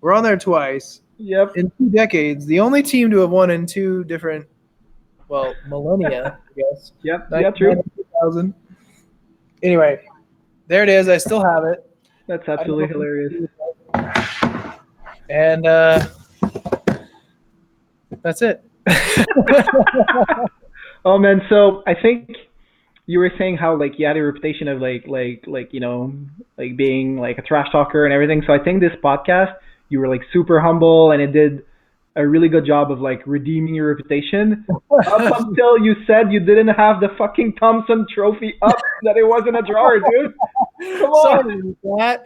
We're on there twice Yep. in 2 decades. The only team to have won in 2 different, millennia, I guess. Yep. Yeah, true. 2000. Anyway, there it is. I still have it. That's absolutely hilarious. And that's it. Oh man, so I think you were saying how like you had a reputation of like being like a trash talker and everything. So I think this podcast you were like super humble and it did a really good job of like redeeming your reputation up until you said you didn't have the fucking Thompson trophy up, that it wasn't a drawer, dude. Come on. Sorry about that.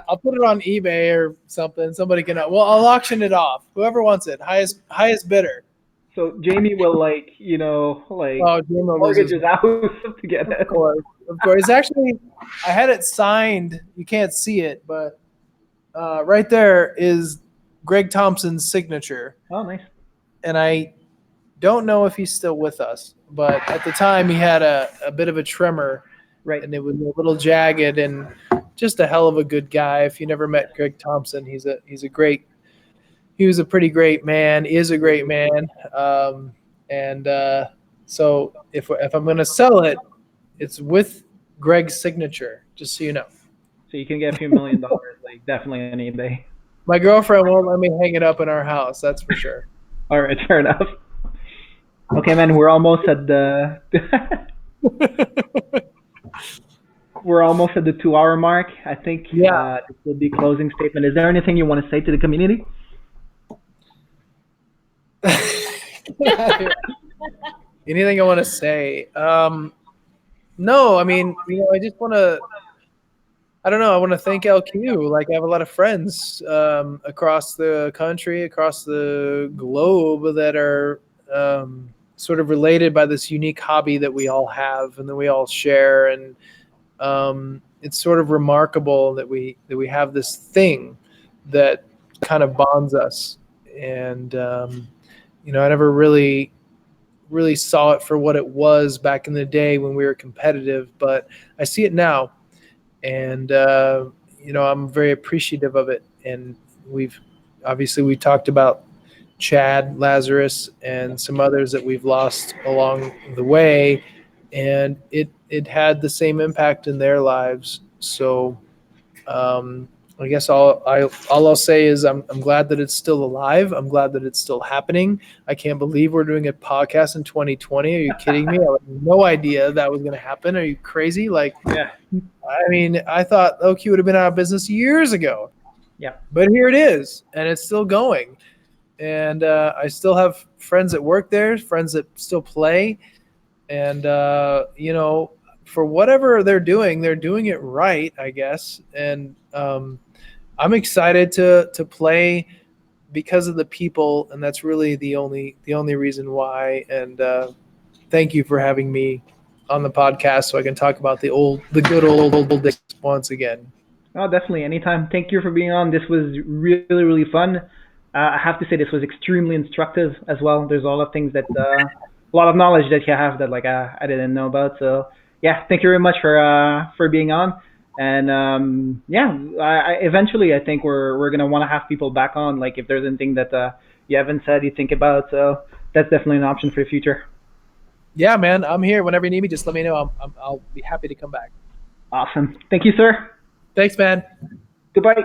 I'll put it on eBay or something. Somebody can. Well, I'll auction it off. Whoever wants it, highest bidder. So Jamie will Jamie will mortgage his house to get it. Of course. It's actually, I had it signed. You can't see it, but right there is Greg Thompson's signature. Oh, nice. And I don't know if he's still with us, but at the time he had a bit of a tremor, Right. and it was a little jagged, and just a hell of a good guy. If you never met Greg Thompson, he was a pretty great man, is a great man. So if I'm going to sell it, it's with Greg's signature, just so you know. So you can get a few $1 million, like definitely on eBay. My girlfriend won't let me hang it up in our house, that's for sure. All right, fair enough. Okay, man, we're almost at the we're almost at the 2-hour mark. I think this will be closing statement. Is there anything you want to say to the community? Anything I want to say? No, I mean, I just want to. I don't know. I want to thank LQ. Like, I have a lot of friends across the country, across the globe that are sort of related by this unique hobby that we all have and that we all share. And it's sort of remarkable that we have this thing that kind of bonds us. And I never really saw it for what it was back in the day when we were competitive, but I see it now. And, I'm very appreciative of it. And we talked about Chad, Lazarus, and some others that we've lost along the way. And it had the same impact in their lives. So I guess all I'll say is I'm glad that it's still alive. I'm glad that it's still happening. I can't believe we're doing a podcast in 2020. Are you kidding me? I had no idea that was going to happen. Are you crazy? Like, Yeah. I mean, I thought OQ would have been out of business years ago. Yeah. But here it is, and it's still going. And I still have friends that work there, friends that still play. And, for whatever they're doing it right, I guess. And I'm excited to play because of the people, and that's really the only reason why. And thank you for having me on the podcast so I can talk about the good old days once again. Oh, definitely. Anytime. Thank you for being on. This was really, really fun. I have to say this was extremely instructive as well. There's a lot of things that, a lot of knowledge that you have that like I didn't know about. So yeah, thank you very much for being on. And eventually I think we're gonna want to have people back on. Like if there's anything that you haven't said, you think about. So that's definitely an option for the future. Yeah, man, I'm here. Whenever you need me, just let me know. I'll be happy to come back. Awesome. Thank you, sir. Thanks, man. Goodbye.